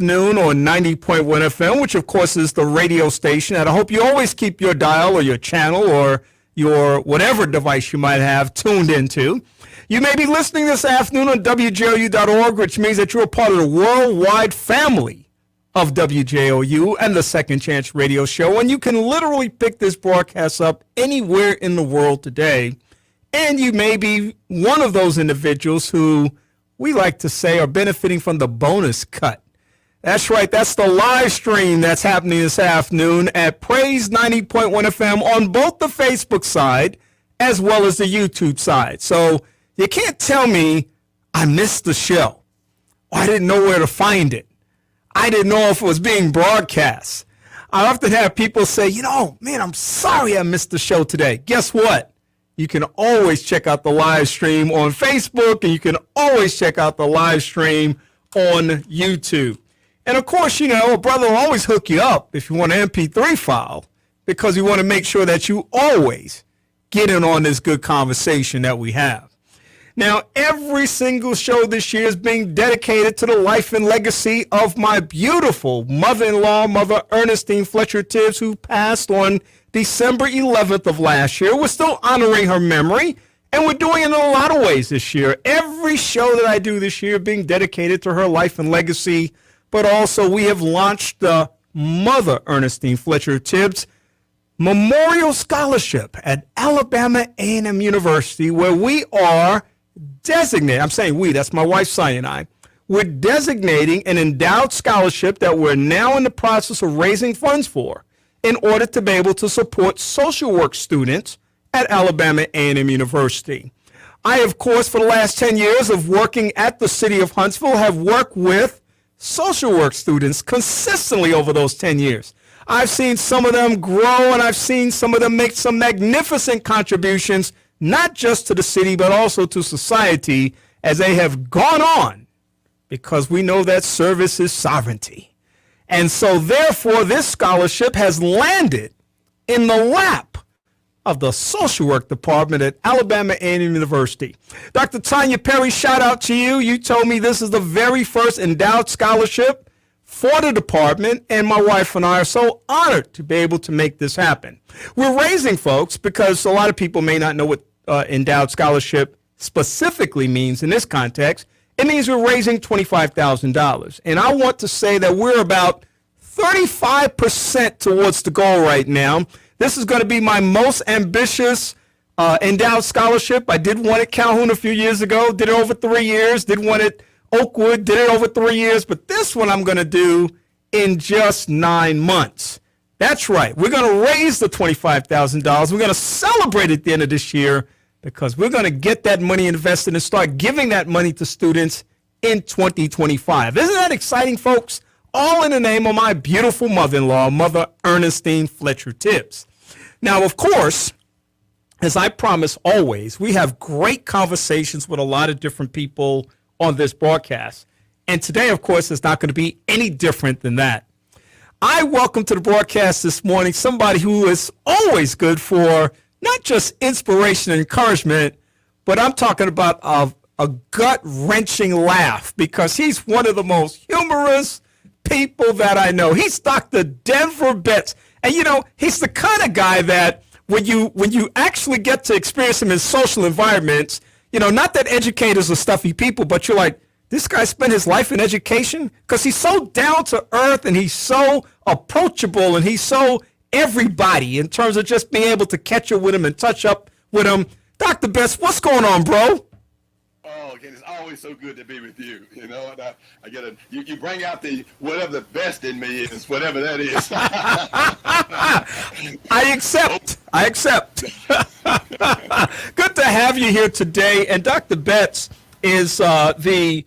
afternoon on 90.1 FM, which of course is the radio station. And I hope you always keep your dial or your channel or your whatever device you might have tuned into. You may be listening this afternoon on WJOU.org, which means that you're a part of the worldwide family of WJOU and the Second Chance Radio Show. And you can literally pick this broadcast up anywhere in the world today. And you may be one of those individuals who we like to say are benefiting from the bonus cut. That's right. That's the live stream that's happening this afternoon at Praise 90.1 FM on both the Facebook side as well as the YouTube side. So you can't tell me I missed the show. Or I didn't know where to find it. I didn't know if it was being broadcast. I often have people say, man, I'm sorry I missed the show today. Guess what? You can always check out the live stream on Facebook, and you can always check out the live stream on YouTube. And of course, a brother will always hook you up if you want an MP3 file, because we want to make sure that you always get in on this good conversation that we have. Now, every single show this year is being dedicated to the life and legacy of my beautiful mother-in-law, Mother Ernestine Fletcher Tibbs, who passed on December 11th of last year. We're still honoring her memory, and we're doing it in a lot of ways this year. Every show that I do this year being dedicated to her life and legacy, but also we have launched the Mother Ernestine Fletcher Tibbs Memorial Scholarship at Alabama A&M University, where we are designating, I'm saying we, that's my wife, Saya, and I, we're designating an endowed scholarship that we're now in the process of raising funds for, in order to be able to support social work students at Alabama A&M University. I, of course, for the last 10 years of working at the city of Huntsville, have worked with social work students consistently over those 10 years. I've seen some of them grow, and I've seen some of them make some magnificent contributions, not just to the city, but also to society as they have gone on, because we know that service is sovereignty. And so, therefore, this scholarship has landed in the lap of the social work department at Alabama A&M University. Dr. Tanya Perry, shout out to you. You told me this is the very first endowed scholarship for the department, and my wife and I are so honored to be able to make this happen. We're raising, folks, because a lot of people may not know what endowed scholarship specifically means in this context. It means we're raising $25,000. And I want to say that we're about 35% towards the goal right now. This is going to be my most ambitious endowed scholarship. I did one at Calhoun a few years ago, did it over 3 years, did one at Oakwood, did it over 3 years. But this one I'm going to do in just 9 months. That's right. We're going to raise the $25,000. We're going to celebrate at the end of this year, because we're going to get that money invested and start giving that money to students in 2025. Isn't that exciting, folks? All in the name of my beautiful mother-in-law, Mother Ernestine Fletcher Tibbs. Now, of course, as I promise always, we have great conversations with a lot of different people on this broadcast. And today, of course, is not going to be any different than that. I welcome to the broadcast this morning somebody who is always good for not just inspiration and encouragement, but I'm talking about a gut-wrenching laugh, because he's one of the most humorous people that I know. He's Dr. Denver Betts. And, he's the kind of guy that when you actually get to experience him in social environments, not that educators are stuffy people, but you're like, this guy spent his life in education? Because he's so down to earth, and he's so approachable, and he's so everybody in terms of just being able to catch up with him and touch up with him. Dr. Betts, what's going on, bro? Oh, again, it's always so good to be with you. And I get you bring out whatever the best in me is, whatever that is. I accept. Good to have you here today. And Dr. Betts is a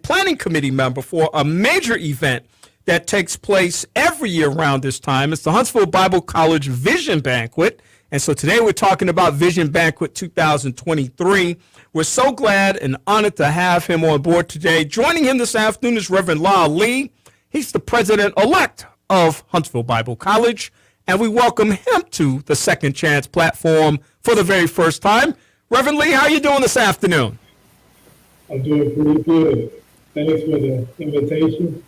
planning committee member for a major event that takes place every year around this time. It's the Huntsville Bible College Vision Banquet. And so today we're talking about Vision Banquet 2023. We're so glad and honored to have him on board today. Joining him this afternoon is Reverend La Lee. He's the president-elect of Huntsville Bible College, and we welcome him to the Second Chance platform for the very first time. Reverend Lee, how are you doing this afternoon? I'm doing pretty good. Thanks for the invitation.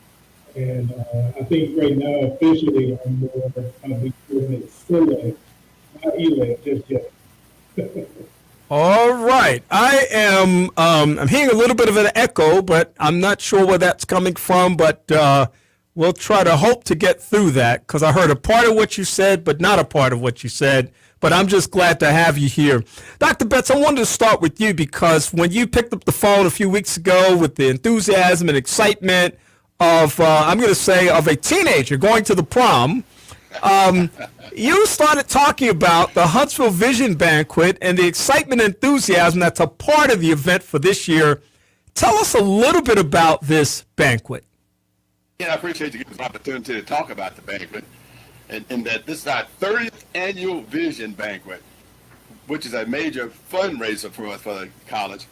And I think right now, officially, I'm more of the government select, not elect just yet. All right. I am I'm hearing a little bit of an echo, but I'm not sure where that's coming from, but we'll try to hope to get through that because I heard a part of what you said, but not a part of what you said. But I'm just glad to have you here. Dr. Betts, I wanted to start with you because when you picked up the phone a few weeks ago with the enthusiasm and excitement of, I'm going to say, of a teenager going to the prom, you started talking about the Huntsville Vision Banquet and the excitement and enthusiasm that's a part of the event for this year. Tell us a little bit about this banquet. Yeah, I appreciate you giving us an opportunity to talk about the banquet. And that this is our 30th annual Vision Banquet, which is a major fundraiser for us for the college.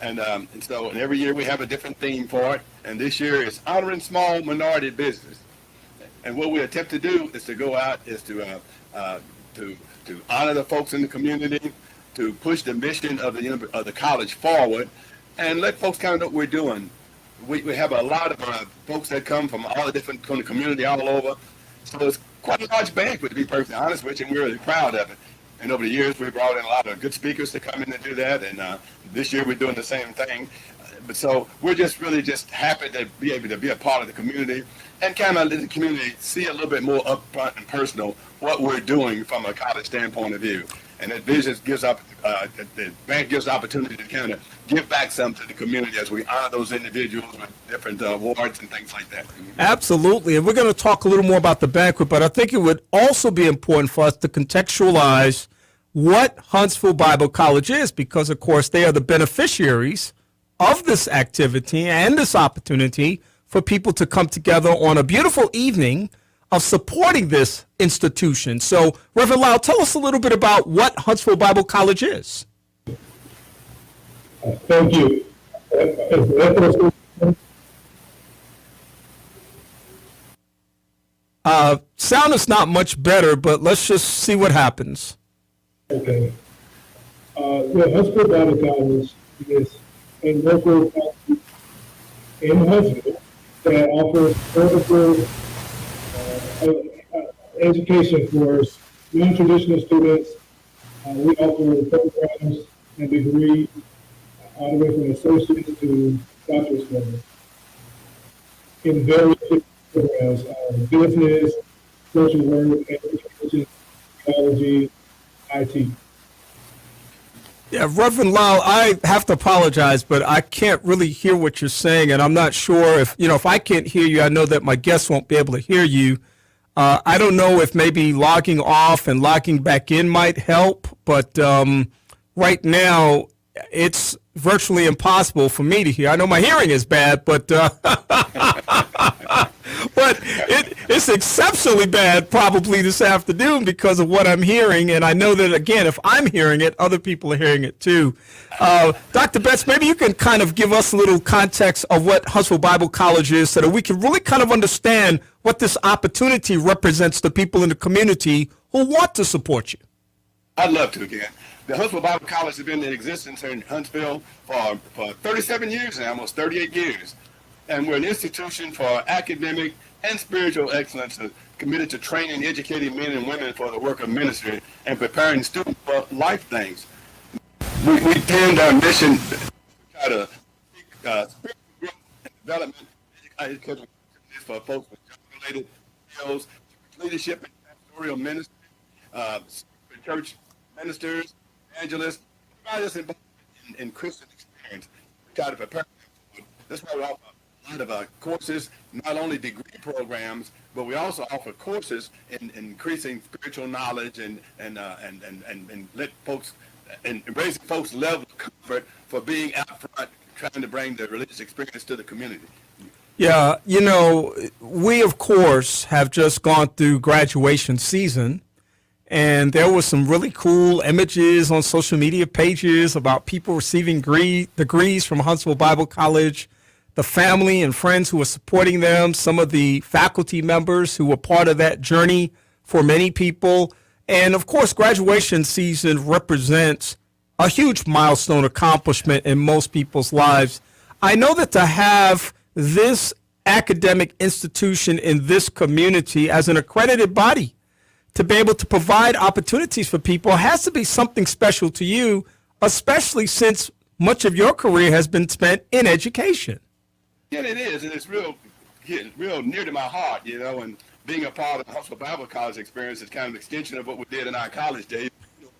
And every year we have a different theme for it. And this year is honoring small minority business. And what we attempt to do is to go out is to honor the folks in the community, to push the mission of the college forward, and let folks kind of know what we're doing. We have a lot of folks that come from all the different from the community all over. So it's quite a large banquet, to be perfectly honest with you, and we're really proud of it. And over the years, we brought in a lot of good speakers to come in and do that. And this year, we're doing the same thing. But so we're just really just happy to be able to be a part of the community and kind of let the community see a little bit more upfront and personal what we're doing from a college standpoint of view. And that vision gives up, the bank gives the opportunity to kind of give back something to the community as we honor those individuals with different awards and things like that. Absolutely. And we're going to talk a little more about the banquet, but I think it would also be important for us to contextualize what Huntsville Bible College is, because, of course, they are the beneficiaries of this activity and this opportunity for people to come together on a beautiful evening of supporting this institution. So, Reverend Lau, tell us a little bit about what Huntsville Bible College is. Thank you. Sound is not much better, but let's just see what happens. Okay. Huntsville Bible College is a local college in Huntsville that offers vertical education for non-traditional students. We offer programs and degree all the way from associates to doctorate level in various programs, business, social work, education, theology, IT. Yeah, Reverend Lau, I have to apologize, but I can't really hear what you're saying, and I'm not sure if I can't hear you, I know that my guests won't be able to hear you. I don't know if maybe logging off and logging back in might help, but right now it's virtually impossible for me to hear. I know my hearing is bad, but but it's exceptionally bad probably this afternoon because of what I'm hearing. And I know that, again, if I'm hearing it, other people are hearing it too. Dr. Betts, maybe you can kind of give us a little context of what Huntsville Bible College is so that we can really kind of understand what this opportunity represents to people in the community who want to support you. I'd love to again. The Huntsville Bible College has been in existence here in Huntsville for 37 years now, almost 38 years. And we're an institution for academic and spiritual excellence committed to training and educating men and women for the work of ministry and preparing students for life things. We tend our mission to try to seek spiritual growth and development education for folks with job-related skills, leadership and pastoral ministry, church ministers, evangelists, provide us involved in Christian experience. We try to prepare them. That's why we offer a lot of courses, not only degree programs, but we also offer courses in increasing spiritual knowledge and let folks and raising folks' level of comfort for being out front, trying to bring the religious experience to the community. Yeah, we of course have just gone through graduation season. And there were some really cool images on social media pages about people receiving degrees from Huntsville Bible College, the family and friends who were supporting them, some of the faculty members who were part of that journey for many people. And of course, graduation season represents a huge milestone accomplishment in most people's lives. I know that to have this academic institution in this community as an accredited body to be able to provide opportunities for people has to be something special to you, especially since much of your career has been spent in education. Yeah, it is, and it's real near to my heart, and being a part of the Huntsville Bible College experience is kind of an extension of what we did in our college days.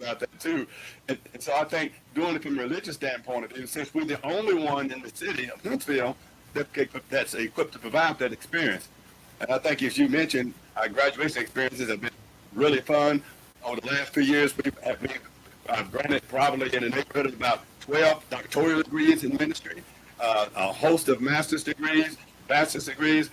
About that too, and so I think doing it from a religious standpoint, since we're the only one in the city of Huntsville that's equipped to provide that experience, and I think as you mentioned, our graduation experiences have been really fun. Over the last few years, I've granted probably in the neighborhood of about 12 doctoral degrees in ministry, a host of master's degrees, bachelor's degrees.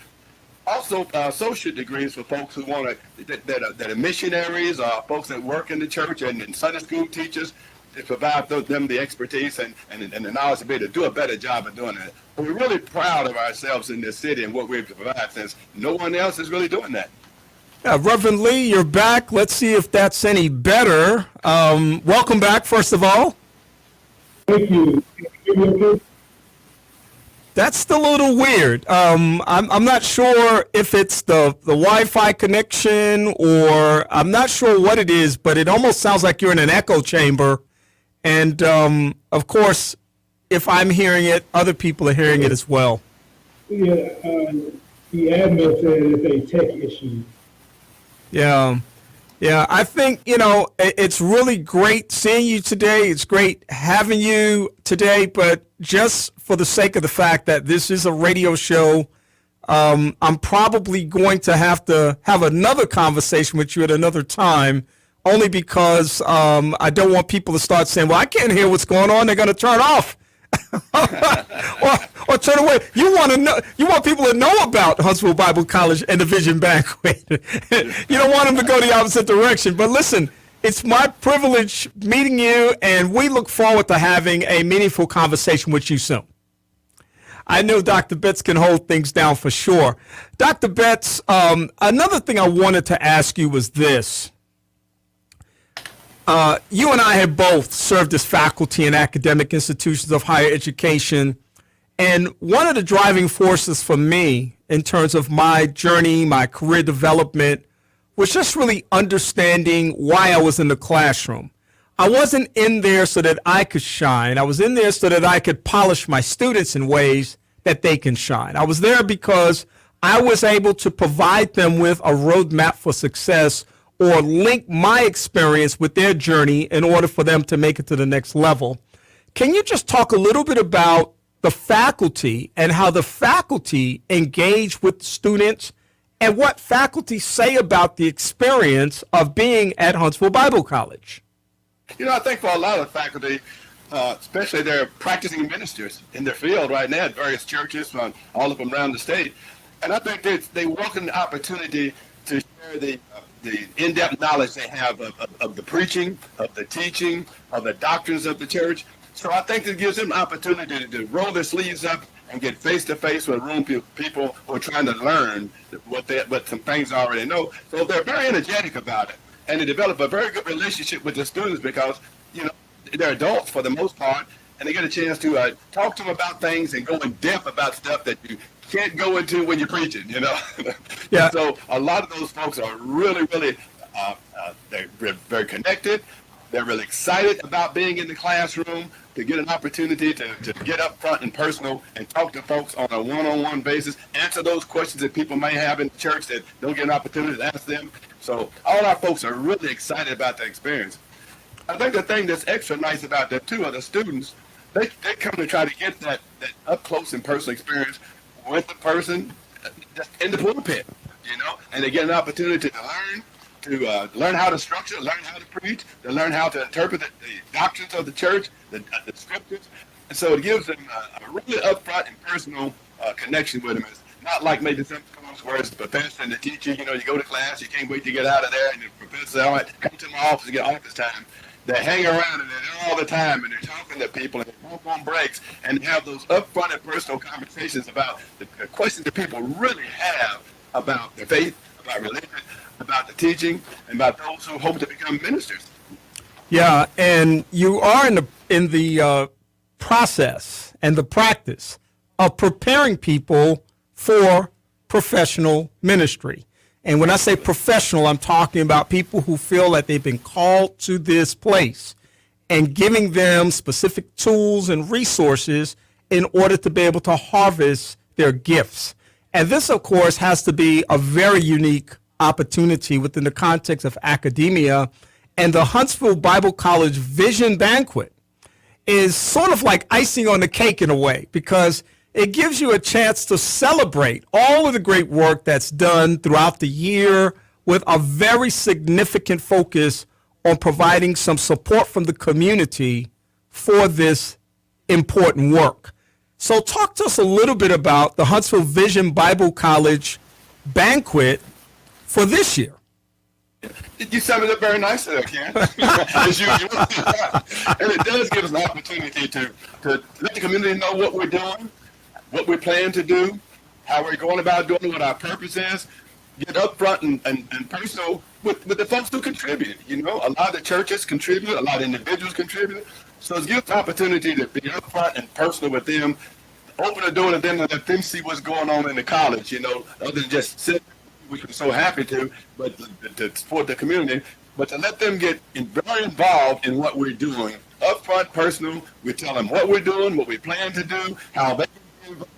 Also, associate degrees for folks who want to, that are missionaries, folks that work in the church and Sunday school teachers, to provide them the expertise and the knowledge to be able to do a better job of doing it. We're really proud of ourselves in this city and what we provide, since no one else is really doing that. Reverend Lee, you're back. Let's see if that's any better. Welcome back, first of all. Thank you. That's still a little weird. I'm not sure if it's the Wi-Fi connection, or I'm not sure what it is, but it almost sounds like you're in an echo chamber. And of course, if I'm hearing it, other people are hearing it as well. Yeah, the admin said it's a tech issue. Yeah, I think, it's really great seeing you today. It's great having you today, but just for the sake of the fact that this is a radio show, I'm probably going to have another conversation with you at another time, only because I don't want people to start saying, well, I can't hear what's going on. They're going to turn off. or turn away. You want people to know about Huntsville Bible College and the Vision Banquet. You don't want them to go the opposite direction. But listen, it's my privilege meeting you, and we look forward to having a meaningful conversation with you soon. I know Dr. Betts can hold things down for sure. Dr. Betts, another thing I wanted to ask you was this. You and I have both served as faculty in academic institutions of higher education, and one of the driving forces for me in terms of my journey, my career development, was just really understanding why I was in the classroom. I wasn't in there so that I could shine. I was in there so that I could polish my students in ways that they can shine. I was there because I was able to provide them with a roadmap for success, or link my experience with their journey in order for them to make it to the next level. Can you just talk a little bit about the faculty and how the faculty engage with students, and what faculty say about the experience of being at Huntsville Bible College? I think for a lot of faculty, especially they're practicing ministers in their field right now at various churches, all of them around the state. And I think they welcome the opportunity to share the in-depth knowledge they have of the preaching, of the teaching, of the doctrines of the church. So I think it gives them an opportunity to roll their sleeves up and get face-to-face with room people who are trying to learn what some things I already know. So they're very energetic about it, and they develop a very good relationship with the students because, they're adults for the most part, and they get a chance to talk to them about things and go in depth about stuff that you can't go into when you're preaching, Yeah. So a lot of those folks are really, really, they're very connected. They're really excited about being in the classroom, to get an opportunity to get up front and personal and talk to folks on a one-on-one basis, answer those questions that people may have in church that don't get an opportunity to ask them. So all our folks are really excited about the experience. I think the thing that's extra nice about that too are the students. They come to try to get that up close and personal experience with the person just in the pulpit, and they get an opportunity to learn how to structure, learn how to preach, to learn how to interpret the doctrines of the church, the scriptures. And so it gives them a really upfront and personal connection with them. It's not like maybe some schools where it's the professor and the teacher, you go to class, you can't wait to get out of there, and the professor says, all right, come to my office and get office time. They hang around and they're there all the time, and they're talking to people, and they pump on breaks, and have those upfront and personal conversations about the questions that people really have about their faith, about religion, about the teaching, and about those who hope to become ministers. Yeah, and you are in the process and the practice of preparing people for professional ministry. And when I say professional, I'm talking about people who feel that they've been called to this place and giving them specific tools and resources in order to be able to harvest their gifts. And this, of course, has to be a very unique opportunity within the context of academia. And the Huntsville Bible College Vision Banquet is sort of like icing on the cake in a way, because it gives you a chance to celebrate all of the great work that's done throughout the year with a very significant focus on providing some support from the community for this important work. So talk to us a little bit about the Huntsville Vision Bible College Banquet for this year. You summed it up very nicely there, Ken, as usual. And it does give us an opportunity to let the community know what we're doing, what we plan to do, how we're going about doing it, what our purpose is, get up front and personal with the folks who contribute. You know, a lot of the churches contribute, a lot of individuals contribute. So it gives the opportunity to be up front and personal with them, open the door to them and let them see what's going on in the college, you know, other than just sit, which we're so happy to, but to support the community, but to let them get very involved in what we're doing. Up front, personal, we tell them what we're doing, what we plan to do, how they can be involved.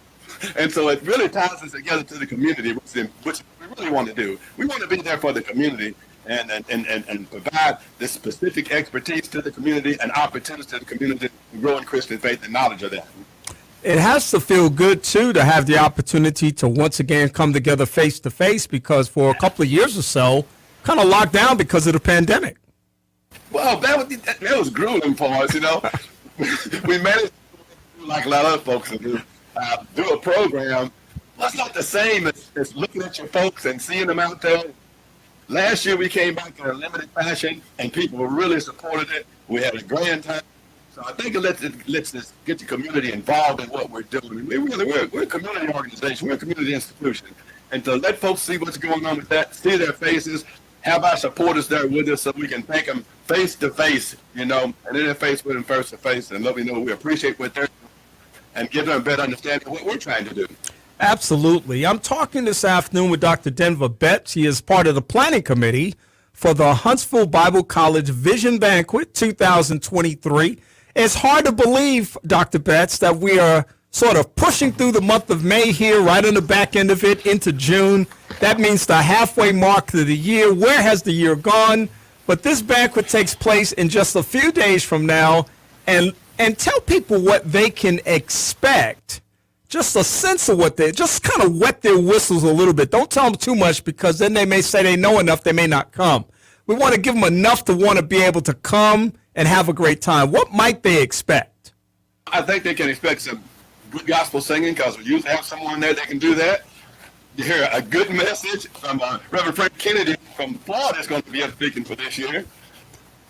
And so it really ties us together to the community, which we really want to do. We want to be there for the community and provide this specific expertise to the community and opportunities to the community to grow in Christian faith and knowledge of that. It has to feel good, too, to have the opportunity to once again come together face to face, because for a couple of years or so, kind of locked down because of the pandemic. Well, that was grueling for us, you know. We managed to do like a lot of other folks do a program. Well, it's not the same as looking at your folks and seeing them out there. Last year we came back in a limited fashion, and people really supported it. We had a grand time. So I think it lets us get the community involved in what we're doing. We're a community organization. We're a community institution. And to let folks see what's going on with that, see their faces, have our supporters there with us so we can thank them face to face, you know, and interface with them face to face and let me know we appreciate what they're doing and give them a better understanding of what we're trying to do. Absolutely. I'm talking this afternoon with Dr. Denver Betts. He is part of the planning committee for the Huntsville Bible College Vision Banquet 2023. It's hard to believe, Dr. Betts, that we are sort of pushing through the month of May here, right on the back end of it, into June. That means the halfway mark of the year. Where has the year gone? But this banquet takes place in just a few days from now. And tell people what they can expect. Just a sense of what just kind of wet their whistles a little bit. Don't tell them too much, because then they may say they know enough, they may not come. We want to give them enough to want to be able to come and have a great time. What might they expect? I think they can expect some good gospel singing, because we usually have someone there that can do that. You hear a good message from Reverend Frank Kennedy from Florida is going to be up speaking for this year.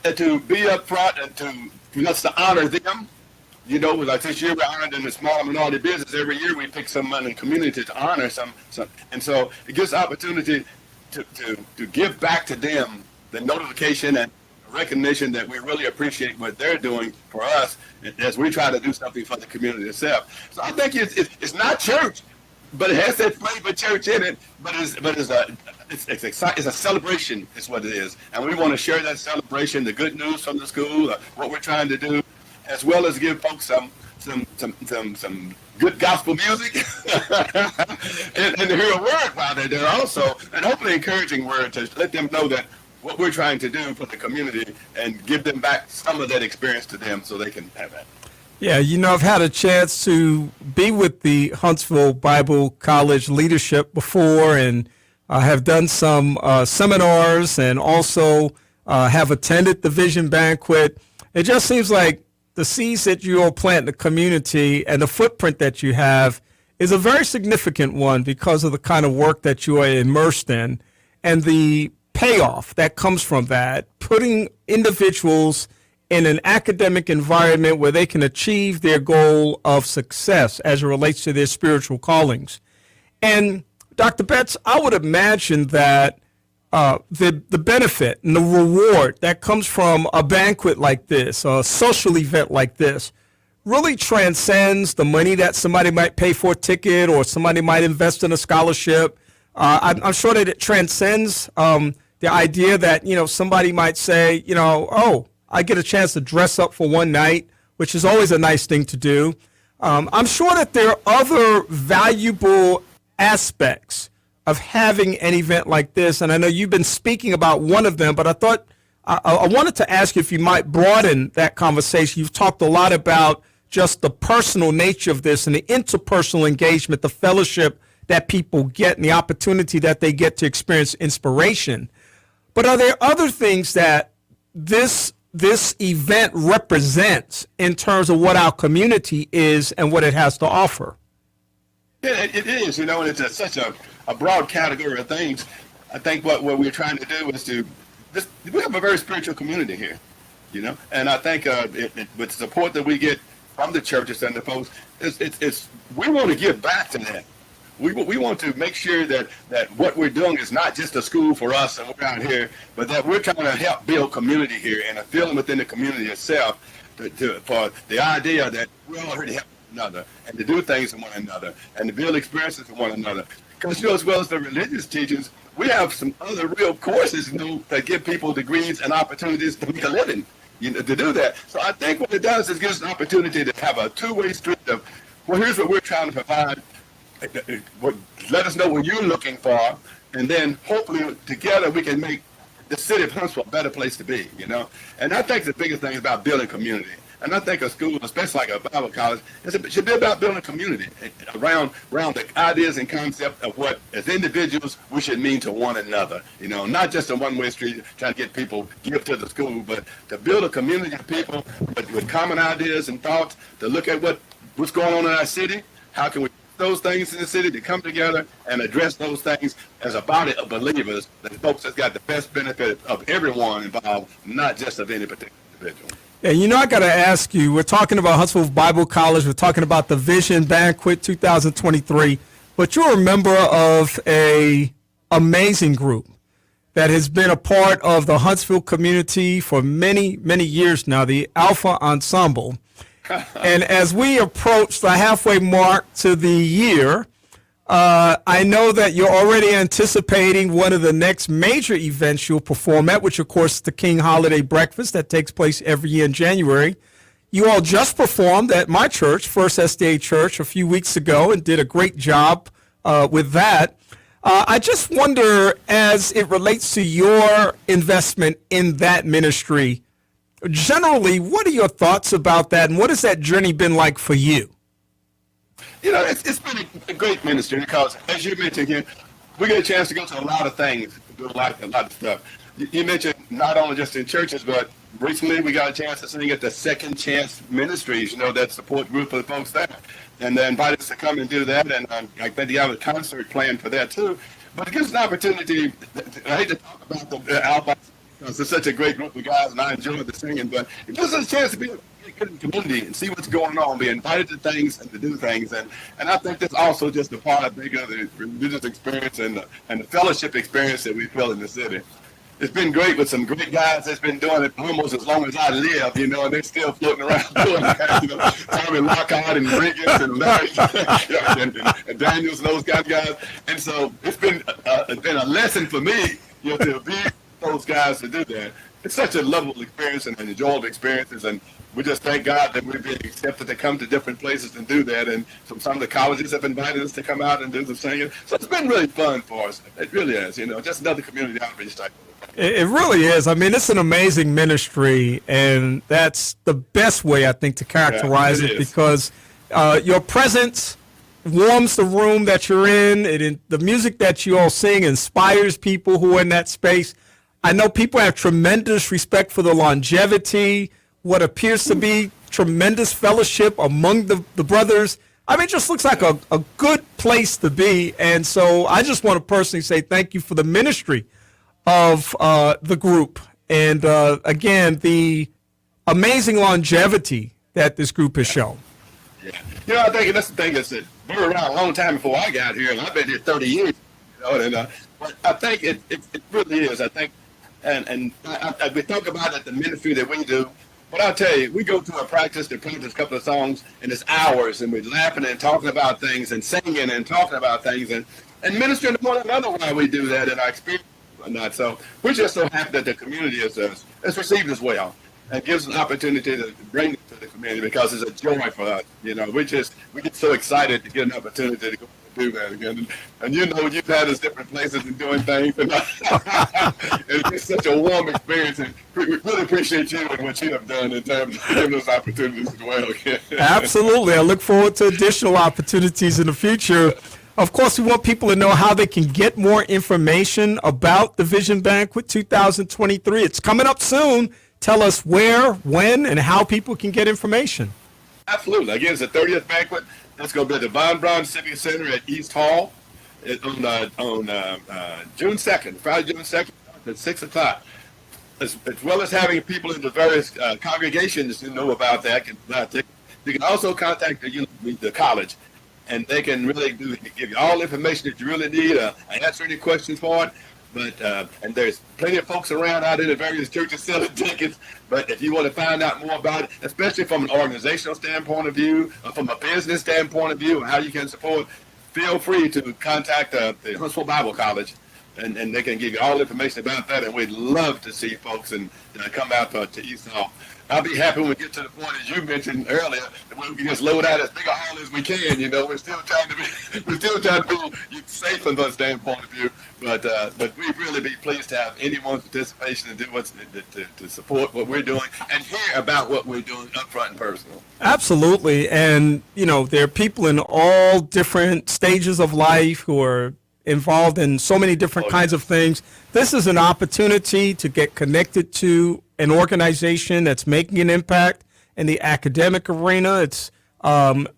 And to be up front and for us to honor them. You know, like this year we honored in the small minority business. Every year we pick someone in the community to honor some. And so it gives the opportunity to give back to them the notification and recognition that we really appreciate what they're doing for us as we try to do something for the community itself. So I think it's not church, but it has that flavor church in it. But it's a celebration, is what it is, and we want to share that celebration, the good news from the school, what we're trying to do, as well as give folks some good gospel music and to hear a word while they're there also, and hopefully encouraging word to let them know that what we're trying to do for the community and give them back some of that experience to them so they can have that. Yeah, you know, I've had a chance to be with the Huntsville Bible College leadership before, and have done some seminars, and also have attended the Vision Banquet. It just seems like the seeds that you all plant in the community and the footprint that you have is a very significant one, because of the kind of work that you are immersed in and the payoff that comes from that, putting individuals in an academic environment where they can achieve their goal of success as it relates to their spiritual callings. And Dr. Betts, I would imagine that the benefit and the reward that comes from a banquet like this, a social event like this, really transcends the money that somebody might pay for a ticket or somebody might invest in a scholarship. I'm sure that it transcends the idea that, somebody might say, oh, I get a chance to dress up for one night, which is always a nice thing to do. I'm sure that there are other valuable aspects of having an event like this. And I know you've been speaking about one of them, but I thought I wanted to ask you if you might broaden that conversation. You've talked a lot about just the personal nature of this and the interpersonal engagement, the fellowship that people get and the opportunity that they get to experience inspiration. But are there other things that this event represents in terms of what our community is and what it has to offer? Yeah, it is, and it's such a broad category of things. I think what we're trying to do is we have a very spiritual community here, and I think with the support that we get from the churches and the folks, we want to give back to that. We want to make sure that what we're doing is not just a school for us and we're out here, but that we're trying to help build community here and a feeling within the community itself for the idea that we're all here to help one another and to do things for one another and to build experiences for one another. Because as well as the religious teachings, we have some other real courses that give people degrees and opportunities to make a living, to do that. So I think what it does is give us an opportunity to have a two-way street of, well, here's what we're trying to provide. Let us know what you're looking for, and then hopefully together we can make the city of Huntsville a better place to be, And I think the biggest thing is about building community. And I think a school, especially like a Bible college, should be about building community around the ideas and concept of what, as individuals, we should mean to one another. Not just a one-way street trying to get people give to the school, but to build a community of people with common ideas and thoughts to look at what's going on in our city. How can we those things in the city to come together and address those things as a body of believers, that folks that's got the best benefit of everyone involved, not just of any particular individual. Yeah, I got to ask you, we're talking about Huntsville Bible College, we're talking about the Vision Banquet 2023, but you're a member of a amazing group that has been a part of the Huntsville community for many, many years now, the Alpha Ensemble. And as we approach the halfway mark to the year, I know that you're already anticipating one of the next major events you'll perform at, which, of course, is the King Holiday Breakfast that takes place every year in January. You all just performed at my church, First SDA Church, a few weeks ago and did a great job with that. I just wonder, as it relates to your investment in that ministry, generally, what are your thoughts about that, and what has that journey been like for you? It's been a great ministry because, as you mentioned here, we get a chance to go to a lot of things, do a lot of stuff. You mentioned not only just in churches, but recently we got a chance to sing at the Second Chance Ministries, that support group of the folks there. And they invited us to come and do that, and I think you have a concert planned for that too. But it gives us an opportunity, I hate to talk about the Alpha, because it's such a great group of guys, and I enjoy the singing, but it gives us a chance to be good in the community and see what's going on, be invited to things and to do things. And I think that's also just a part, I think, of the religious experience and the fellowship experience that we feel in the city. It's been great with some great guys that's been doing it almost as long as I live, and they're still floating around doing that. Tommy Lockhart and Riggins and Larry and Daniels and those kind of guys. And so it's been a lesson for me, to be those guys to do that. It's such a lovely experience and an enjoyable experiences, and we just thank God that we're being accepted to come to different places and do that. And some of the colleges have invited us to come out and do the singing. So it's been really fun for us. It really is, just another community outreach type. It really is. I mean, it's an amazing ministry, and that's the best way, I think, to characterize it because your presence warms the room that you're in. The music that you all sing inspires people who are in that space. I know people have tremendous respect for the longevity, what appears to be tremendous fellowship among the brothers. I mean, it just looks like a good place to be. And so I just want to personally say thank you for the ministry of the group. And again, the amazing longevity that this group has shown. Yeah. I think that's the thing is that we were around a long time before I got here, and I've been here 30 years. But I think it really is. I think, and we talk about it, the ministry that we do. But I'll tell you, we go to a practice to practice a couple of songs, and it's hours, and we're laughing and talking about things and singing and talking about things and ministering to one another while we do that in our experience and whatnot. So we're just so happy that the community is received as well and gives an opportunity to bring it to the community because it's a joy for us. You know, we get so excited to get an opportunity to go do that again. And you know, you've had us different places and doing things, and it's just such a warm experience. And we really appreciate you and what you have done in terms of giving us opportunities as well. Absolutely. I look forward to additional opportunities in the future. Of course, we want people to know how they can get more information about the Vision Banquet 2023. It's coming up soon. Tell us where, when, and how people can get information. Absolutely. Again, it's the 30th banquet. That's going to be at the Von Braun Civic Center at East Hall on June 2nd, Friday, June 2nd at 6 o'clock. As well as having people in the various congregations who know about that. You can also contact the college, and they can really give you all the information that you really need, answer any questions for it. But and there's plenty of folks around out in the various churches selling tickets. But if you want to find out more about it, especially from an organizational standpoint of view, or from a business standpoint of view, and how you can support, feel free to contact the Huntsville Bible College, and they can give you all the information about that. And we'd love to see folks and come out to East Hall. I'll be happy when we get to the point, as you mentioned earlier, that we can just load out as big a hall as we can. You know, we're still trying to be safe from that standpoint of view. But we'd really be pleased to have anyone's participation and do to support what we're doing and hear about what we're doing up front and personal. Absolutely. And, you know, there are people in all different stages of life who are involved in so many different kinds of things. This is an opportunity to get connected to an organization that's making an impact in the academic arena. It's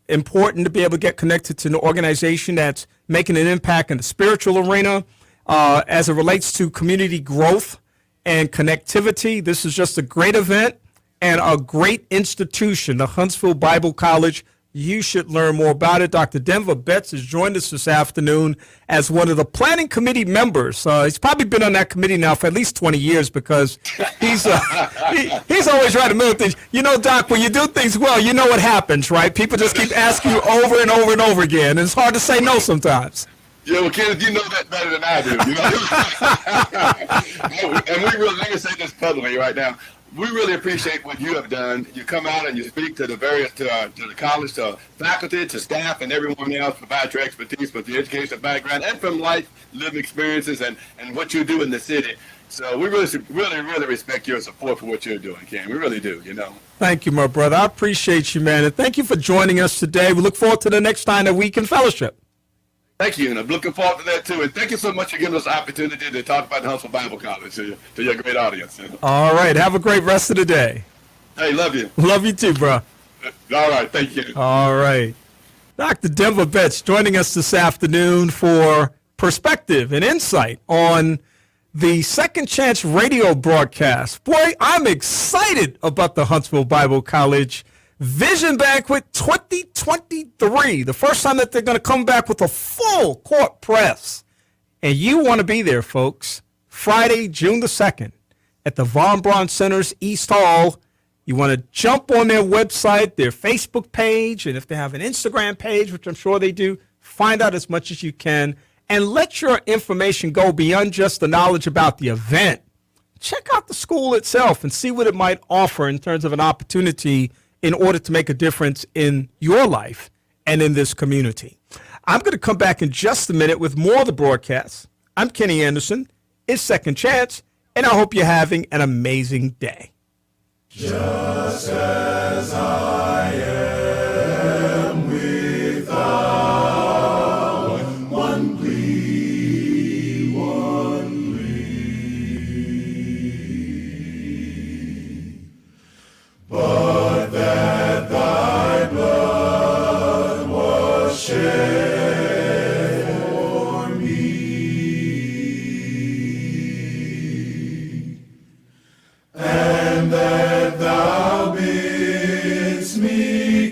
important to be able to get connected to an organization that's making an impact in the spiritual arena. As it relates to community growth and connectivity, this is just a great event and a great institution, the Huntsville Bible College. You should learn more about it. Dr. Denver Betts has joined us this afternoon as one of the planning committee members. He's probably been on that committee now for at least 20 years because he's always right in the middle of things. You know, Doc, when you do things well, you know what happens, right? People just keep asking you over and over and over again, and it's hard to say no sometimes. Yeah, well, Kenneth, you know that better than I do. You know? And we really, let me say this publicly right now. We really appreciate what you have done. You come out and you speak to the various, to the college, to faculty, to staff, and everyone else, provide your expertise with the educational background and from life, lived experiences, and what you do in the city. So we really respect your support for what you're doing, Ken. We really do, you know. Thank you, my brother. I appreciate you, man. And thank you for joining us today. We look forward to the next time that we can fellowship. Thank you, and I'm looking forward to that too. And thank you so much for giving us the opportunity to talk about the Huntsville Bible College to your great audience. All right. Have a great rest of the day. Hey, love you. Love you too, bro. All right. Thank you. All right. Dr. Denver Betts joining us this afternoon for perspective and insight on the Second Chance radio broadcast. Boy, I'm excited about the Huntsville Bible College Vision Banquet 2023, the first time that they're going to come back with a full court press. And you want to be there, folks. Friday, June the 2nd at the Von Braun Center's East Hall. You want to jump on their website, their Facebook page, and if they have an Instagram page, which I'm sure they do, find out as much as you can and let your information go beyond just the knowledge about the event. Check out the school itself and see what it might offer in terms of an opportunity in order to make a difference in your life and in this community. I'm going to come back in just a minute with more of the broadcast. I'm Kenny Anderson. It's Second Chance, and I hope you're having an amazing day. Just as I am without one plea, but that thy blood was shed for me, and that thou bidst me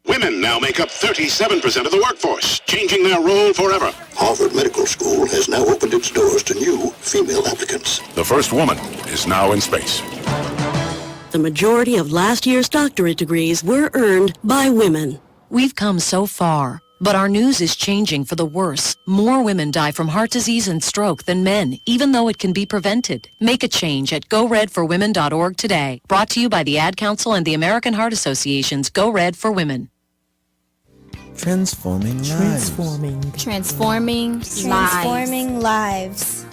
Women now make up 37% of the workforce, changing their role forever. Harvard Medical School has now opened its doors to new female applicants. The first woman is now in space. The majority of last year's doctorate degrees were earned by women. We've come so far, but our news is changing for the worse. More women die from heart disease and stroke than men, even though it can be prevented. Make a change at goredforwomen.org today. Brought to you by the Ad Council and the American Heart Association's Go Red for Women. Transforming lives. Transforming lives.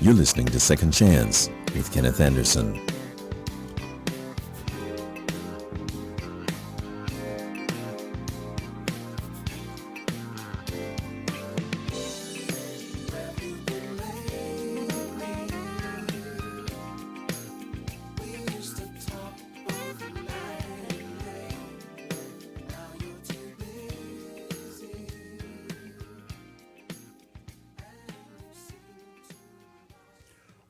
You're listening to Second Chance with Kenneth Anderson.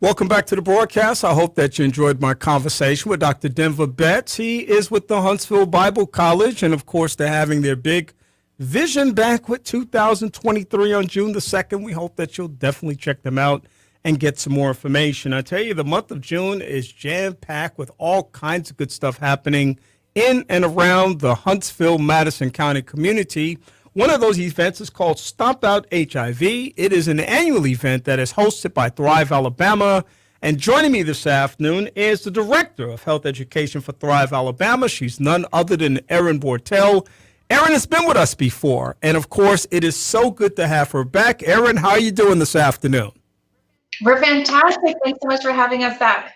Welcome back to the broadcast. I hope that you enjoyed my conversation with Dr. Denver Betts. He is with the Huntsville Bible College, and of course, they're having their big Vision Banquet 2023 on June the 2nd. We hope that you'll definitely check them out and get some more information. I tell you, the month of June is jam-packed with all kinds of good stuff happening in and around the Huntsville, Madison County community. One of those events is called Stomp Out HIV. It is an annual event that is hosted by Thrive Alabama. And joining me this afternoon is the Director of Health Education for Thrive Alabama. She's none other than Erin Bortel. Erin has been with us before. And, of course, it is so good to have her back. Erin, how are you doing this afternoon? We're fantastic. Thanks so much for having us back.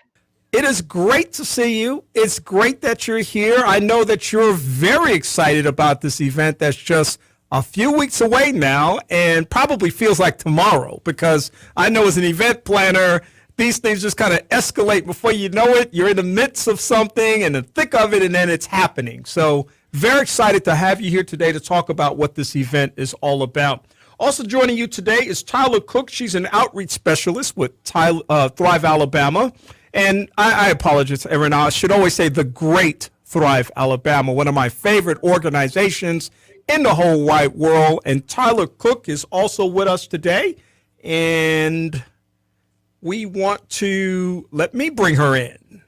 It is great to see you. It's great that you're here. I know that you're very excited about this event that's just a few weeks away now and probably feels like tomorrow, because I know as an event planner, these things just kind of escalate before you know it. You're in the midst of something and the thick of it, and then it's happening. So very excited to have you here today to talk about what this event is all about. Also joining you today is Tyler Cook. She's an outreach specialist with Thrive Alabama. And I apologize, Erin, I should always say the great Thrive Alabama, one of my favorite organizations in the whole wide world. And Tyler Cook is also with us today. And we want to, let me bring her in.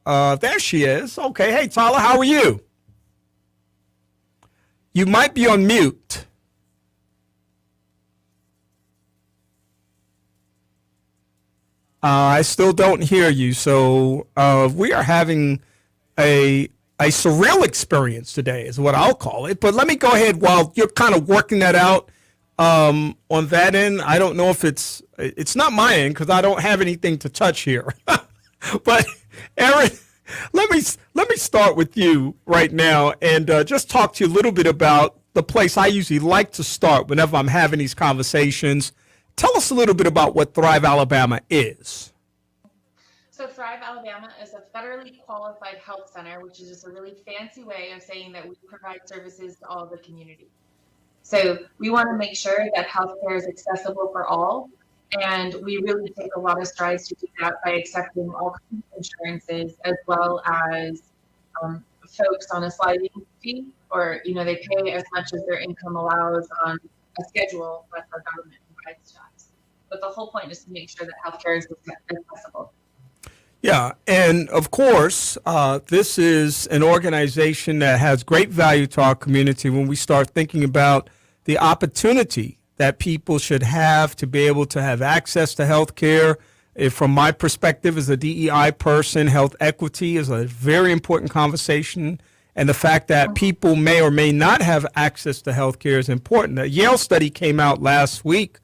There she is. Okay. Hey, Tyler, how are you? You might be on mute. I still don't hear you. So we are having a surreal experience today is what I'll call it. But let me go ahead while you're kind of working that out on that end. I don't know if it's not my end because I don't have anything to touch here. But Erin, let me start with you right now and just talk to you a little bit about the place I usually like to start whenever I'm having these conversations. Tell us a little bit about what Thrive Alabama is. So Thrive Alabama is a federally qualified health center, which is just a really fancy way of saying that we provide services to all of the community. So we want to make sure that healthcare is accessible for all. And we really take a lot of strides to do that by accepting all kinds of insurances, as well as folks on a sliding fee, or, they pay as much as their income allows on a schedule that our government provides to us. But the whole point is to make sure that healthcare is accessible. Yeah, and of course, this is an organization that has great value to our community when we start thinking about the opportunity that people should have to be able to have access to health care. From my perspective as a DEI person, health equity is a very important conversation. And the fact that people may or may not have access to health care is important. A Yale study came out last week.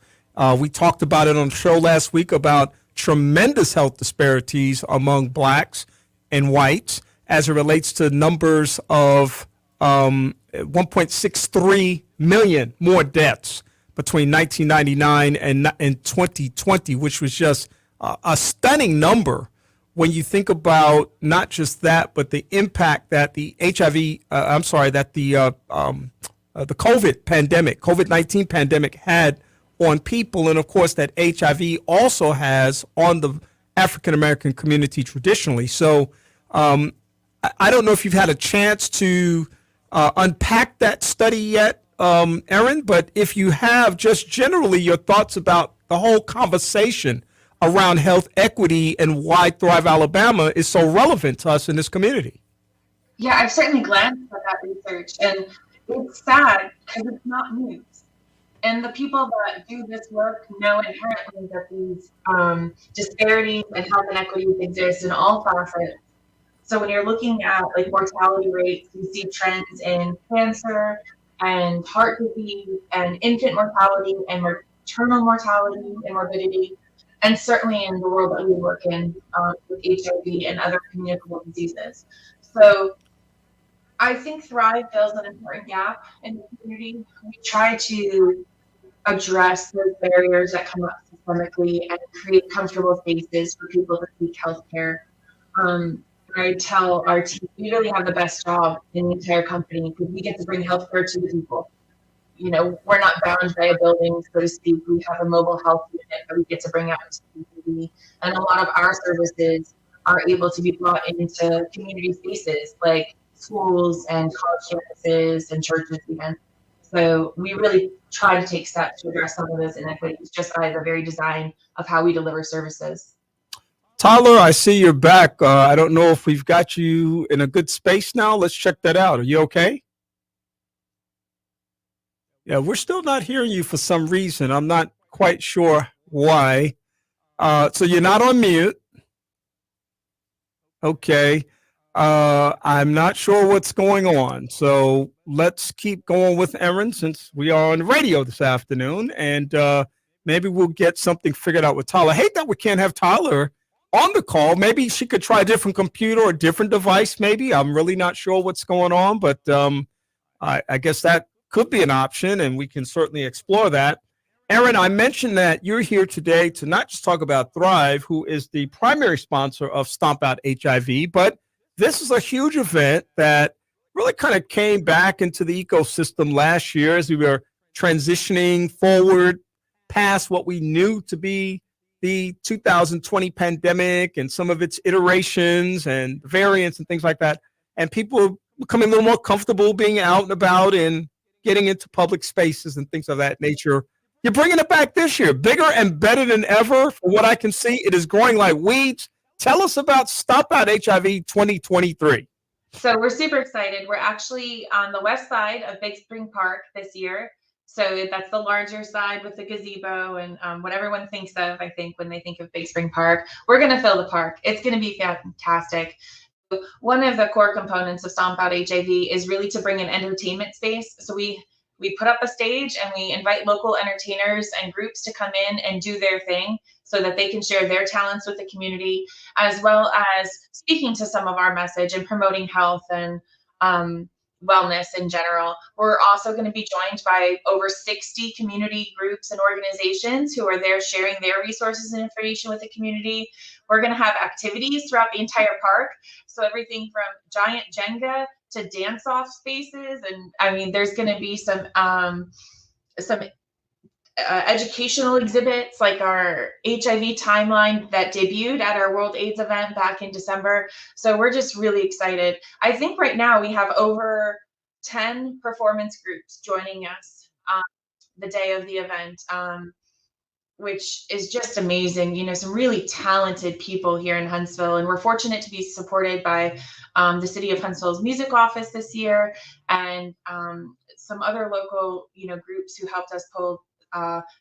We talked about it on the show last week about tremendous health disparities among blacks and white as it relates to numbers of 1.63 million more deaths between 1999 and 2020, which was just a stunning number when you think about not just that, but the impact that the the COVID-19 pandemic had on people, and of course that HIV also has on the African American community traditionally. So I don't know if you've had a chance to unpack that study yet, Erin, but if you have, just generally your thoughts about the whole conversation around health equity and why Thrive Alabama is so relevant to us in this community. Yeah, I've certainly glanced at that research, and it's sad because it's not news. And the people that do this work know inherently that these disparities and health inequities exist in all facets. So when you're looking at like mortality rates, you see trends in cancer and heart disease and infant mortality and maternal mortality and morbidity, and certainly in the world that we work in with HIV and other communicable diseases. So I think Thrive fills an important gap in the community. We try to address those barriers that come up systemically and create comfortable spaces for people to seek healthcare. I tell our team, we really have the best job in the entire company because we get to bring healthcare to the people. You know, we're not bound by a building, so to speak. We have a mobile health unit that we get to bring out to the community. And a lot of our services are able to be brought into community spaces like schools and college campuses and churches even. So we really try to take steps to address some of those inequities just by the very design of how we deliver services. Tyler, I see you're back. I don't know if we've got you in a good space now. Let's check that out. Are you okay? Yeah, we're still not hearing you for some reason. I'm not quite sure why. So you're not on mute. Okay. I'm not sure what's going on. So let's keep going with Erin since we are on the radio this afternoon, and maybe we'll get something figured out with Tyler. I hate that we can't have Tyler on the call. Maybe she could try a different computer or a different device. Maybe I'm really not sure what's going on, but I guess that could be an option, and we can certainly explore that. Erin, I mentioned that you're here today to not just talk about Thrive, who is the primary sponsor of Stomp Out HIV, but this is a huge event that really kind of came back into the ecosystem last year as we were transitioning forward past what we knew to be the 2020 pandemic and some of its iterations and variants and things like that. And people are becoming a little more comfortable being out and about and getting into public spaces and things of that nature. You're bringing it back this year, bigger and better than ever. From what I can see, it is growing like weeds. Tell us about Stop Out HIV 2023. So we're super excited. We're actually on the west side of Big Spring Park this year. So that's the larger side with the gazebo and what everyone thinks of, I think, when they think of Big Spring Park. We're going to fill the park. It's going to be fantastic. One of the core components of Stomp Out HIV is really to bring an entertainment space. So we put up a stage and we invite local entertainers and groups to come in and do their thing so that they can share their talents with the community, as well as speaking to some of our message and promoting health and wellness in general. We're also going to be joined by over 60 community groups and organizations who are there sharing their resources and information with the community. We're going to have activities throughout the entire park. So everything from giant Jenga to dance-off spaces. And I mean, there's going to be some educational exhibits like our HIV timeline that debuted at our World AIDS event back in December. So we're just really excited. I think right now we have over 10 performance groups joining us the day of the event, which is just amazing. You know, some really talented people here in Huntsville, and we're fortunate to be supported by the City of Huntsville's music office this year and some other local, groups who helped us pull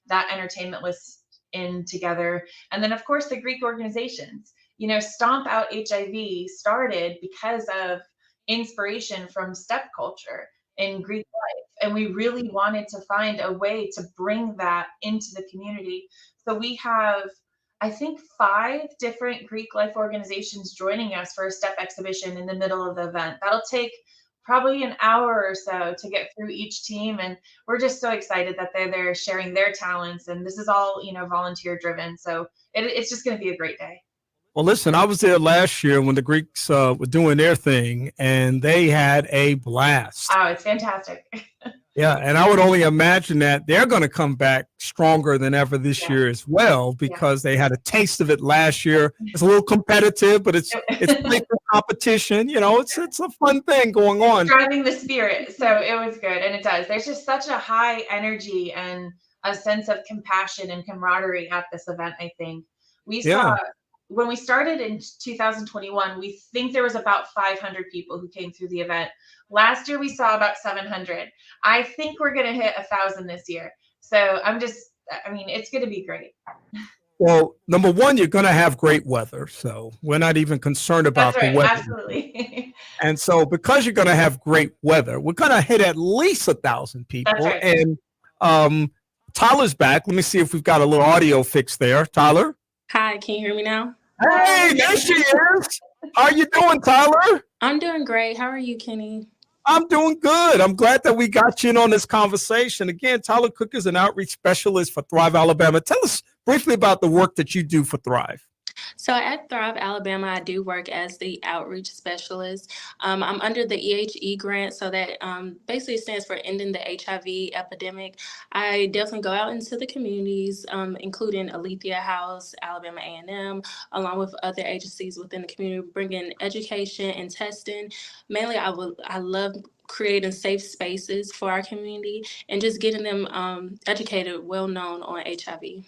that entertainment list in together. And then of course the Greek organizations. Stomp Out HIV started because of inspiration from step culture in Greek life. And we really wanted to find a way to bring that into the community. So we have I think 5 different Greek life organizations joining us for a step exhibition in the middle of the event. That'll take probably an hour or so to get through each team, and we're just so excited that they're there sharing their talents, and this is all, volunteer driven. So it's just going to be a great day. Well, listen, I was there last year when the Greeks were doing their thing, and they had a blast. Oh, it's fantastic. Yeah, and I would only imagine that they're going to come back stronger than ever this year as well, because they had a taste of it last year. It's a little competitive, but it's playful competition. It's a fun thing going on. Driving the spirit, so it was good, and it does. There's just such a high energy and a sense of compassion and camaraderie at this event. I think we saw. When we started in 2021, we think there was about 500 people who came through the event. Last year, we saw about 700. I think we're going to hit 1,000 this year. So it's going to be great. Well, number one, you're going to have great weather. So we're not even concerned about the weather. Absolutely. And so because you're going to have great weather, we're going to hit at least 1,000 people. That's right. And Tyler's back. Let me see if we've got a little audio fix there. Tyler? Hi, can you hear me now? Hey, there she is. How you doing, Tyler? I'm doing great. How are you, Kenny? I'm doing good. I'm glad that we got you in on this conversation. Again, Tyler Cook is an outreach specialist for Thrive Alabama. Tell us briefly about the work that you do for Thrive. So at Thrive Alabama, I do work as the outreach specialist. I'm under the EHE grant, so that basically stands for Ending the HIV Epidemic. I definitely go out into the communities, including Alethea House, Alabama A&M, along with other agencies within the community, bringing education and testing. Mainly, I love creating safe spaces for our community and just getting them educated, well known on HIV.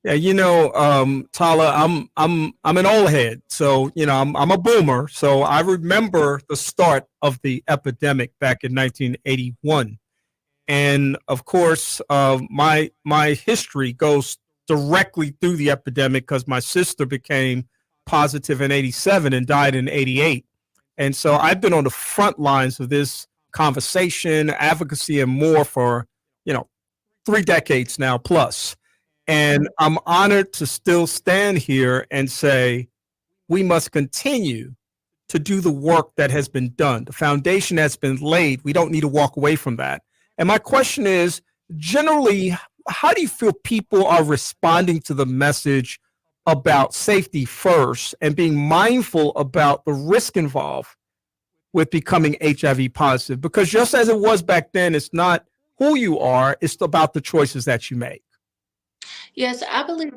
Yeah, Tyler, I'm an old head, so I'm a boomer. So I remember the start of the epidemic back in 1981, and of course, my history goes directly through the epidemic because my sister became positive in 87 and died in 88, and so I've been on the front lines of this conversation, advocacy, and more for 3 decades now plus. And I'm honored to still stand here and say we must continue to do the work that has been done. The foundation that's been laid, we don't need to walk away from that. And my question is, generally, how do you feel people are responding to the message about safety first and being mindful about the risk involved with becoming HIV positive? Because just as it was back then, it's not who you are, it's about the choices that you make. Yes, I believe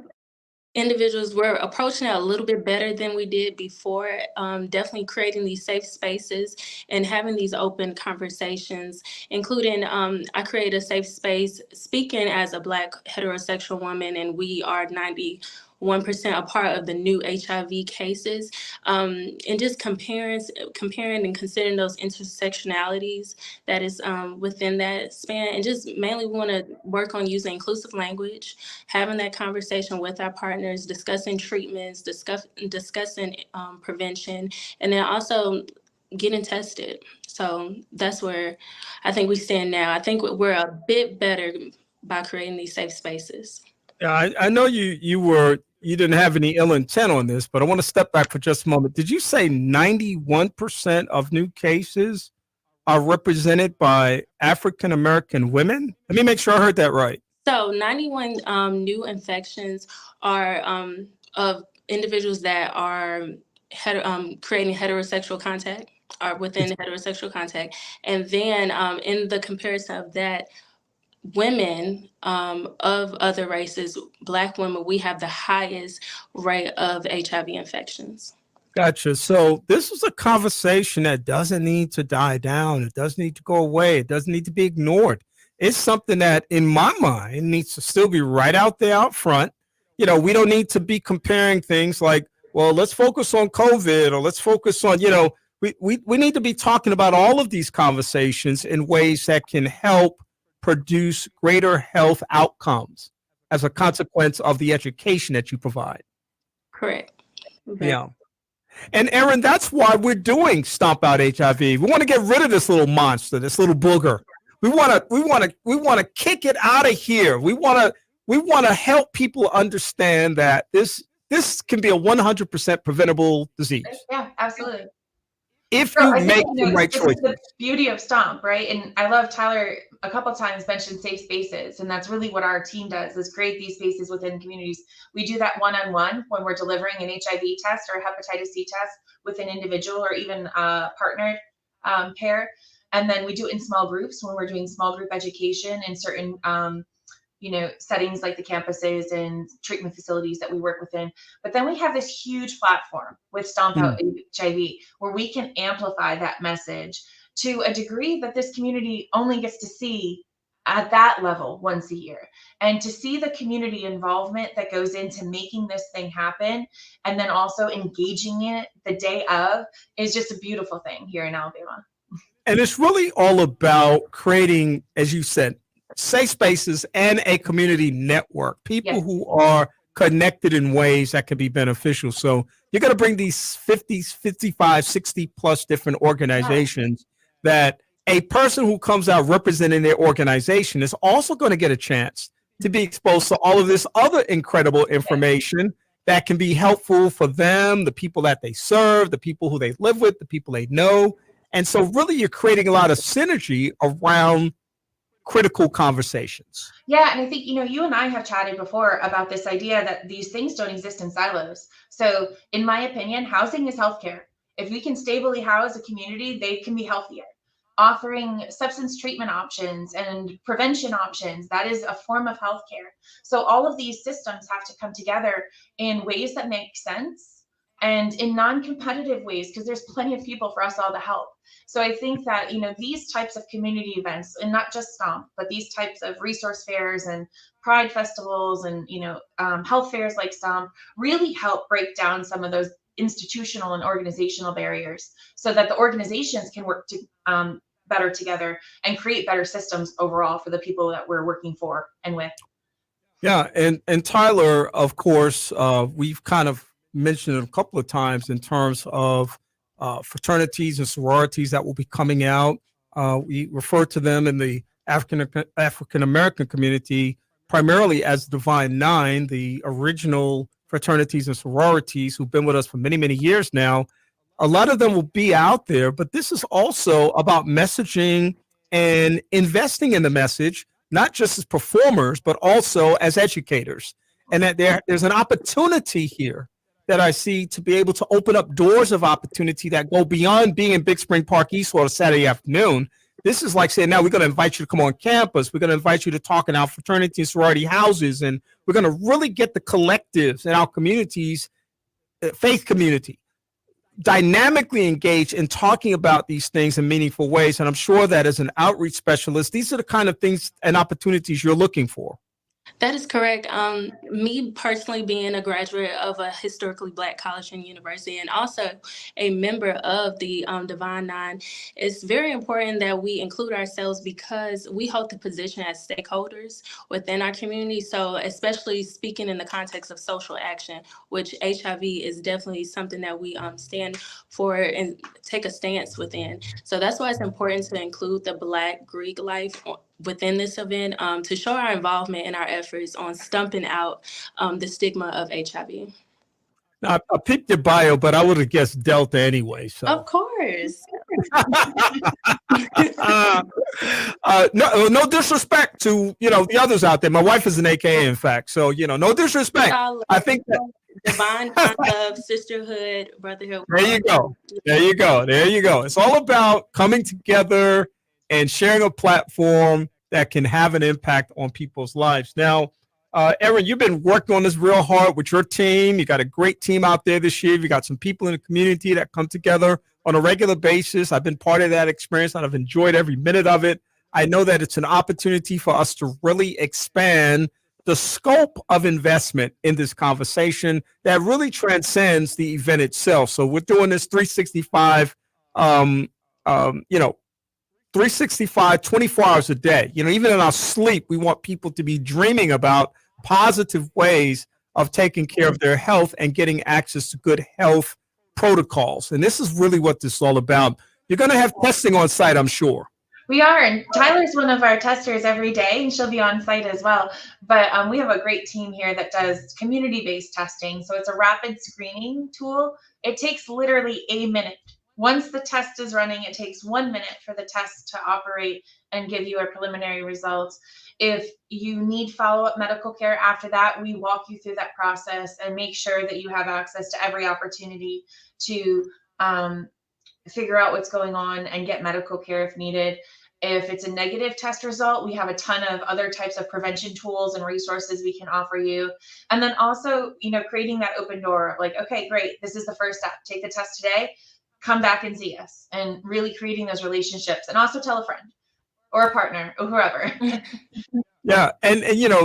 individuals were approaching it a little bit better than we did before. Definitely creating these safe spaces and having these open conversations, including I created a safe space speaking as a Black heterosexual woman, and we are 91% a part of the new HIV cases, and just comparing and considering those intersectionalities that is within that span, and just mainly want to work on using inclusive language, having that conversation with our partners, discussing treatments, discussing prevention, and then also getting tested. So that's where I think we stand now. I think we're a bit better by creating these safe spaces. Yeah, I know you didn't have any ill intent on this, but I want to step back for just a moment. Did you say 91% of new cases are represented by African American women? Let me make sure I heard that right. So 91 new infections are of individuals that are creating heterosexual contact, or within heterosexual contact. And then in the comparison of that, women of other races, Black women, we have the highest rate of HIV infections. Gotcha. So this is a conversation that doesn't need to die down. It doesn't need to go away. It doesn't need to be ignored. It's something that, in my mind, needs to still be right out there out front. We don't need to be comparing things like, well, let's focus on COVID, or let's focus on, we need to be talking about all of these conversations in ways that can help produce greater health outcomes as a consequence of the education that you provide. Correct. Okay. Yeah. And Erin, that's why we're doing Stomp Out HIV. We want to get rid of this little monster, this little booger. We want to kick it out of here. We want we want to help people understand that this can be a 100% preventable disease Yeah, absolutely. if So you I think, make the right this is choices. the beauty of Stomp, right? And I love Tyler a couple times mentioned safe spaces, and that's really what our team does, is create these spaces within communities. We do that one-on-one when we're delivering an HIV test or a hepatitis C test with an individual or even a partnered pair. And then we do it in small groups when we're doing small group education in certain settings like the campuses and treatment facilities that we work within. But then we have this huge platform with Stomp Out HIV where we can amplify that message to a degree that this community only gets to see at that level once a year. And to see the community involvement that goes into making this thing happen and then also engaging it the day of is just a beautiful thing here in Alabama. And it's really all about creating, as you said, safe spaces and a community network, people who are connected in ways that can be beneficial. So you're going to bring these 50, 55, 60 plus different organizations that a person who comes out representing their organization is also going to get a chance to be exposed to all of this other incredible information that can be helpful for them, the people that they serve, the people who they live with, the people they know. And so really you're creating a lot of synergy around critical conversations. Yeah, and I think, you and I have chatted before about this idea that these things don't exist in silos. So in my opinion, housing is healthcare. If we can stably house a community, they can be healthier. Offering substance treatment options and prevention options, that is a form of healthcare. So all of these systems have to come together in ways that make sense and in non-competitive ways, because there's plenty of people for us all to help. So I think that, these types of community events, and not just Stomp, but these types of resource fairs and pride festivals and, health fairs like Stomp really help break down some of those institutional and organizational barriers so that the organizations can work better together and create better systems overall for the people that we're working for and with. Yeah. And Tyler, of course, we've kind of mentioned it a couple of times in terms of fraternities and sororities that will be coming out. We refer to them in the African-American community primarily as Divine Nine, the original fraternities and sororities who've been with us for many, many years now. A lot of them will be out there, but this is also about messaging and investing in the message, not just as performers, but also as educators. And that there's an opportunity here that I see to be able to open up doors of opportunity that go beyond being in Big Spring Park East on a Saturday afternoon. This is like saying, now we're going to invite you to come on campus. We're going to invite you to talk in our fraternity and sorority houses. And we're going to really get the collectives in our communities, faith community, dynamically engaged in talking about these things in meaningful ways. And I'm sure that as an outreach specialist, these are the kind of things and opportunities you're looking for. That is correct. Me personally being a graduate of a historically Black college and university and also a member of the Divine Nine, it's very important that we include ourselves because we hold the position as stakeholders within our community. So especially speaking in the context of social action, which HIV is definitely something that we stand for and take a stance within. So that's why it's important to include the Black Greek life within this event to show our involvement in our efforts on stumping out the stigma of HIV. Now, I picked your bio, but I would have guessed Delta anyway. So. Of course. No disrespect to, the others out there. My wife is an AKA, in fact. So, no disrespect. I think that divine love, sisterhood, brotherhood. There you go. It's all about coming together and sharing a platform that can have an impact on people's lives. Now, Erin, you've been working on this real hard with your team. You got a great team out there this year. You got some people in the community that come together on a regular basis. I've been part of that experience and I've enjoyed every minute of it. I know that it's an opportunity for us to really expand the scope of investment in this conversation that really transcends the event itself. So we're doing this 365, 365, 24 hours a day. Even in our sleep, we want people to be dreaming about positive ways of taking care of their health and getting access to good health protocols. And this is really what this is all about. You're going to have testing on site, I'm sure. We are, and Tyler's one of our testers every day, and she'll be on site as well. But we have a great team here that does community-based testing. So it's a rapid screening tool. It takes literally a minute. Once the test is running, it takes 1 minute for the test to operate and give you a preliminary results. If you need follow-up medical care after that, we walk you through that process and make sure that you have access to every opportunity to figure out what's going on and get medical care if needed. If it's a negative test result, we have a ton of other types of prevention tools and resources we can offer you. And then also, creating that open door, like, okay, great, this is the first step. Take the test today, come back and see us, and really creating those relationships. And also tell a friend or a partner or whoever. Yeah, and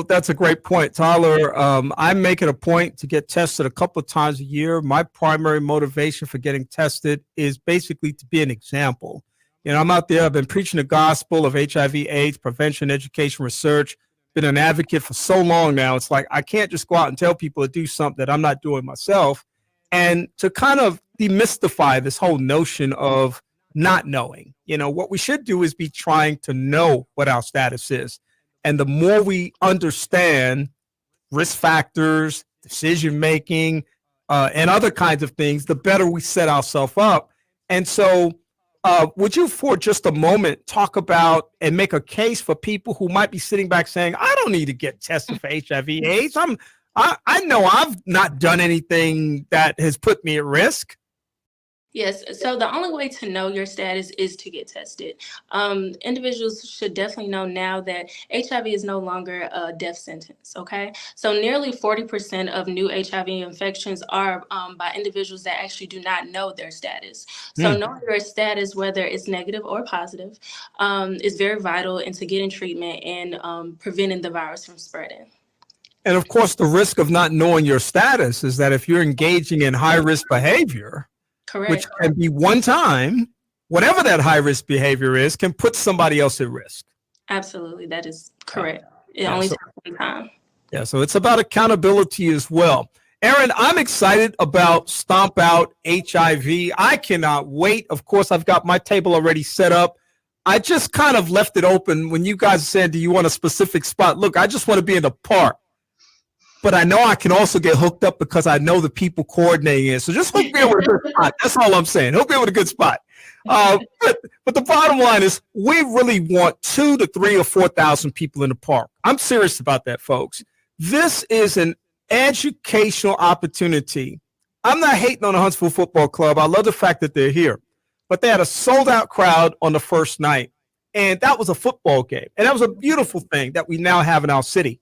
that's a great point, Tyler. I make it a point to get tested a couple of times a year. My primary motivation for getting tested is basically to be an example. I'm out there, I've been preaching the gospel of HIV/AIDS, prevention, education, research, been an advocate for so long now. It's like, I can't just go out and tell people to do something that I'm not doing myself. And to kind of demystify this whole notion of not knowing, what we should do is be trying to know what our status is. And the more we understand risk factors, decision-making, and other kinds of things, the better we set ourselves up. And so would you, for just a moment, talk about and make a case for people who might be sitting back saying, I don't need to get tested for HIV/AIDS. I know I've not done anything that has put me at risk. Yes, so the only way to know your status is to get tested. Individuals should definitely know now that HIV is no longer a death sentence, okay? So nearly 40% of new HIV infections are by individuals that actually do not know their status. So knowing your status, whether it's negative or positive, is very vital into getting treatment and preventing the virus from spreading. And of course, the risk of not knowing your status is that if you're engaging in high-risk behavior, Correct. which can be one time, whatever that high-risk behavior is, can put somebody else at risk. Absolutely, that is correct. It only takes one time. Yeah, so it's about accountability as well. Erin, I'm excited about Stomp Out HIV. I cannot wait. Of course, I've got my table already set up. I just kind of left it open when you guys said, do you want a specific spot? Look, I just want to be in the park. But I know I can also get hooked up because I know the people coordinating it. So just hook me up with a good spot. That's all I'm saying. Hook me up with a good spot. But the bottom line is we really want 2,000 to 3,000 or 4,000 people in the park. I'm serious about that, folks. This is an educational opportunity. I'm not hating on the Huntsville Football Club. I love the fact that they're here. But they had a sold-out crowd on the first night. And that was a football game. And that was a beautiful thing that we now have in our city.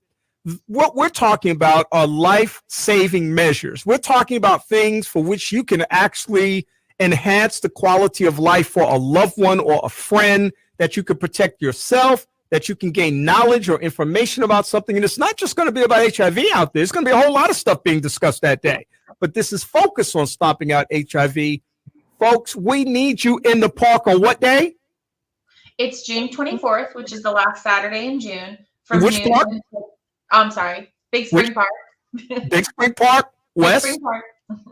What we're talking about are life-saving measures. We're talking about things for which you can actually enhance the quality of life for a loved one or a friend, that you can protect yourself, that you can gain knowledge or information about something. And it's not just going to be about HIV out there. It's going to be a whole lot of stuff being discussed that day. But this is focused on stomping out HIV. Folks, we need you in the park on what day? It's June 24th, which is the last Saturday in June. From which park? I'm sorry, Big Spring Park. Big Spring Park, west, Big Spring Park.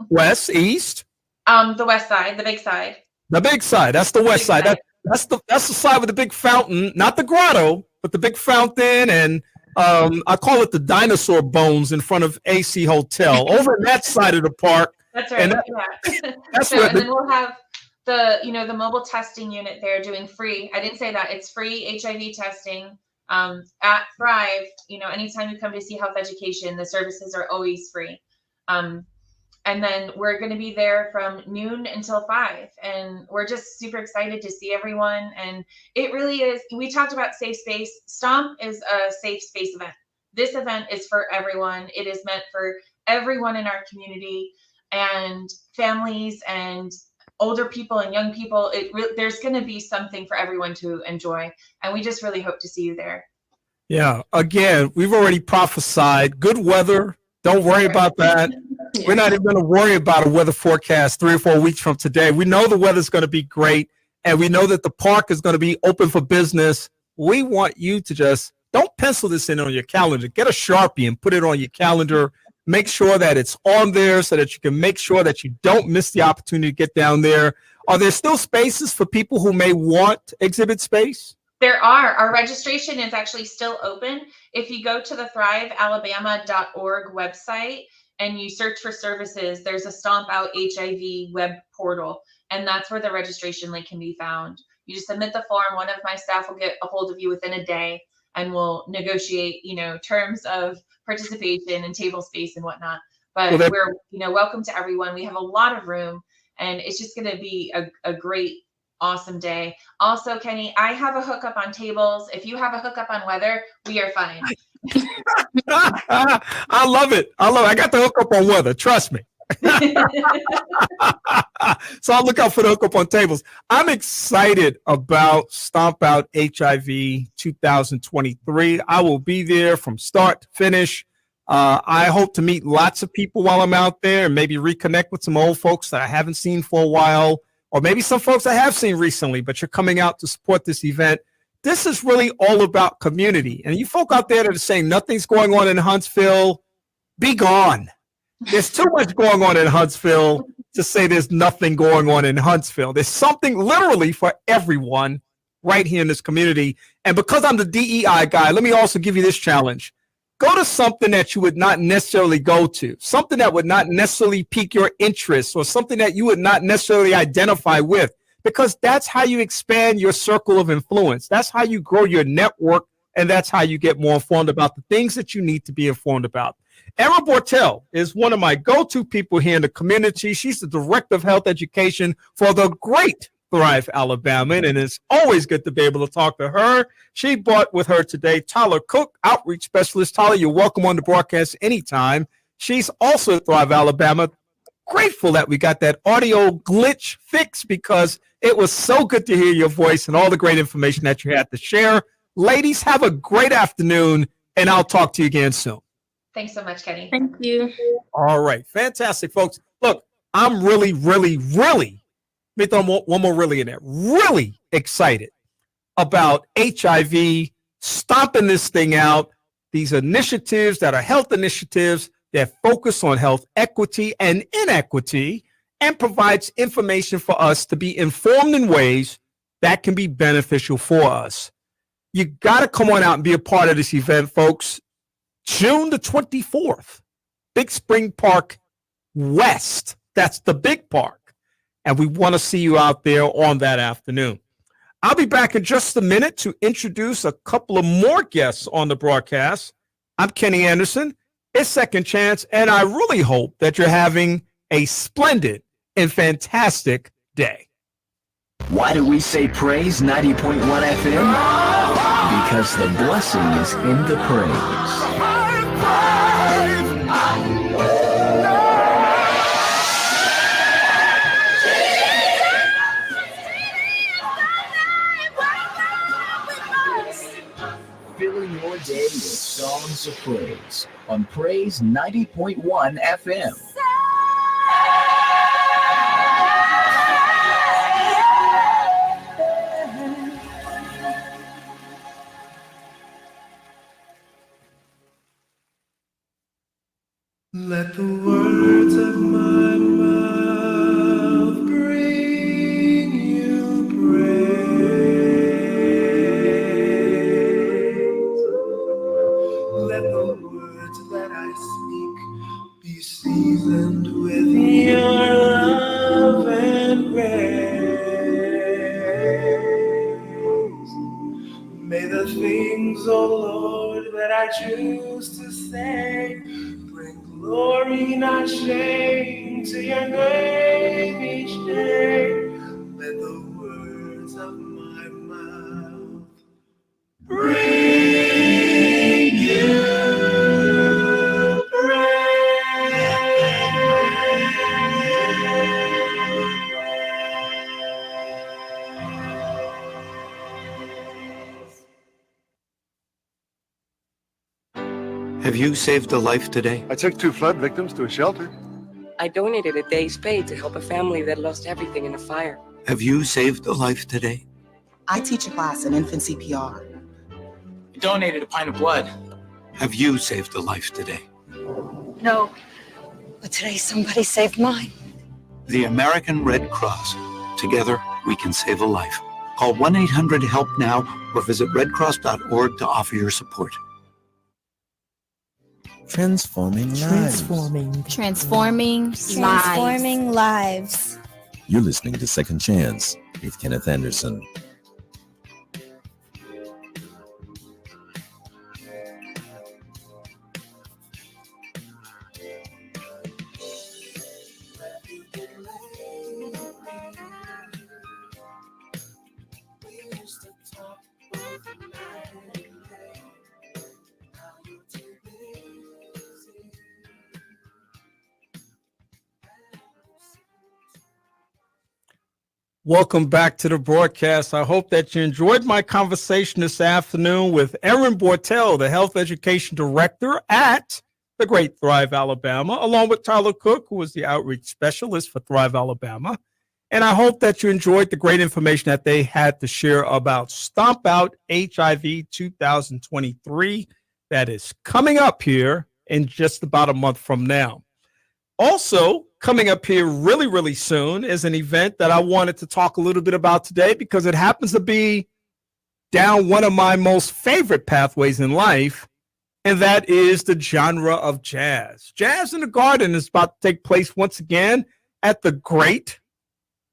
West, east. The west side, the big side. The big side. That's the west side. That's the side with the big fountain, not the grotto, but the big fountain, and I call it the dinosaur bones in front of AC Hotel. Over that side of the park. That's right. That's so, and then we'll have the mobile testing unit there doing free. I didn't say that. It's free HIV testing. At Thrive, anytime you come to see health education, the services are always free. And then we're going to be there from noon until 5. And we're just super excited to see everyone. And it really is, we talked about safe space. Stomp is a safe space event. This event is for everyone. It is meant for everyone in our community and families and older people and young people. There's going to be something for everyone to enjoy. And we just really hope to see you there. Yeah. Again, we've already prophesied good weather. Don't worry about that. We're not even going to worry about a weather forecast 3 or 4 weeks from today. We know the weather's going to be great. And we know that the park is going to be open for business. We want you to just don't pencil this in on your calendar. Get a Sharpie and put it on your calendar. make sure that it's on there so that you can make sure that you don't miss the opportunity to get down there. Are there still spaces for people who may want exhibit space? There are. Our registration is actually still open. If you go to the thrivealabama.org website and you search for services, there's a Stomp Out HIV web portal, and that's where the registration link can be found. You just submit the form. One of my staff will get a hold of you within a day, and we'll negotiate, terms of participation and table space and whatnot. But we're, welcome to everyone. We have a lot of room, and it's just going to be a great, awesome day. Also, Kenny, I have a hookup on tables. If you have a hookup on weather, we are fine. I love it. I got the hookup on weather. Trust me. So I'll look out for the hookup on tables. I'm excited about Stomp Out HIV 2023. I will be there from start to finish. I hope to meet lots of people while I'm out there and maybe reconnect with some old folks that I haven't seen for a while, or maybe some folks I have seen recently, but you're coming out to support this event. This is really all about community. And you folk out there that are saying nothing's going on in Huntsville, be gone. There's too much going on in Huntsville to say there's nothing going on in Huntsville. There's something literally for everyone right here in this community. And because I'm the DEI guy, let me also give you this challenge. Go to something that you would not necessarily go to, something that would not necessarily pique your interest, or something that you would not necessarily identify with, because that's how you expand your circle of influence. That's how you grow your network, and that's how you get more informed about the things that you need to be informed about. Erin Bortel is one of my go-to people here in the community. She's the Director of Health Education for the great Thrive Alabama, and it's always good to be able to talk to her. She brought with her today Tyler Cook, Outreach Specialist. Tyler, you're welcome on the broadcast anytime. She's also at Thrive Alabama. Grateful that we got that audio glitch fixed, because it was so good to hear your voice and all the great information that you had to share. Ladies, have a great afternoon, and I'll talk to you again soon. Thanks so much, Kenny. Thank you. All right. Fantastic, folks. Look, I'm really, let me throw one more really in there, really excited about HIV, stomping this thing out, these initiatives that are health initiatives that focus on health equity and inequity, and provides information for us to be informed in ways that can be beneficial for us. You got to come on out and be a part of this event, folks. June the 24th, Big Spring Park West. That's the big park. And we want to see you out there on that afternoon. I'll be back in just a minute to introduce a couple of more guests on the broadcast. I'm Kenny Anderson. It's Second Chance, and I really hope that you're having a splendid and fantastic day. Why do we say praise 90.1 FM? Because the blessing is in the praise. Filling your day with songs of praise on Praise 90.1 FM. Let the words of my mouth bring you praise. Let the words that I speak be seasoned with your love and grace. May the things, oh Lord, that I choose to say bring glory, not shame, to your name each day. Let the words of my mouth bring you Have you saved a life today? I took 2 flood victims to a shelter. I donated a day's pay to help a family that lost everything in a fire. Have you saved a life today? I teach a class in infant CPR. I donated a pint of blood. Have you saved a life today? No, but today somebody saved mine. The American Red Cross. Together, we can save a life. Call 1-800-HELP-NOW or visit redcross.org to offer your support. Transforming lives. Transforming lives. You're listening to Second Chance with Kenneth Anderson. Welcome back to the broadcast. I hope that you enjoyed my conversation this afternoon with Erin Bortel, the Health Education Director at the Great Thrive Alabama, along with Tyler Cook, who is the Outreach Specialist for Thrive Alabama. And I hope that you enjoyed the great information that they had to share about Stomp Out HIV 2023 that is coming up here in just about a month from now. Also, coming up here really, really soon is an event that I wanted to talk a little bit about today because it happens to be down one of my most favorite pathways in life, and that is the genre of jazz. Jazz in the Garden is about to take place once again at the Great.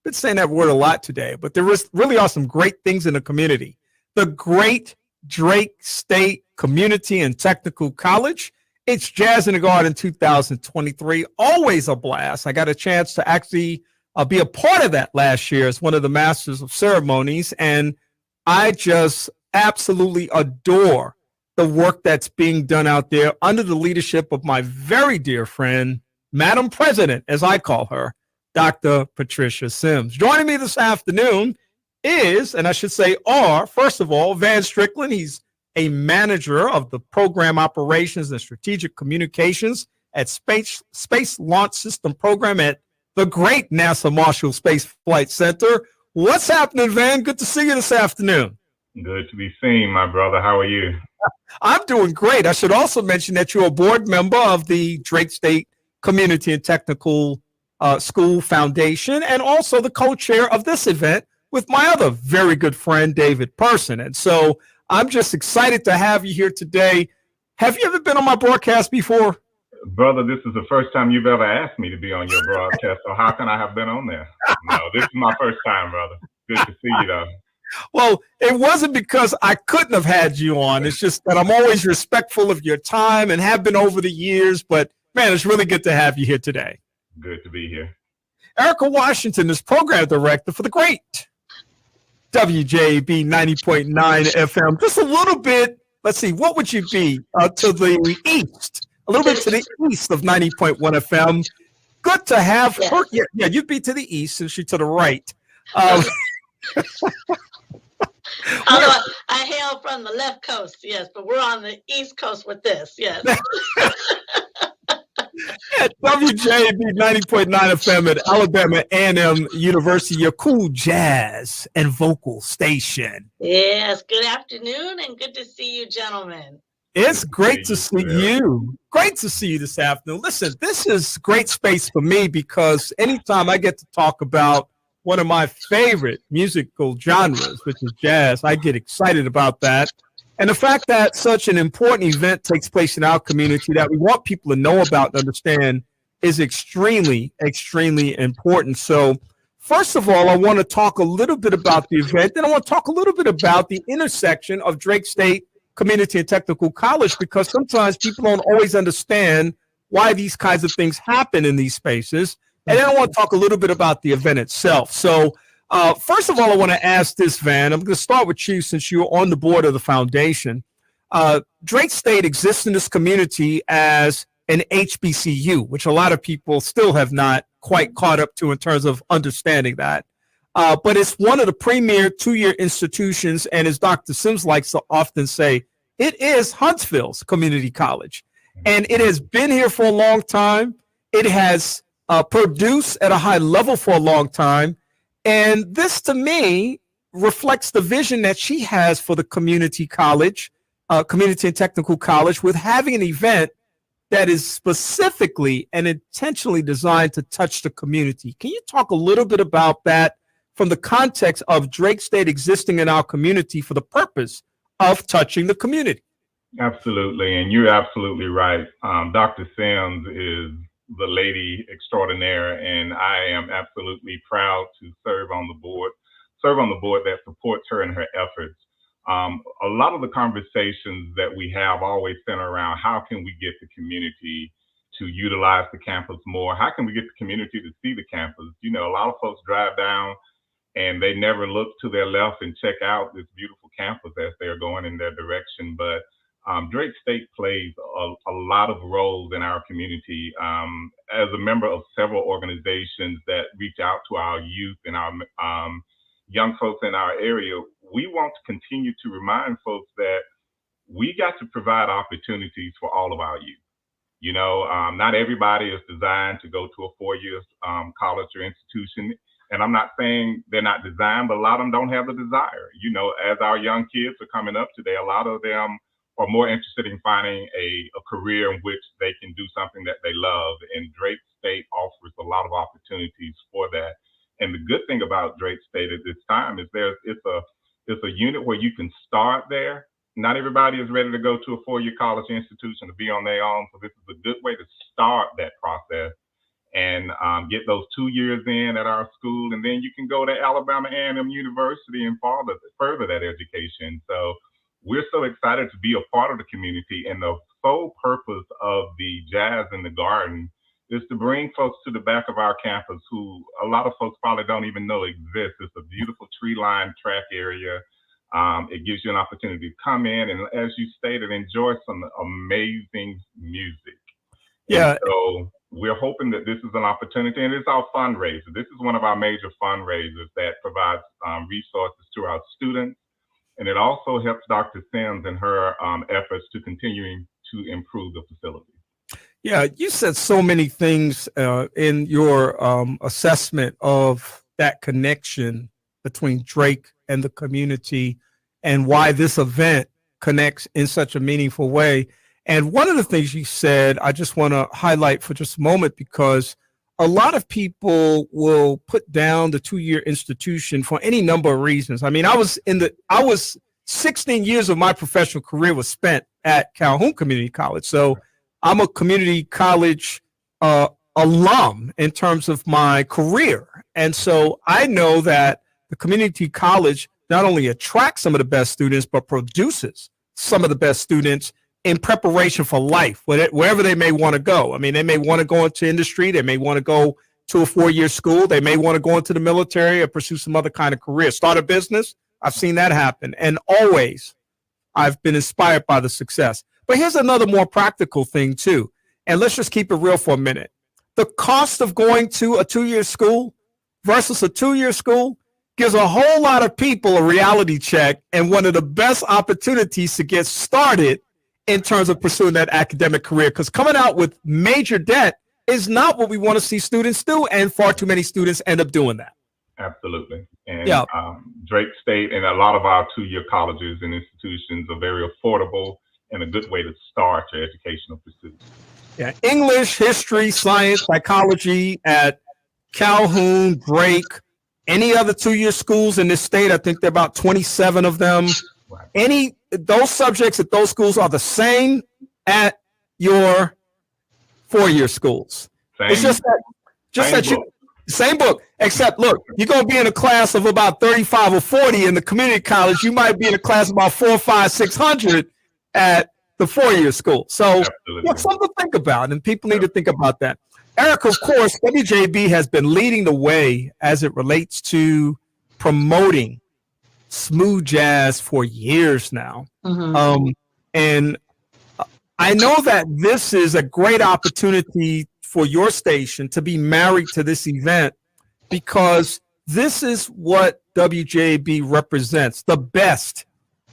I've been saying that word a lot today, but there really are some great things in the community. The Great Drake State Community and Technical College. It's Jazz in the Garden 2023. Always a blast. I got a chance to actually be a part of that last year as one of the Masters of Ceremonies, and I just absolutely adore the work that's being done out there under the leadership of my very dear friend, Madam President, as I call her, Dr. Patricia Sims. Joining me this afternoon is, and I should say first of all, Van Strickland. He's a manager of the program operations and strategic communications at Space Launch System Program at the great NASA Marshall Space Flight Center. What's happening, Van? Good to see you this afternoon. Good to be seen, my brother. How are you? I'm doing great. I should also mention that you're a board member of the Drake State Community and Technical School Foundation and also the co-chair of this event with my other very good friend, David Person. And so I'm just excited to have you here today. Have you ever been on my broadcast before? Brother, this is the first time you've ever asked me to be on your broadcast, so how can I have been on there? No, this is my first time, brother. Good to see you, though. Well, it wasn't because I couldn't have had you on. It's just that I'm always respectful of your time and have been over the years. But, man, it's really good to have you here today. Good to be here. Erica Washington is program director for the great WJB 90.9 FM. Just a little bit, let's see, what would you be to the east? A little bit to the east of 90.1 FM. Good to have her. Yeah, you'd be to the east and she to the right. Although I hail from the left coast, yes, but we're on the east coast with this, yes. At WJB 90.9 FM at Alabama A&M University, your cool jazz and vocal station. Yes, good afternoon and good to see you, gentlemen. It's great to see you. Great to see you this afternoon. Listen, this is great space for me because anytime I get to talk about one of my favorite musical genres, which is jazz, I get excited about that. And the fact that such an important event takes place in our community that we want people to know about and understand is extremely, extremely important. So first of all, I want to talk a little bit about the event. Then I want to talk a little bit about the intersection of Drake State Community and Technical College, because sometimes people don't always understand why these kinds of things happen in these spaces. And then I want to talk a little bit about the event itself. So first of all, I want to ask this, Van. I'm going to start with you since you're on the board of the foundation. Drake State exists in this community as an HBCU, which a lot of people still have not quite caught up to in terms of understanding that. But it's one of the premier two-year institutions, and as Dr. Sims likes to often say, it is Huntsville's community college. And it has been here for a long time. It has produced at a high level for a long time. And this, to me, reflects the vision that she has for the community college, community and technical college, with having an event that is specifically and intentionally designed to touch the community. Can you talk a little bit about that from the context of Drake State existing in our community for the purpose of touching the community? Absolutely, and you're absolutely right. Dr. Sims is the lady extraordinaire, and I am absolutely proud to serve on the board that supports her in her efforts. A lot of the conversations that we have always center around how can we get the community to utilize the campus more? How can we get the community to see the campus? You know, a lot of folks drive down and they never look to their left and check out this beautiful campus as they're going in their direction. But Drake State plays a lot of roles in our community. As a member of several organizations that reach out to our youth and our young folks in our area, we want to continue to remind folks that we got to provide opportunities for all of our youth. You know, not everybody is designed to go to a four-year college or institution. And I'm not saying they're not designed, but a lot of them don't have the desire. You know, as our young kids are coming up today, a lot of them are more interested in finding a career in which they can do something that they love. And Drake State offers a lot of opportunities for that. And the good thing about Drake State at this time is it's a unit where you can start there. Not everybody is ready to go to a four-year college institution to be on their own. So this is a good way to start that process and get those 2 years in at our school. And then you can go to Alabama A&M University and further that education. So we're so excited to be a part of the community. And the sole purpose of the Jazz in the Garden is to bring folks to the back of our campus who a lot of folks probably don't even know exist. It's a beautiful tree-lined track area. It gives you an opportunity to come in and, as you stated, enjoy some amazing music. Yeah. And so we're hoping that this is an opportunity, and it's our fundraiser. This is one of our major fundraisers that provides resources to our students. And it also helps Dr. Sims in her efforts to continuing to improve the facility. Yeah, you said so many things in your assessment of that connection between Drake and the community and why this event connects in such a meaningful way. And one of the things you said, I just want to highlight for just a moment, because a lot of people will put down the two-year institution for any number of reasons. I mean, I was 16 years of my professional career was spent at Calhoun Community College. So I'm a community college alum in terms of my career. And so I know that the community college not only attracts some of the best students, but produces some of the best students in preparation for life, wherever they may want to go. I mean, they may want to go into industry. They may want to go to a four-year school. They may want to go into the military or pursue some other kind of career, start a business. I've seen that happen. And always I've been inspired by the success. But here's another more practical thing too. And let's just keep it real for a minute. The cost of going to a two-year school versus a two-year school gives a whole lot of people a reality check and one of the best opportunities to get started in terms of pursuing that academic career. Because coming out with major debt is not what we want to see students do, and far too many students end up doing that. Absolutely. And yeah. Drake State and a lot of our two-year colleges and institutions are very affordable and a good way to start your educational pursuits. Yeah, English, history, science, psychology at Calhoun, Drake, any other two-year schools in this state. I think there are about 27 of them. Right. Those subjects at those schools are the same at your four-year schools. It's just that same book, except look, you're going to be in a class of about 35 or 40 in the community college. You might be in a class of about 400, 500, 600 at the four-year school. So that's something to think about, and people need to think about that. Eric, of course, WJB has been leading the way as it relates to promoting smooth jazz for years now. Mm-hmm. And I know that this is a great opportunity for your station to be married to this event, because this is what WJB represents, the best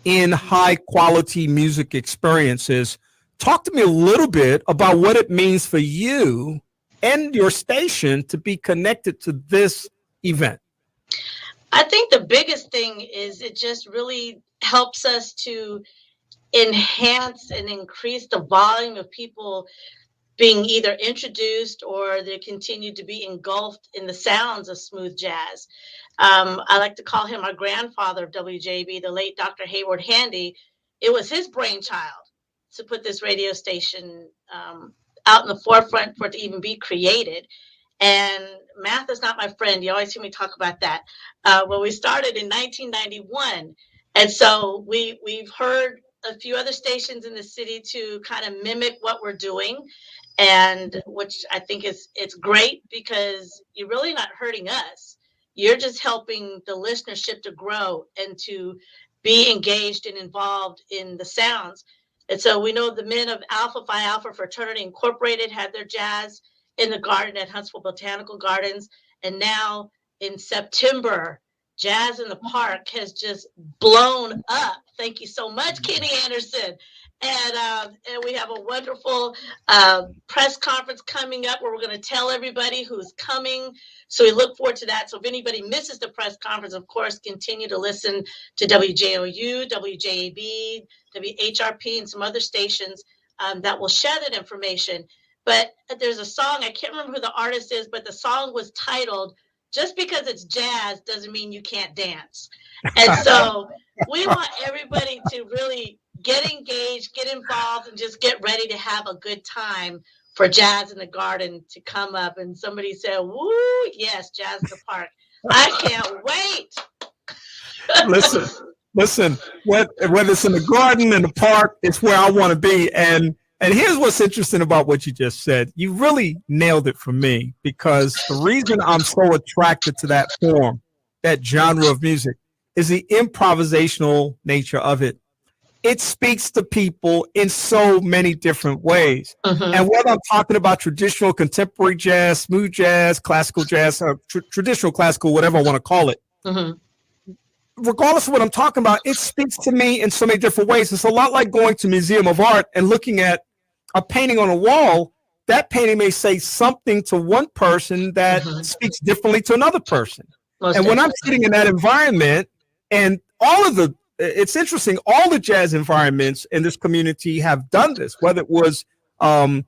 in high quality music experiences. Talk to me a little bit about what it means for you and your station to be connected to this event. I think the biggest thing is it just really helps us to enhance and increase the volume of people being either introduced or they continue to be engulfed in the sounds of smooth jazz. I like to call him our grandfather of WJB, the late Dr. Hayward Handy. It was his brainchild to put this radio station out in the forefront for it to even be created. And math is not my friend. You always hear me talk about that. Well, we started in 1991. And so we've heard a few other stations in the city to kind of mimic what we're doing, and which I think it's great because you're really not hurting us. You're just helping the listenership to grow and to be engaged and involved in the sounds. And so we know the men of Alpha Phi Alpha Fraternity Incorporated had their jazz in the garden at Huntsville Botanical Gardens. And now in September, Jazz in the Park has just blown up. Thank you so much, Kenny Anderson. And we have a wonderful press conference coming up where we're going to tell everybody who's coming. So we look forward to that. So if anybody misses the press conference, of course, continue to listen to WJOU, WJAB, WHRP, and some other stations that will share that information. But there's a song, I can't remember who the artist is, but the song was titled, "Just because it's jazz doesn't mean you can't dance." And so we want everybody to really get engaged, get involved, and just get ready to have a good time for Jazz in the Garden to come up. And somebody said, woo, yes, Jazz in the Park. I can't wait. Listen, whether it's in the garden, in the park, it's where I want to be. And here's what's interesting about what you just said. You really nailed it for me, because the reason I'm so attracted to that form, that genre of music, is the improvisational nature of it. It speaks to people in so many different ways. And whether I'm talking about traditional, contemporary jazz, smooth jazz, classical jazz, or traditional classical, whatever I want to call it, regardless of what I'm talking about, it speaks to me in so many different ways. It's a lot like going to a museum of art and looking at a painting on a wall. That painting may say something to one person that speaks differently to another person. And when I'm sitting in that environment, and it's interesting, all the jazz environments in this community have done this, whether it was the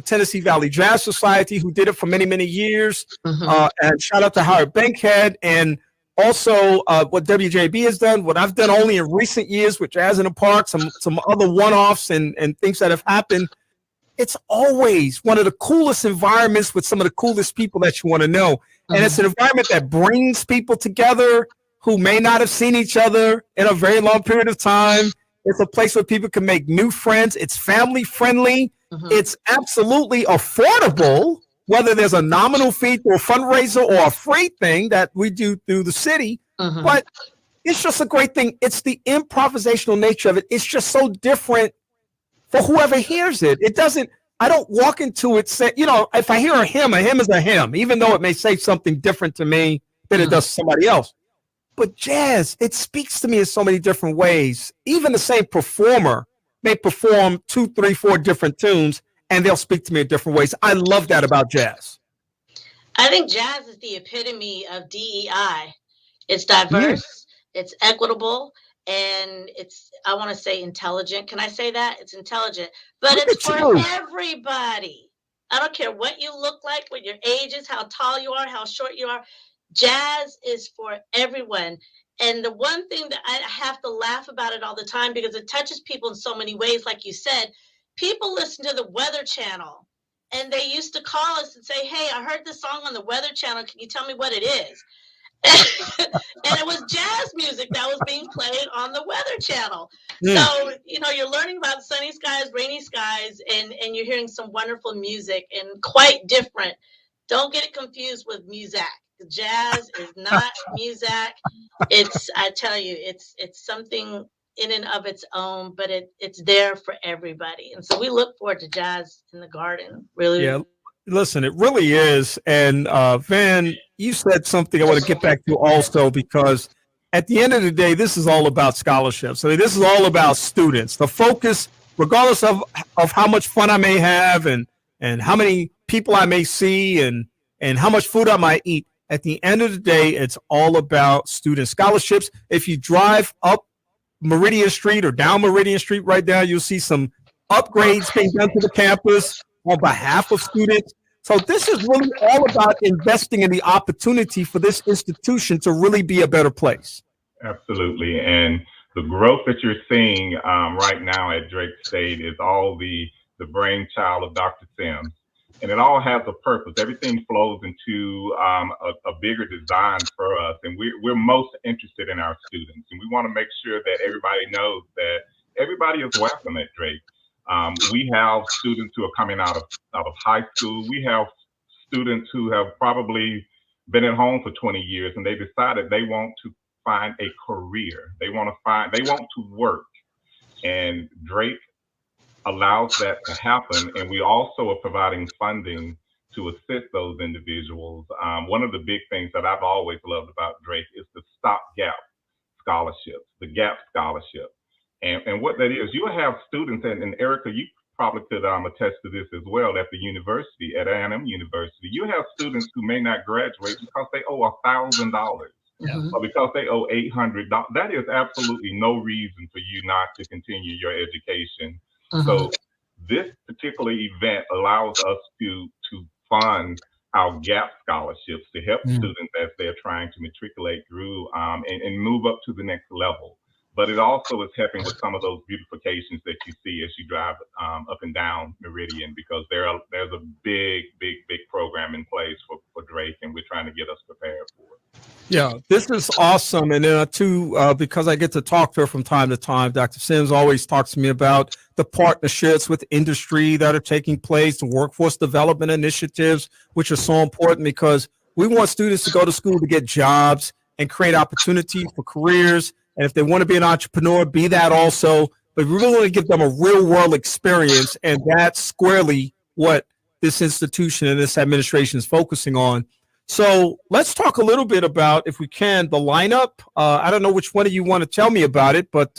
Tennessee Valley Jazz Society, who did it for many, many years, and shout out to Howard Bankhead, and also what WJB has done, what I've done only in recent years with Jazz in the Park, some other one-offs and things that have happened. It's always one of the coolest environments with some of the coolest people that you want to know. And it's an environment that brings people together who may not have seen each other in a very long period of time. It's a place where people can make new friends. It's family friendly. It's absolutely affordable, whether there's a nominal fee through a fundraiser or a free thing that we do through the city. But it's just a great thing. It's the improvisational nature of it. It's just so different for whoever hears it. I don't walk into it saying, if I hear a hymn is a hymn, even though it may say something different to me than it does to somebody else. But jazz, it speaks to me in so many different ways. Even the same performer may perform 2, 3, 4 different tunes, and they'll speak to me in different ways. I love that about jazz. I think jazz is the epitome of DEI. It's diverse, it's equitable, and it's, I want to say, intelligent. Can I say that? It's intelligent, but it's for everybody. I don't care what you look like, what your age is, how tall you are, how short you are. Jazz is for everyone. And the one thing that I have to laugh about it all the time, because it touches people in so many ways, like you said, people listen to the Weather Channel, and they used to call us and say, hey, I heard this song on the Weather Channel. Can you tell me what it is? And it was jazz music that was being played on the Weather Channel. So, you're learning about sunny skies, rainy skies, and you're hearing some wonderful music, and quite different. Don't get it confused with music. Jazz is not music. I tell you, it's something in and of its own, but it's there for everybody. And so we look forward to Jazz in the Garden. Really. Yeah, listen, it really is. And Van, you said something I want to get back to also, because at the end of the day, this is all about scholarships. I mean, this is all about students. The focus, regardless of how much fun I may have and how many people I may see and how much food I might eat, at the end of the day, it's all about student scholarships. If you drive up Meridian Street or down Meridian Street right now, you'll see some upgrades being done to the campus. on behalf of students. So this is really all about investing in the opportunity for this institution to really be a better place. Absolutely. And the growth that you're seeing right now at Drake State is all the brainchild of Dr. Sims. And it all has a purpose. Everything flows into a bigger design for us. And we're most interested in our students. And we want to make sure that everybody knows that everybody is welcome at Drake. We have students who are coming out of high school. We have students who have probably been at home for 20 years and they decided they want to find a career. They want to work. And Drake allows that to happen. And we also are providing funding to assist those individuals. One of the big things that I've always loved about Drake is the stopgap scholarships, the GAP scholarship. And what that is, you'll have students, and Erica, you probably could attest to this as well, at the university, at A&M University. You have students who may not graduate because they owe $1,000. Or because they owe $800. That is absolutely no reason for you not to continue your education. So this particular event allows us to fund our GAP scholarships to help students as they're trying to matriculate through and move up to the next level. But it also is helping with some of those beautifications that you see as you drive up and down Meridian, because there's a big program in place for Drake, and we're trying to get us prepared for it. Yeah, this is awesome. And too, because I get to talk to her from time to time, Dr. Sims always talks to me about the partnerships with industry that are taking place, the workforce development initiatives, which are so important because we want students to go to school to get jobs and create opportunities for careers. And if they want to be an entrepreneur, be that also. But we really want to give them a real world experience. And that's squarely what this institution and this administration is focusing on. So let's talk a little bit about, if we can, the lineup. I don't know which one of you want to tell me about it, but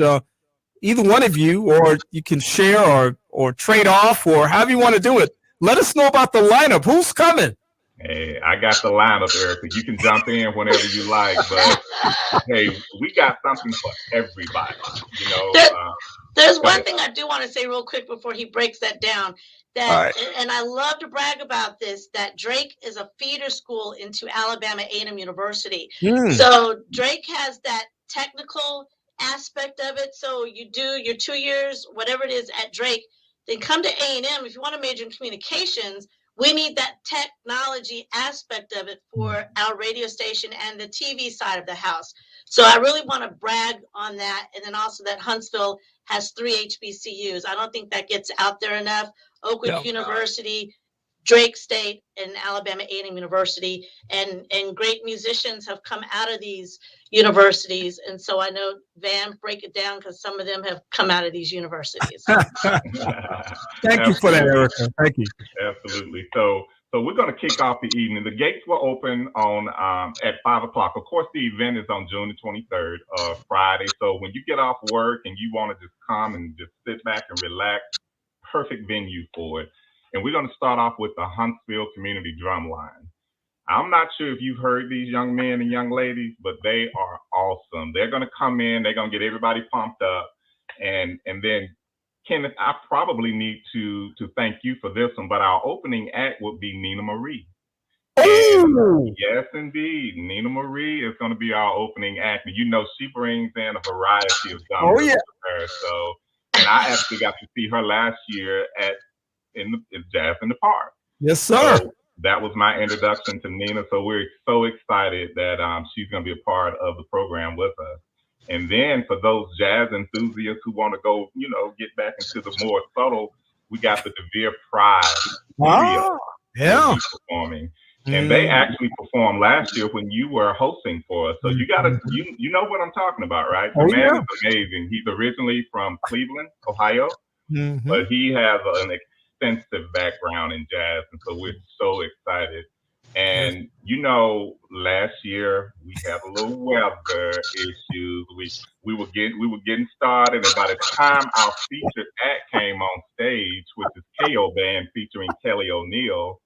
either one of you, or you can share or trade off, or however you want to do it. Let us know about the lineup. Who's coming? Hey, I got the lineup, Erica. You can jump in whenever you like, but hey, we got something for everybody. You know, there's one thing I do want to say real quick before he breaks that down. That, and I love to brag about this, that Drake is a feeder school into Alabama A&M University. So Drake has that technical aspect of it. So you do your 2 years, whatever it is at Drake, then come to A&M. If you want to major in communications, we need that technology aspect of it for our radio station and the TV side of the house. So I really want to brag on that. And then also that Huntsville has 3 HBCUs. I don't think that gets out there enough. Oakwood University, Drake State, and Alabama A&M University, and great musicians have come out of these universities. And so I know, Van, break it down, because some of them have come out of these universities. Thank you for that, Erica. Thank you. Absolutely. So we're going to kick off the evening. The gates will open on at 5 o'clock. Of course, the event is on June the 23rd, Friday. So when you get off work and you want to just come and just sit back and relax, perfect venue for it. And we're going to start off with the Huntsville Community Drumline. I'm not sure if you've heard these young men and young ladies, but they are awesome. They're going to come in, they're going to get everybody pumped up. And then, Kenneth, I probably need to thank you for this one, but our opening act would be Nina Marie. And yes, indeed. Nina Marie is going to be our opening act. And you know, she brings in a variety of genres with her. So, and I actually got to see her last year in Jazz in the Park. Yes, sir. So that was my introduction to Nina. So we're so excited that she's going to be a part of the program with us. And then for those jazz enthusiasts who want to go, you know, get back into the more subtle, we got the DeVere Pride trio performing. And they actually performed last year when you were hosting for us. So you got to, you know what I'm talking about, right? The man is amazing. He's originally from Cleveland, Ohio, but he has an extensive background in jazz. And so we're so excited. And, you know, last year we had a little weather issues. We were getting started. And by the time our featured act came on stage, which is KO Band featuring Kelly O'Neill,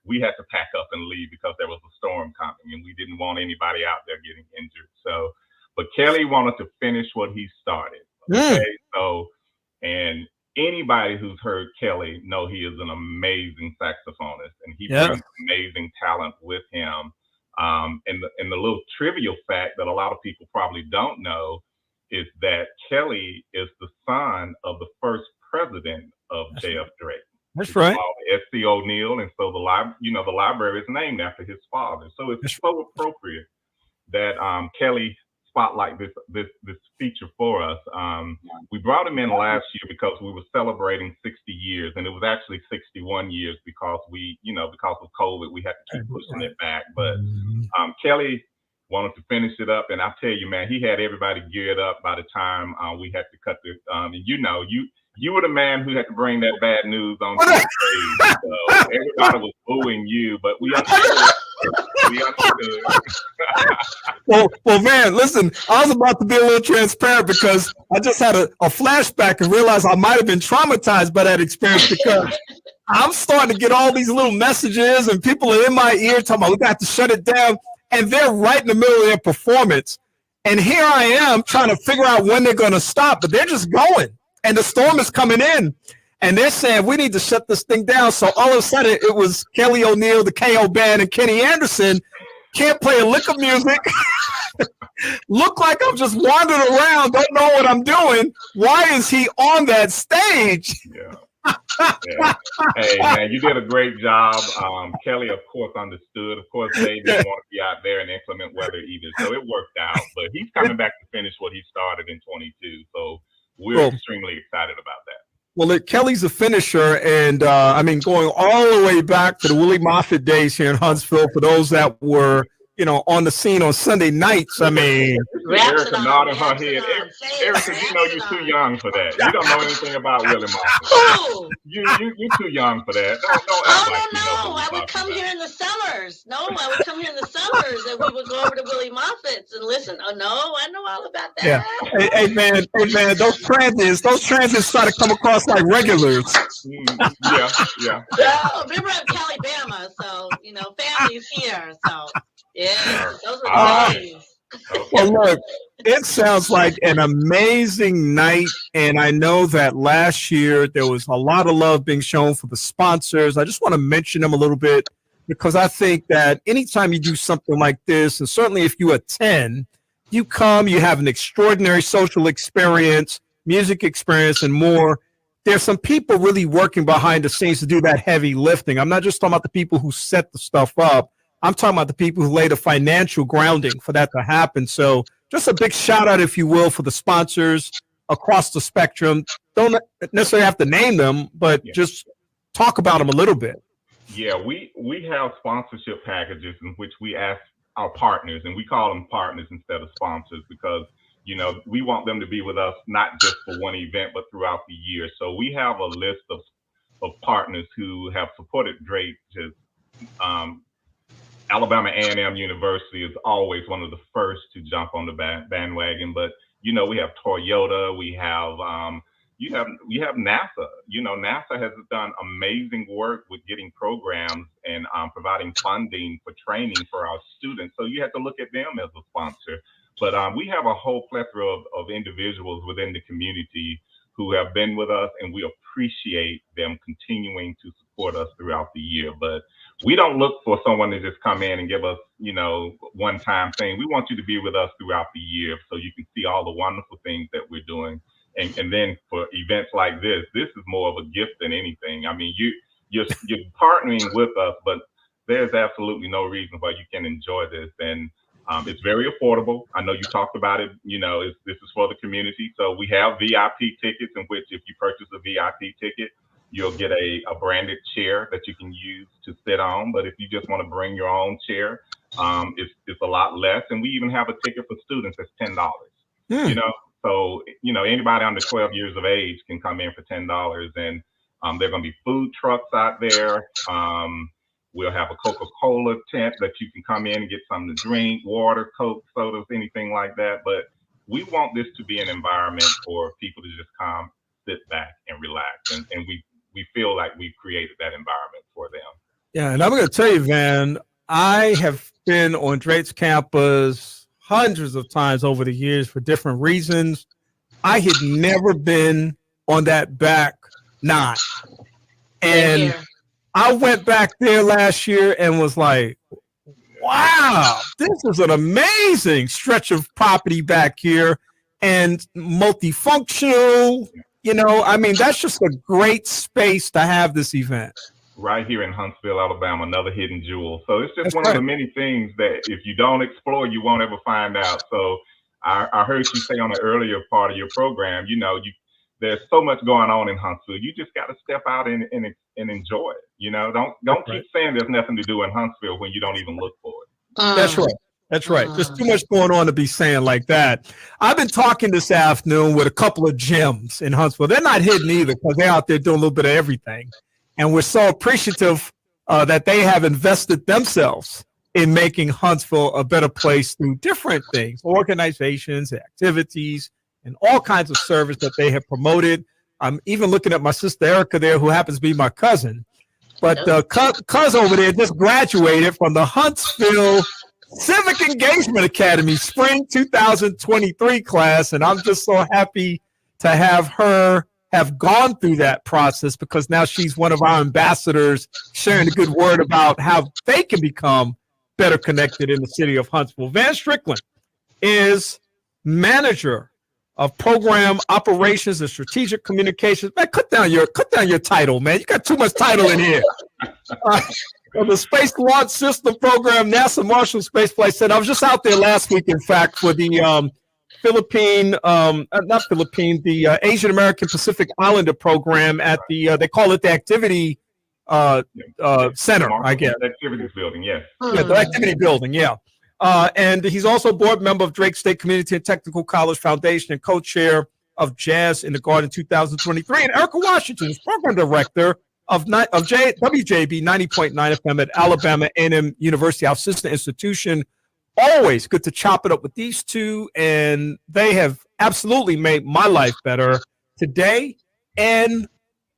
we had to pack up and leave because there was a storm coming and we didn't want anybody out there getting injured. So, but Kelly wanted to finish what he started. Okay. So, and anybody who's heard Kelly know he is an amazing saxophonist, and he Yeah. brings amazing talent with him. And the little trivial fact that a lot of people probably don't know is that Kelly is the son of the first president of J.F. Drake. That's right. S.C. O'Neill, and so the library is named after his father. So it's so appropriate that Kelly spotlight this feature for us. We brought him in last year because we were celebrating 60 years, and it was actually 61 years because because of COVID, we had to keep pushing it back. But Kelly wanted to finish it up, and I'll tell you, man, he had everybody geared up by the time we had to cut the. And you were the man who had to bring that bad news on to the stage. So everybody was booing you, but we understood. Well, man, listen, I was about to be a little transparent because I just had a flashback and realized I might have been traumatized by that experience because I'm starting to get all these little messages and people are in my ear talking about we got to shut it down, and they're right in the middle of their performance. And here I am trying to figure out when they're going to stop, but they're just going. And the storm is coming in. And they're saying, we need to shut this thing down. So all of a sudden, it was Kelly O'Neill, the KO Band, and Kenny Anderson. Can't play a lick of music. Look like I'm just wandering around, don't know what I'm doing. Why is he on that stage? Yeah. Hey, man, you did a great job. Kelly, of course, understood. Of course, they didn't want to be out there in inclement weather either. So it worked out. But he's coming back to finish what he started in 22. So we're extremely excited about that. Well, Kelly's a finisher, and going all the way back to the Willie Moffitt days here in Huntsville. For those that were, on the scene on Sunday nights, Erica nodding her head. Erica, you're too young for that. You don't know anything about Willie Moffitt. You're too young for that. No. I would come here in the summers. I would come here in the summers, and we would go over to Willie Moffitt's and listen. Oh no, I know all about that. Yeah. Hey man, those transits start to come across like regulars. Yeah. No, remember I'm Calabama, so family's here. So yeah, those were the days. Well, look, it sounds like an amazing night, and I know that last year there was a lot of love being shown for the sponsors. I just want to mention them a little bit because I think that anytime you do something like this, and certainly if you attend, you come, you have an extraordinary social experience, music experience, and more. There's some people really working behind the scenes to do that heavy lifting. I'm not just talking about the people who set the stuff up. I'm talking about the people who lay the financial grounding for that to happen. So just a big shout out, if you will, for the sponsors across the spectrum. Don't necessarily have to name them, but just talk about them a little bit. Yeah, we have sponsorship packages in which we ask our partners, and we call them partners instead of sponsors because, we want them to be with us not just for one event, but throughout the year. So we have a list of partners who have supported Drake. Alabama A&M University is always one of the first to jump on the bandwagon, but we have Toyota, we have NASA. NASA has done amazing work with getting programs and providing funding for training for our students. So you have to look at them as a sponsor. But we have a whole plethora of individuals within the community who have been with us, and we appreciate them continuing to support us throughout the year. But we don't look for someone to just come in and give us, one-time thing. We want you to be with us throughout the year so you can see all the wonderful things that we're doing. And then for events like this is more of a gift than anything. I mean, you're partnering with us, but there's absolutely no reason why you can enjoy this. And it's very affordable. I know you talked about it. This is for the community. So we have VIP tickets in which if you purchase a VIP ticket, you'll get a branded chair that you can use to sit on. But if you just want to bring your own chair, it's a lot less. And we even have a ticket for students that's $10. So anybody under 12 years of age can come in for $10. And there are going to be food trucks out there. We'll have a Coca-Cola tent that you can come in and get something to drink, water, Coke, sodas, anything like that. But we want this to be an environment for people to just come, sit back, and relax. And we feel like we've created that environment for them. Yeah, and I'm going to tell you, Van, I have been on Drake's campus hundreds of times over the years for different reasons. I had never been on that back 9. And I went back there last year and was like, wow, this is an amazing stretch of property back here and multifunctional. You know, I mean, that's just a great space to have this event. Right here in Huntsville, Alabama, another hidden jewel. So it's just one of the many things that if you don't explore, you won't ever find out. So I heard you say on the earlier part of your program, you know, there's so much going on in Huntsville. You just got to step out and enjoy it. You know, don't keep saying there's nothing to do in Huntsville when you don't even look for it. That's right. That's right. There's too much going on to be saying like that. I've been talking this afternoon with a couple of gyms in Huntsville. They're not hidden either because they're out there doing a little bit of everything. And we're so appreciative that they have invested themselves in making Huntsville a better place through different things, organizations, activities, and all kinds of service that they have promoted. I'm even looking at my sister Erica there, who happens to be my cousin. But Cuz over there just graduated from the Huntsville Civic Engagement Academy Spring 2023 class. And I'm just so happy to have her have gone through that process because now she's one of our ambassadors sharing a good word about how they can become better connected in the city of Huntsville. Van Strickland is manager of program operations and strategic communications. Man, cut down your title, man. You got too much title in here. The Space Launch System Program, NASA Marshall Space Flight Center. I was just out there last week, in fact, for the the Asian American Pacific Islander program at the they call it the activity center, I guess. Activities building, yes. Yeah, the activity building, yeah. And he's also board member of Drake State Community and Technical College Foundation and co-chair of Jazz in the Garden 2023. And Erica Washington is program director of WJB 90.9 FM at Alabama A&M University, our sister institution. Always good to chop it up with these two, and they have absolutely made my life better today and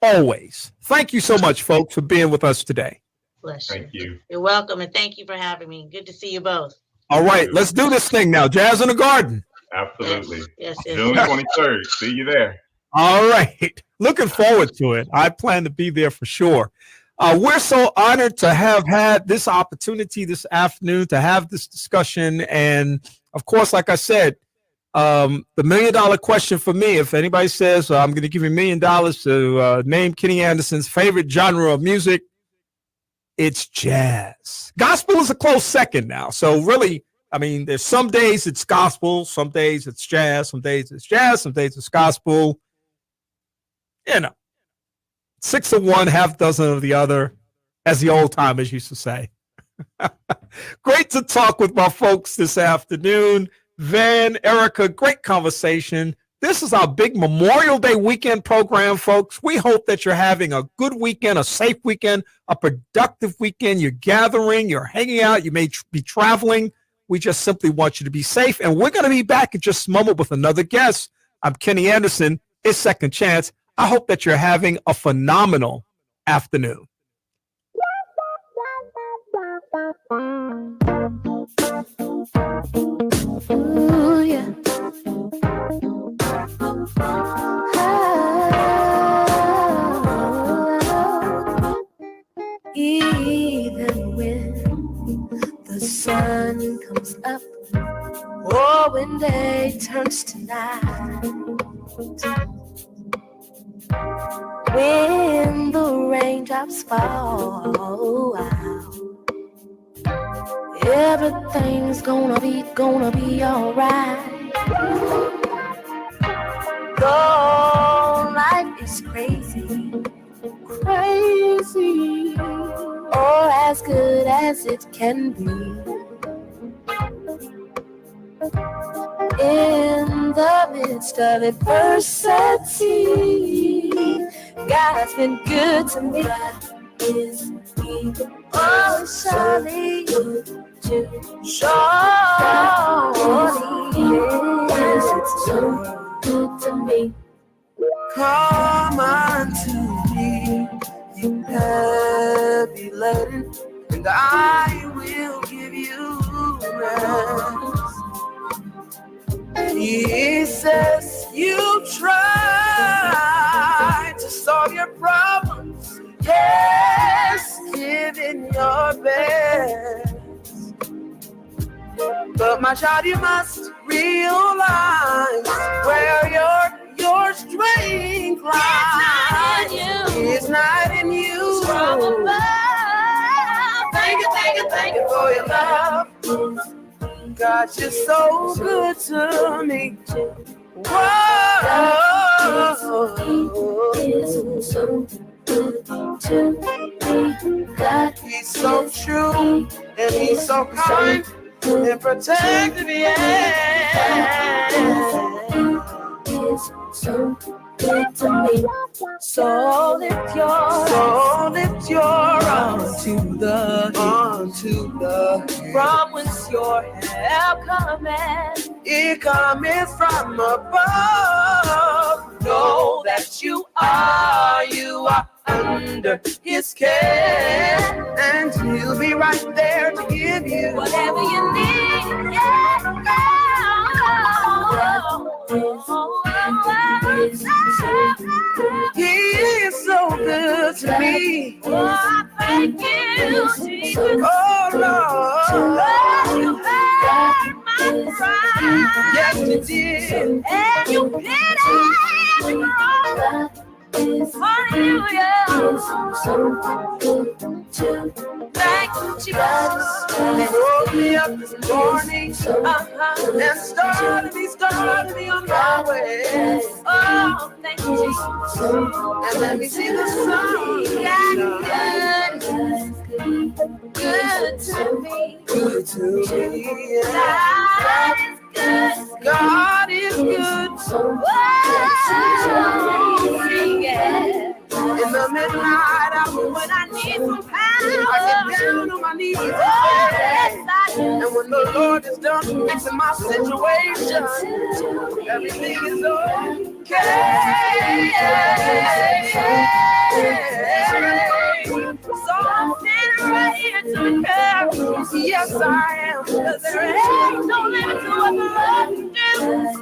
always. Thank you so much, folks, for being with us today. Bless you. Thank you. You're welcome, and thank you for having me. Good to see you both. All right, let's do this thing now. Jazz in the Garden. Absolutely. Yes. June 23rd. See you there. All right. Looking forward to it. I plan to be there for sure. We're so honored to have had this opportunity this afternoon to have this discussion. And of course, like I said, the $1 million question for me, if anybody says I'm going to give you $1 million to name Kenny Anderson's favorite genre of music, it's jazz. Gospel is a close second now. So really, I mean, there's some days it's gospel, some days it's jazz, some days it's jazz, some days it's gospel. You know, 6 of one, half dozen of the other, as the old timers used to say. Great to talk with my folks this afternoon. Van, Erica, great conversation. This is our big Memorial Day weekend program, folks. We hope that you're having a good weekend, a safe weekend, a productive weekend. You're gathering, you're hanging out, you may be traveling. We just simply want you to be safe. And we're going to be back in just a moment with another guest. I'm Kenny Anderson. It's Second Chance. I hope that you're having a phenomenal afternoon. Ooh, yeah. Even when the sun comes up or when day turns to night, when the raindrops fall out, everything's gonna be alright. Though life is crazy, or as good as it can be, in the midst of adversity, God's been good to me. Is He surely good to surely is so good to me. Come unto me, you heavy laden, and I will give you rest. He says you try to solve your their problems. Yes, giving your best. But my child, you must realize where your strength lies. It's not in you. Thank you for your love. God, you're so good to me. Whoa. He's so true and he's so kind and protective, yeah. So good to me. So lift your arms onto the from whence your help cometh. It cometh from above. Know that you are under his care, and he'll be right there to give you whatever you need. Yeah. He is so good to me. Oh, I thank you, Jesus. Oh, Lord. You heard my cry. Yes, you did. And you pitied every wrong. Hallelujah. Thank you, Jesus. He woke me up this morning and started me on my way. Oh, thank you, Jesus. And let me see the sun. Good to me. Good to me. Yeah. God is good. In the midnight hour when I need some power, I get down on my knees and pray. And when the Lord is done fixing my situation, everything is okay. So I'm standing right here to encourage. Yes, I am. Because there ain't no limit to what the Lord can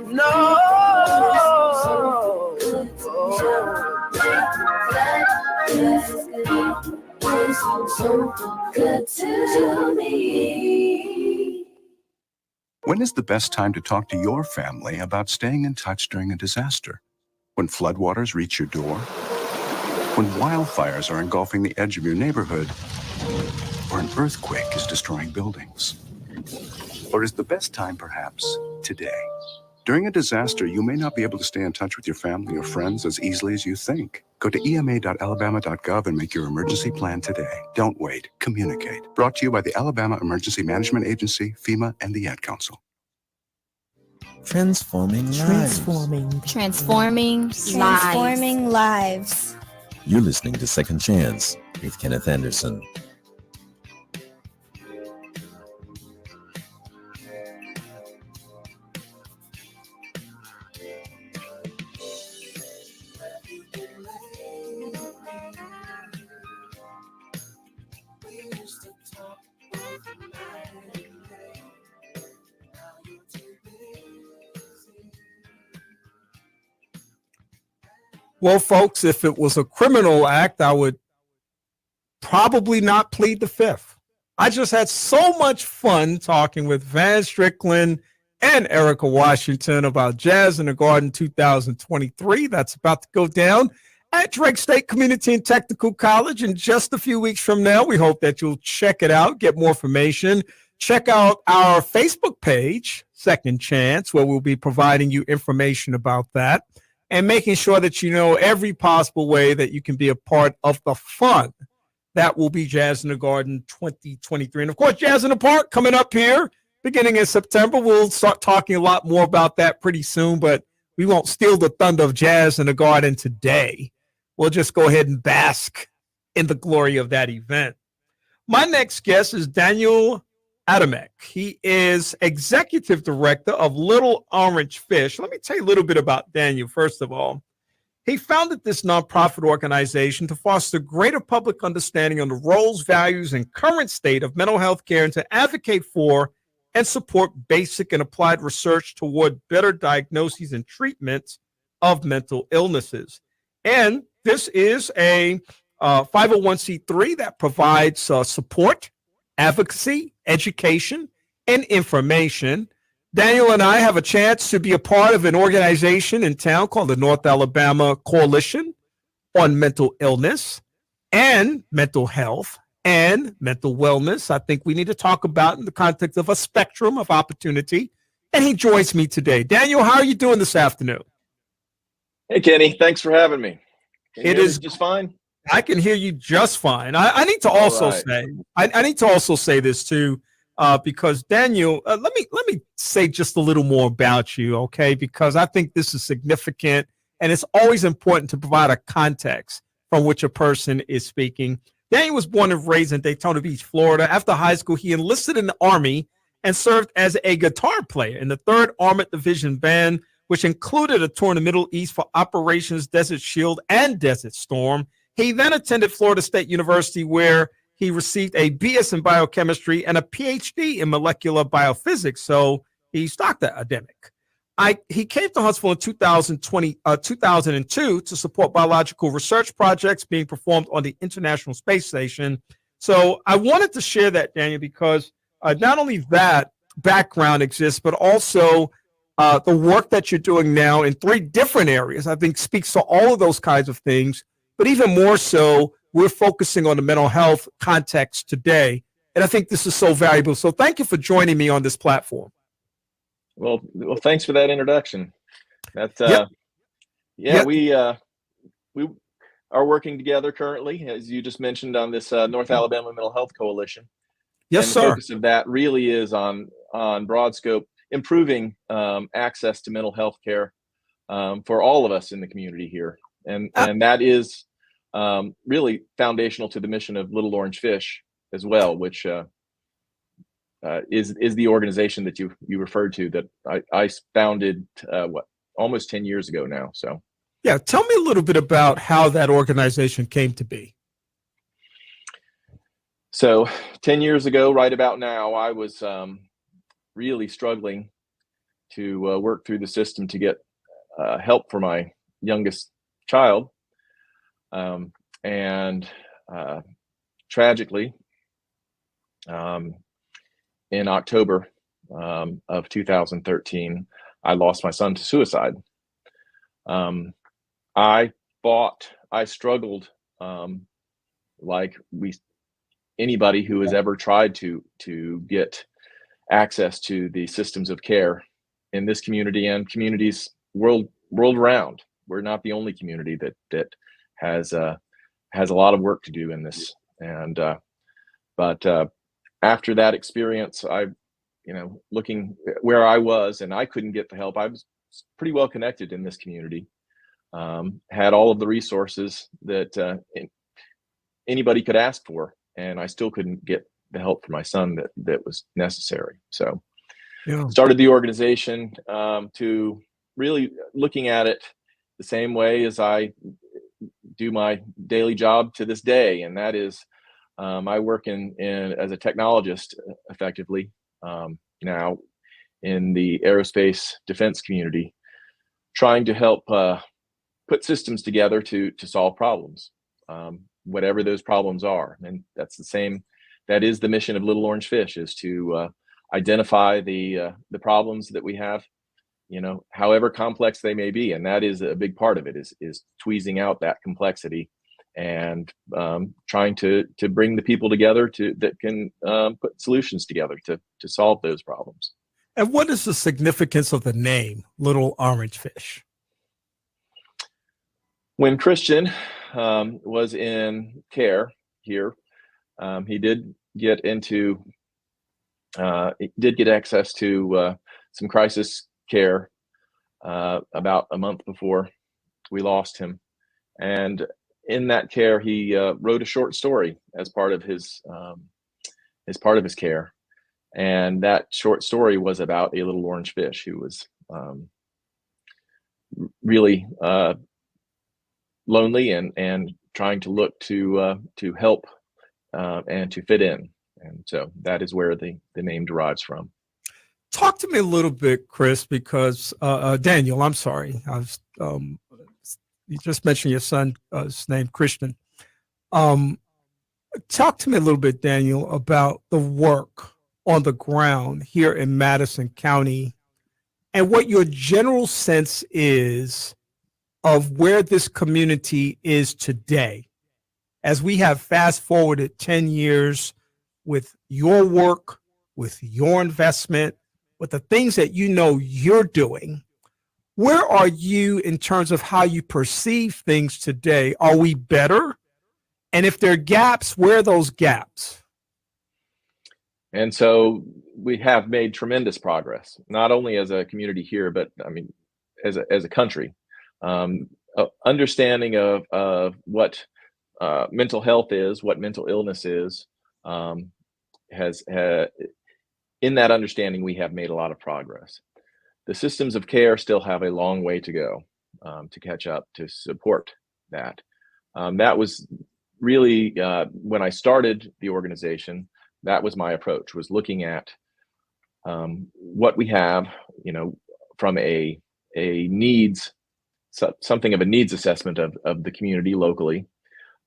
do. No. So good to me. When is the best time to talk to your family about staying in touch during a disaster? When floodwaters reach your door? When wildfires are engulfing the edge of your neighborhood? Or an earthquake is destroying buildings? Or is the best time perhaps today? During a disaster, you may not be able to stay in touch with your family or friends as easily as you think. Go to ema.alabama.gov and make your emergency plan today. Don't wait. Communicate. Brought to you by the Alabama Emergency Management Agency, FEMA, and the Ad Council. Transforming lives. You're listening to Second Chance with Kenneth Anderson. Well, folks, if it was a criminal act, I would probably not plead the fifth. I just had so much fun talking with Van Strickland and Erica Washington about Jazz in the Garden 2023. That's about to go down at Drake State Community and Technical College in just a few weeks from now. We hope that you'll check it out, get more information. Check out our Facebook page, Second Chance, where we'll be providing you information about that and making sure that you know every possible way that you can be a part of the fun that will be Jazz in the Garden 2023. And, of course, Jazz in the Park coming up here beginning in September. We'll start talking a lot more about that pretty soon, but we won't steal the thunder of Jazz in the Garden today. We'll just go ahead and bask in the glory of that event. My next guest is Daniel Adamek. He is executive director of Little Orange Fish. Let me tell you a little bit about Daniel, first of all. He founded this nonprofit organization to foster greater public understanding on the roles, values, and current state of mental health care and to advocate for and support basic and applied research toward better diagnoses and treatments of mental illnesses. And This is a 501c3 that provides support, advocacy, education, and information. Daniel and I have a chance to be a part of an organization in town called the North Alabama Coalition on Mental Illness and Mental Health and Mental Wellness. I think we need to talk about in the context of a spectrum of opportunity. And he joins me today. Daniel, how are you doing this afternoon? Hey, Kenny, thanks for having me. It is just fine. I can hear you just fine. I need to also say, I need to also say this too, because Daniel, let me say just a little more about you, okay? Because I think this is significant, and it's always important to provide a context from which a person is speaking. Daniel was born and raised in Daytona Beach, Florida. After high school, he enlisted in the Army and served as a guitar player in the 3rd Armored Division Band, which included a tour in the Middle East for Operations Desert Shield and Desert Storm. He then attended Florida State University, where he received a BS in biochemistry and a PhD in molecular biophysics. So he's Dr. Academic. He came to Huntsville in 2002 to support biological research projects being performed on the International Space Station. So I wanted to share that, Daniel, because not only that background exists, but also the work that you're doing now in 3 different areas, I think speaks to all of those kinds of things. But even more so, we're focusing on the mental health context today. And I think this is so valuable. So thank you for joining me on this platform. Well, thanks for that introduction. That's we are working together currently, as you just mentioned, on this North Alabama Mental Health Coalition. Yes, and sir. The focus of that really is on broad scope, improving access to mental health care for all of us in the community here. And that is really foundational to the mission of Little Orange Fish as well, which is the organization that you referred to that I founded almost 10 years ago now. So yeah, tell me a little bit about how that organization came to be. So 10 years ago, right about now, I was really struggling to work through the system to get help for my youngest child. And tragically, in October of 2013, I lost my son to suicide. I struggled like anybody who has ever tried to get access to the systems of care in this community and communities world round. We're not the only community that has a lot of work to do in this. And but after that experience, looking where I was, and I couldn't get the help. I was pretty well connected in this community, had all of the resources that anybody could ask for, and I still couldn't get the help for my son that was necessary. So started the organization to really looking at it the same way as I do my daily job to this day, and that is I work in as a technologist effectively now in the aerospace defense community, trying to help put systems together to solve problems, whatever those problems are. And that is the mission of Little Orange Fish, is to identify the problems that we have, however complex they may be. And that is a big part of it, is tweezing out that complexity and trying to bring the people together that can put solutions together to solve those problems. And what is the significance of the name Little Orange Fish? When Christian was in care here, he did get access to some crisis care about a month before we lost him. And in that care, he wrote a short story as part of his care. And that short story was about a little orange fish who was really lonely and trying to look to help and to fit in. And so that is where the name derives from. Talk to me a little bit, Chris, because Daniel, I'm sorry. you just mentioned your son, his name Christian. Talk to me a little bit, Daniel, about the work on the ground here in Madison County and what your general sense is of where this community is today. As we have fast forwarded 10 years with your work, with your investment, with the things that you know you're doing, where are you in terms of how you perceive things today? Are we better? And if there are gaps, where are those gaps? And so we have made tremendous progress, not only as a community here, but I mean, as a country. Understanding of what mental health is, what mental illness is, has in that understanding, we have made a lot of progress. The systems of care still have a long way to go to catch up, to support that. That was really, when I started the organization, that was my approach, was looking at what we have, from a needs, something of a needs assessment of the community locally,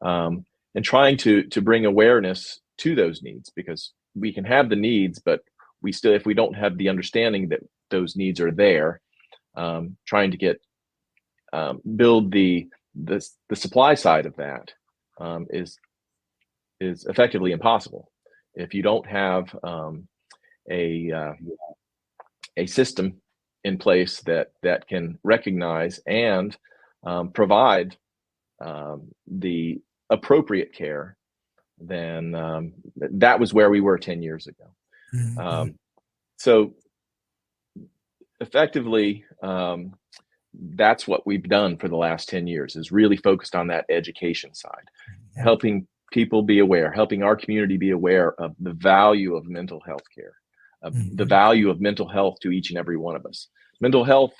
and trying to bring awareness to those needs, because we can have the needs, but we still, if we don't have the understanding that those needs are there, trying to get build the supply side of that is effectively impossible if you don't have a system in place that can recognize and provide the appropriate care. Then that was where we were 10 years ago. Mm-hmm. So effectively, that's what we've done for the last 10 years, is really focused on that education side, helping people be aware, helping our community be aware of the value of mental health care, of the value of mental health to each and every one of us. Mental health,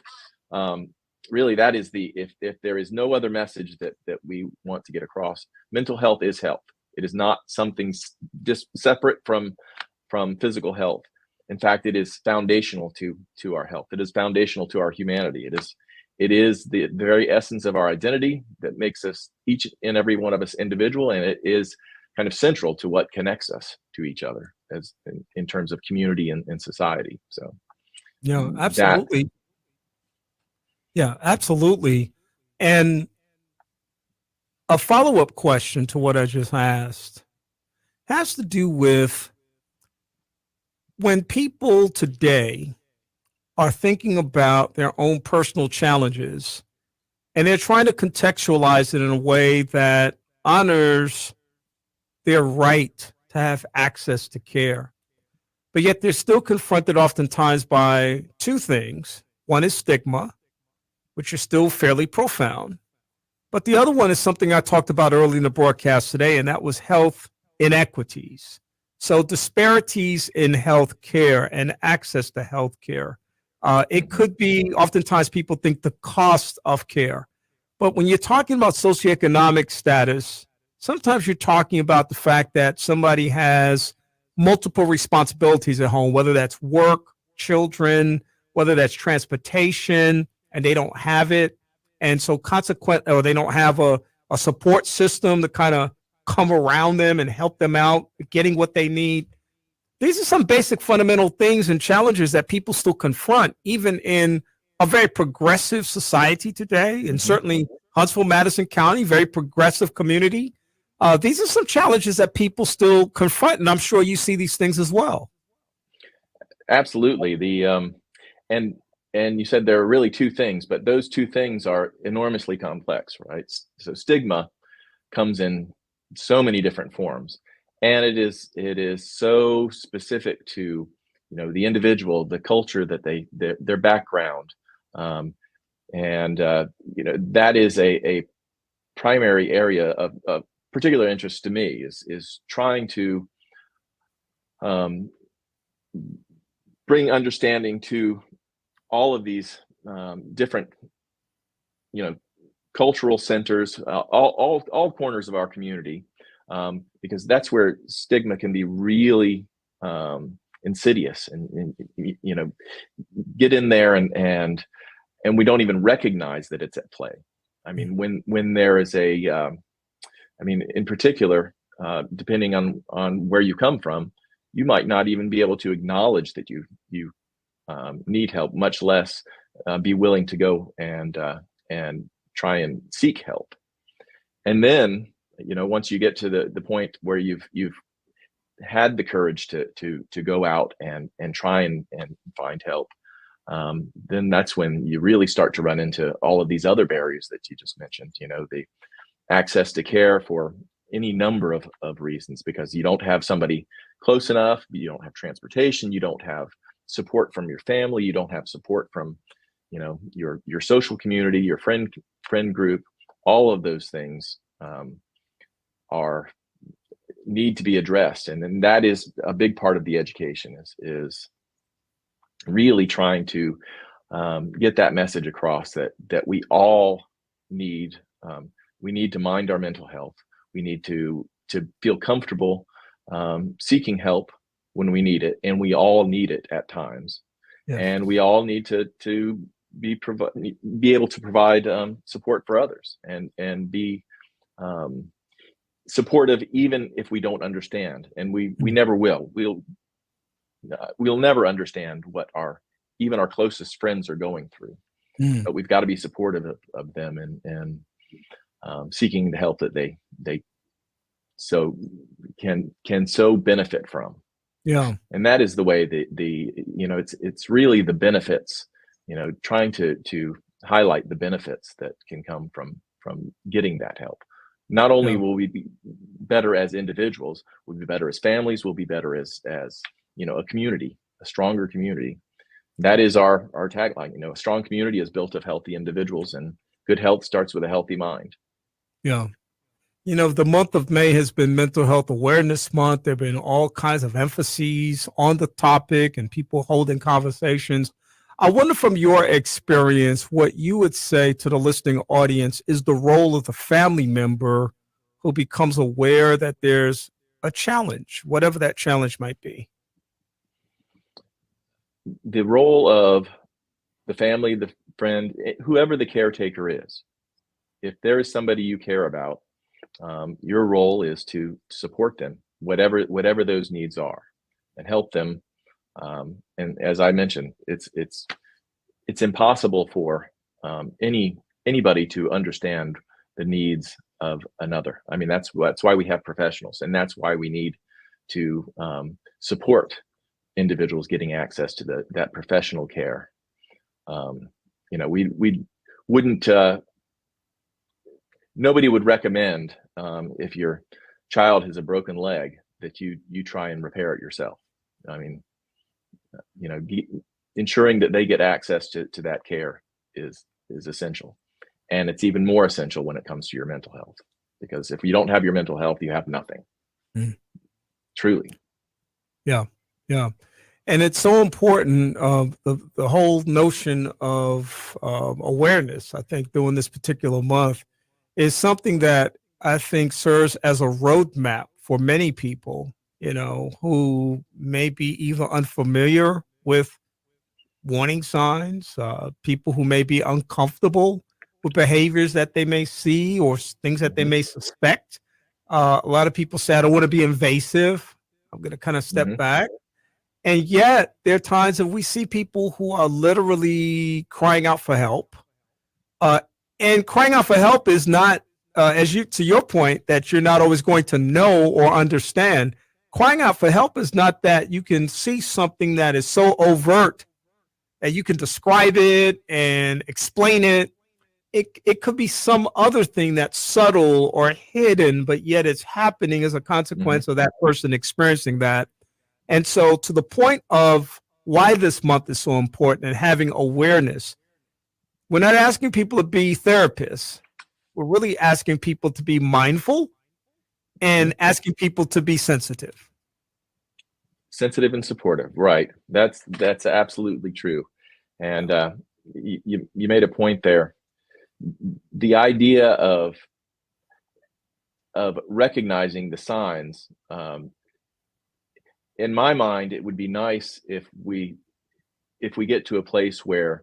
really, that is if there is no other message that we want to get across, mental health is health. It is not something just separate from physical health. In fact, it is foundational to our health. It is foundational to our humanity. It is the very essence of our identity that makes us, each and every one of us, individual, and it is kind of central to what connects us to each other as in terms of community and society. So yeah, absolutely. Yeah, absolutely. And a follow-up question to what I just asked has to do with when people today are thinking about their own personal challenges and they're trying to contextualize it in a way that honors their right to have access to care. But yet they're still confronted oftentimes by two things. One is stigma, which is still fairly profound. But the other one is something I talked about early in the broadcast today, and that was health inequities. So disparities in health care and access to health care. It could be, oftentimes people think the cost of care. But when you're talking about socioeconomic status, sometimes you're talking about the fact that somebody has multiple responsibilities at home, whether that's work, children, whether that's transportation, and they don't have it. And so consequently, or they don't have a support system to kind of come around them and help them out getting what they need. These are some basic fundamental things and challenges that people still confront, even in a very progressive society today, and certainly Huntsville, Madison County, very progressive community. These are some challenges that people still confront, and I'm sure you see these things as well. Absolutely. And you said there are really two things, but those two things are enormously complex, right? So stigma comes in so many different forms, and it is so specific to the individual, the culture that their background, and that is a primary area of particular interest to me, is trying to bring understanding to all of these different cultural centers, all corners of our community, because that's where stigma can be really insidious and get in there and we don't even recognize that it's at play. I mean, when there is in particular, depending on where you come from, you might not even be able to acknowledge that you need help, much less be willing to go and try and seek help. And then, once you get to the point where you've had the courage to go out and try and find help, then that's when you really start to run into all of these other barriers that you just mentioned. The access to care for any number of reasons, because you don't have somebody close enough, you don't have transportation, you don't have support from your family, you don't have support from your social community, your friend group. All of those things need to be addressed, and then that is a big part of the education is really trying to get that message across that we all need. We need to mind our mental health. We need to feel comfortable seeking help when we need it, and we all need it at times. Yeah. And we all need to be able to provide support for others and be supportive, even if we don't understand, and we never will. We'll never understand what even our closest friends are going through. But we've got to be supportive of them and seeking the help that they so can so benefit from. Yeah. And that is the way it's really the benefits, trying to highlight the benefits that can come from getting that help. Not only will we be better as individuals, we'll be better as families, we'll be better as a community, a stronger community. That is our tagline. A strong community is built of healthy individuals, and good health starts with a healthy mind. Yeah. The month of May has been Mental Health Awareness Month. There have been all kinds of emphases on the topic and people holding conversations. I wonder, from your experience, what you would say to the listening audience is the role of the family member who becomes aware that there's a challenge, whatever that challenge might be. The role of the family, the friend, whoever the caretaker is, if there is somebody you care about, your role is to support them, whatever those needs are, and help them. And as I mentioned, it's impossible for anybody to understand the needs of another. I mean, that's why we have professionals, and that's why we need to support individuals getting access to that professional care. We wouldn't. Nobody would recommend, if your child has a broken leg, that you try and repair it yourself. I mean, ensuring that they get access to that care is essential, and it's even more essential when it comes to your mental health, because if you don't have your mental health, you have nothing. Truly. Yeah. And it's so important, the whole notion of awareness, I think, during this particular month is something that I think serves as a roadmap for many people, who may be either unfamiliar with warning signs, people who may be uncomfortable with behaviors that they may see or things that they may suspect. A lot of people say, I don't want to be invasive. I'm going to kind of step back. And yet there are times that we see people who are literally crying out for help. And crying out for help is not, to your point, that you're not always going to know or understand. Crying out for help is not that you can see something that is so overt that you can describe it and explain it. It could be some other thing that's subtle or hidden, but yet it's happening as a consequence of that person experiencing that. And so, to the point of why this month is so important and having awareness, we're not asking people to be therapists. We're really asking people to be mindful and asking people to be sensitive. Sensitive and supportive, right? That's absolutely true. And you made a point there. The idea of recognizing the signs, in my mind, it would be nice if we get to a place where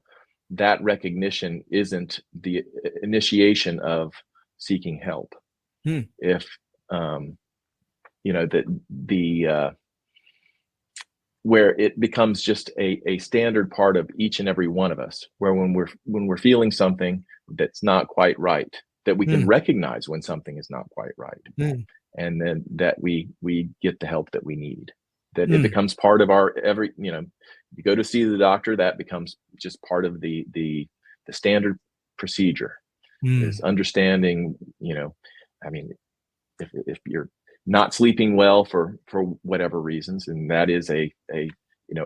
that recognition isn't the initiation of seeking help. If where it becomes just a standard part of each and every one of us, where when we're feeling something that's not quite right, that we can recognize when something is not quite right, and then that we get the help that we need. That it becomes part of our you go to see the doctor, that becomes just part of the standard procedure. Is understanding, I mean, if you're not sleeping well for whatever reasons, and that is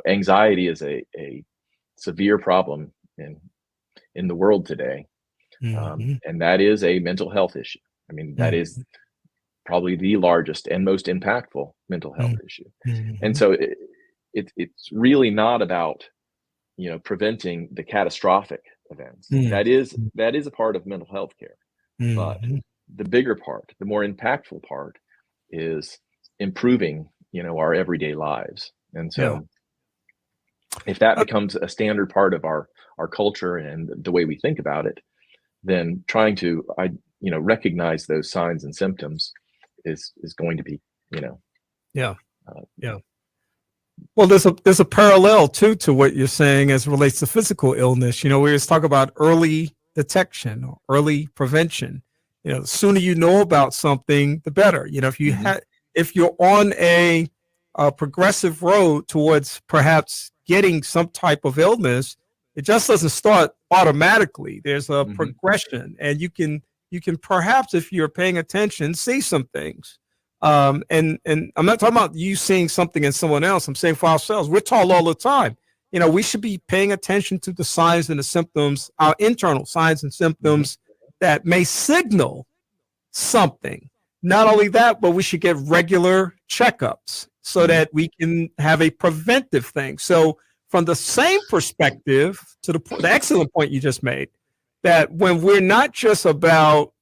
anxiety is a severe problem in the world today, and that is a mental health issue. I mean, that is probably the largest and most impactful mental health issue. And so it's really not about preventing the catastrophic events. That is a part of mental health care, but the bigger part, the more impactful part, is improving our everyday lives. And so if that becomes a standard part of our culture and the way we think about it, then trying to recognize those signs and symptoms is going to be Well, there's a parallel too to what you're saying as it relates to physical illness. We always talk about early detection or early prevention. The sooner you know about something, the better. If you're on a progressive road towards perhaps getting some type of illness, it just doesn't start automatically. There's a progression, and you can perhaps, if you're paying attention, see some things. And I'm not talking about you seeing something in someone else. I'm saying for ourselves, we're told all the time, we should be paying attention to the signs and the symptoms, our internal signs and symptoms that may signal something. Not only that, but we should get regular checkups so that we can have a preventive thing. So from the same perspective to the excellent point you just made, that when we're not just about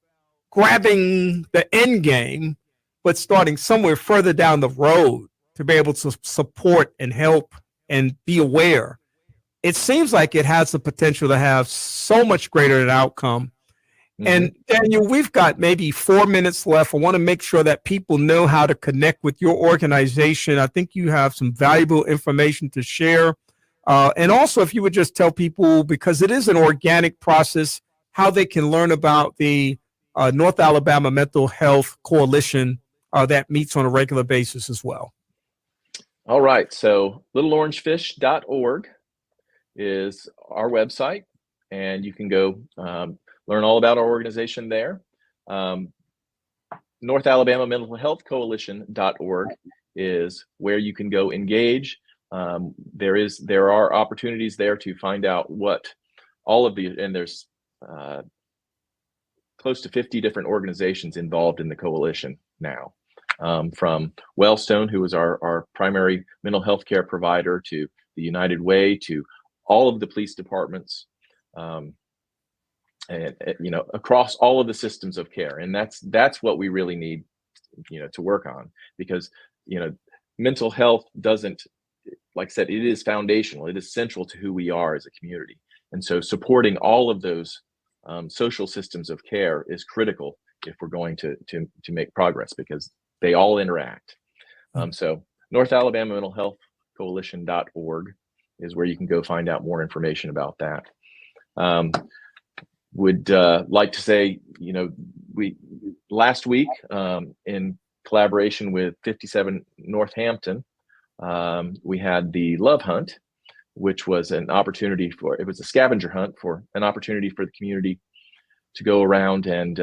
grabbing the end game, but starting somewhere further down the road to be able to support and help and be aware, it seems like it has the potential to have so much greater an outcome. And Daniel, we've got maybe 4 minutes left. I want to make sure that people know how to connect with your organization. I think you have some valuable information to share. And also, if you would just tell people, because it is an organic process, how they can learn about the North Alabama Mental Health Coalition that meets on a regular basis as well. All right. So littleorangefish.org is our website, and you can go learn all about our organization there. North Alabama Mental Health Coalition.org is where you can go engage. There are opportunities there to find out what all of and there's close to 50 different organizations involved in the coalition now, from Wellstone, who is our primary mental health care provider, to the United Way, to all of the police departments, and across all of the systems of care. And that's what we really need to work on, because mental health doesn't, like I said, it is foundational, it is central to who we are as a community. And so supporting all of those social systems of care is critical if we're going to make progress, because they all interact. So North Alabama Mental Health Coalition.org is where you can go find out more information about that. Would like to say, we last week, in collaboration with 57 Northampton, we had the Love Hunt, which was an opportunity it was a scavenger hunt for an opportunity for the community to go around and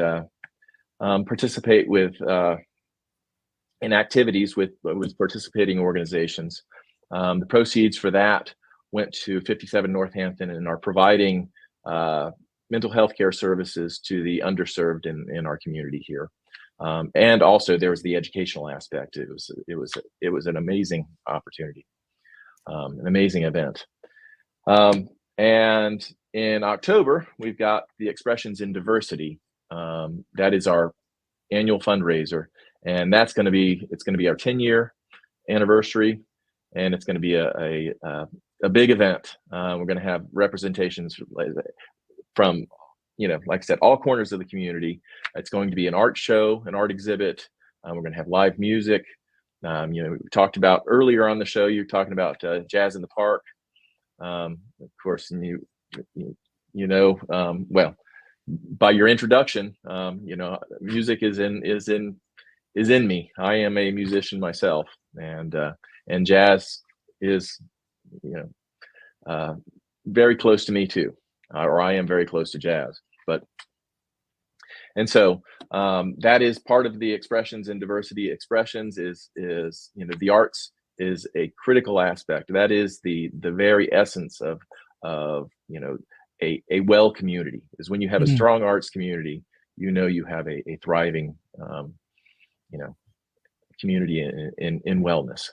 participate in activities with participating organizations. The proceeds for that went to 57 Northampton and are providing mental health care services to the underserved in our community here. And also there was the educational aspect. It was an amazing opportunity, an amazing event. And in October, we've got the Expressions in Diversity. That is our annual fundraiser, and it's going to be our 10-year anniversary, and it's going to be a big event. We're going to have representations from, like I said, all corners of the community. It's going to be an art show, an art exhibit. We're going to have live music. We talked about earlier on the show, you're talking about Jazz in the Park. Of course, and well, by your introduction, music is in me. I am a musician myself, and jazz is, very close to me too, or I am very close to jazz. And so that is part of the expressions and diversity expressions is the arts is a critical aspect. That is the very essence of a well community, is when you have a strong arts community, you have a thriving community in wellness.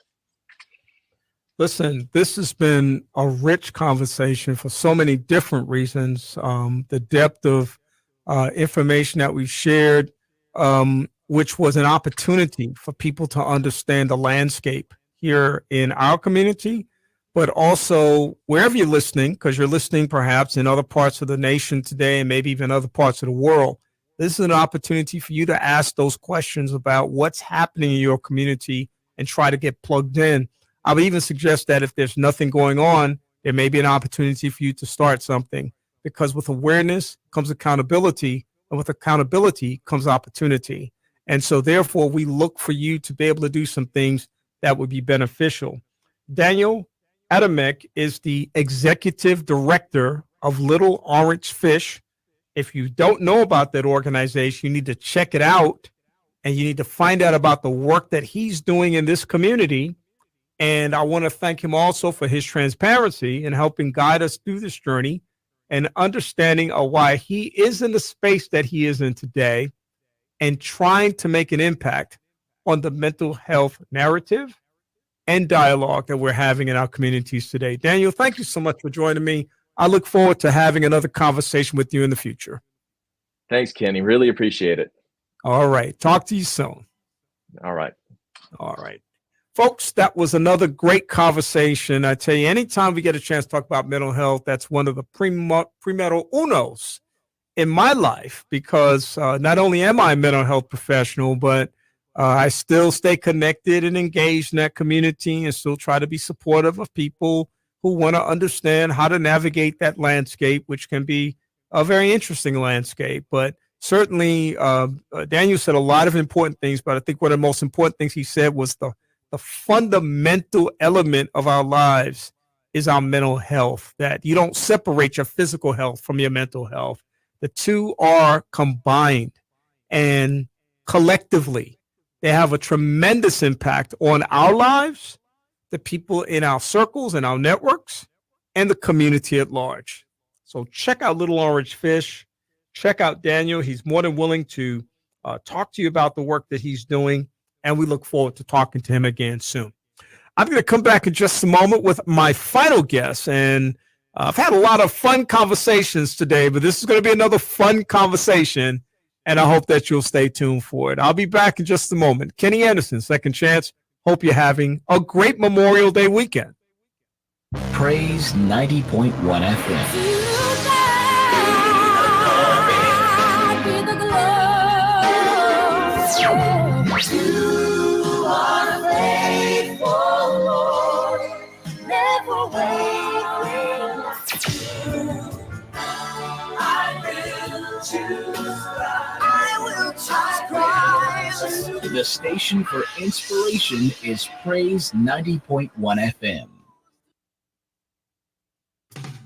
Listen, this has been a rich conversation for so many different reasons. The depth of information that we shared, which was an opportunity for people to understand the landscape here in our community, but also wherever you're listening, because you're listening perhaps in other parts of the nation today and maybe even other parts of the world. This is an opportunity for you to ask those questions about what's happening in your community and try to get plugged in. I would even suggest that if there's nothing going on, there may be an opportunity for you to start something, because with awareness comes accountability, and with accountability comes opportunity. And so therefore, we look for you to be able to do some things that would be beneficial. Daniel Adamek is the executive director of Little Orange Fish. If you don't know about that organization, you need to check it out, and you need to find out about the work that he's doing in this community. And I want to thank him also for his transparency in helping guide us through this journey and understanding of why he is in the space that he is in today and trying to make an impact on the mental health narrative and dialogue that we're having in our communities today. Daniel, thank you so much for joining me. I look forward to having another conversation with you in the future. Thanks, Kenny. Really appreciate it. All right. Talk to you soon. All right. All right. Folks, that was another great conversation. I tell you, anytime we get a chance to talk about mental health, that's one of the primero unos in my life, because not only am I a mental health professional, but I still stay connected and engaged in that community and still try to be supportive of people who want to understand how to navigate that landscape, which can be a very interesting landscape. But certainly, Daniel said a lot of important things, but I think one of the most important things he said was the fundamental element of our lives is our mental health, that you don't separate your physical health from your mental health. The two are combined, and collectively, they have a tremendous impact on our lives, the people in our circles and our networks, and the community at large. So check out Little Orange Fish. Check out Daniel. He's more than willing to talk to you about the work that he's doing, and we look forward to talking to him again soon. I'm going to come back in just a moment with my final guest, and I've had a lot of fun conversations today, but this is going to be another fun conversation, and I hope that you'll stay tuned for it. I'll be back in just a moment. Kenny Anderson, Second Chance. Hope you're having a great Memorial Day weekend. Praise 90.1 FM. You are faithful, Lord, never wavering. I will choose Christ. The station for inspiration is Praise 90.1 FM.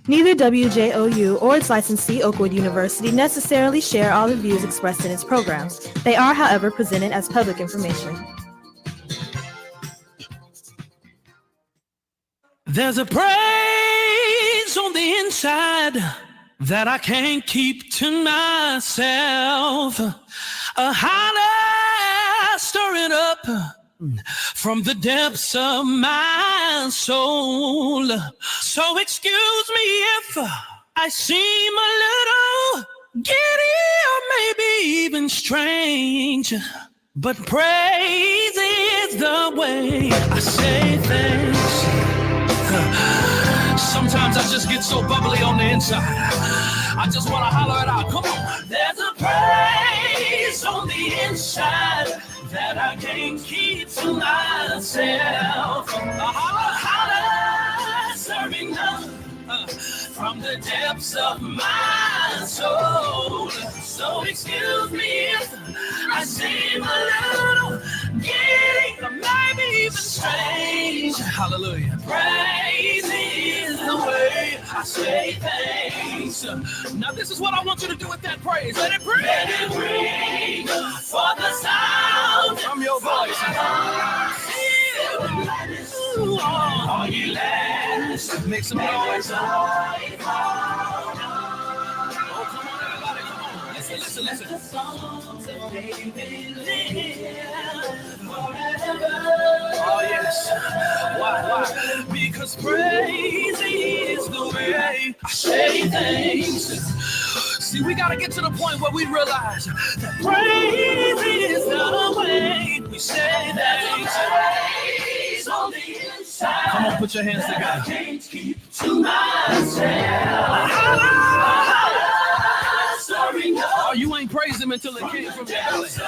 Neither WJOU or its licensee, Oakwood University, necessarily share all the views expressed in its programs. They are, however, presented as public information. There's a praise on the inside that I can't keep to myself. A holler stirring up from the depths of my soul. So excuse me if I seem a little giddy or maybe even strange, but praise is the way I say thanks. Sometimes I just get so bubbly on the inside. I just want to holler it out. Come on. There's a praise on the inside that I can't keep to myself. A holler, serving love from the depths of my soul. So excuse me if I seem a little giddy, or maybe even strange. Hallelujah. Praise is the way I say thanks. Now this is what I want you to do with that praise. Let it bring. Let it bring for the sound from your voice. All ye lands, make some noise. Oh, come on, everybody, come on. Listen, listen. The songs of David live forever. Oh, yes. Why? Because praise is the way I say things. See, we got to get to the point where we realize that praise is the way we say things. On the inside. Come on, put your hands together. I can't keep to myself. Oh, you ain't praised him until it came from your belly. So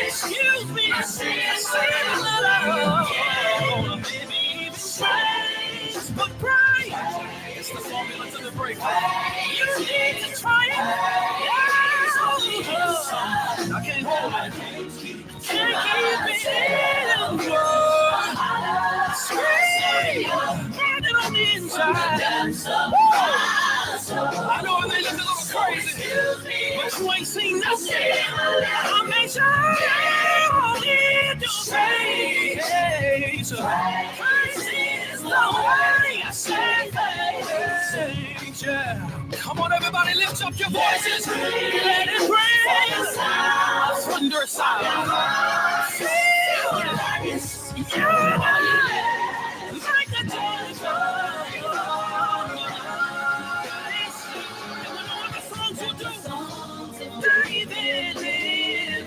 excuse me. I say maybe even praise, but praise is the formula to the breakthrough. You need to try it. I can't hold it. Can't keep it in. Scream, burning on the inside. I know it may look a little crazy, but you ain't seen nothing. I make sure you do praise. Praise is the way I say things. Yeah. Come on, everybody, lift up your voices. Let it praise. Thunder sound. Feel it. Yeah. Like the day. David live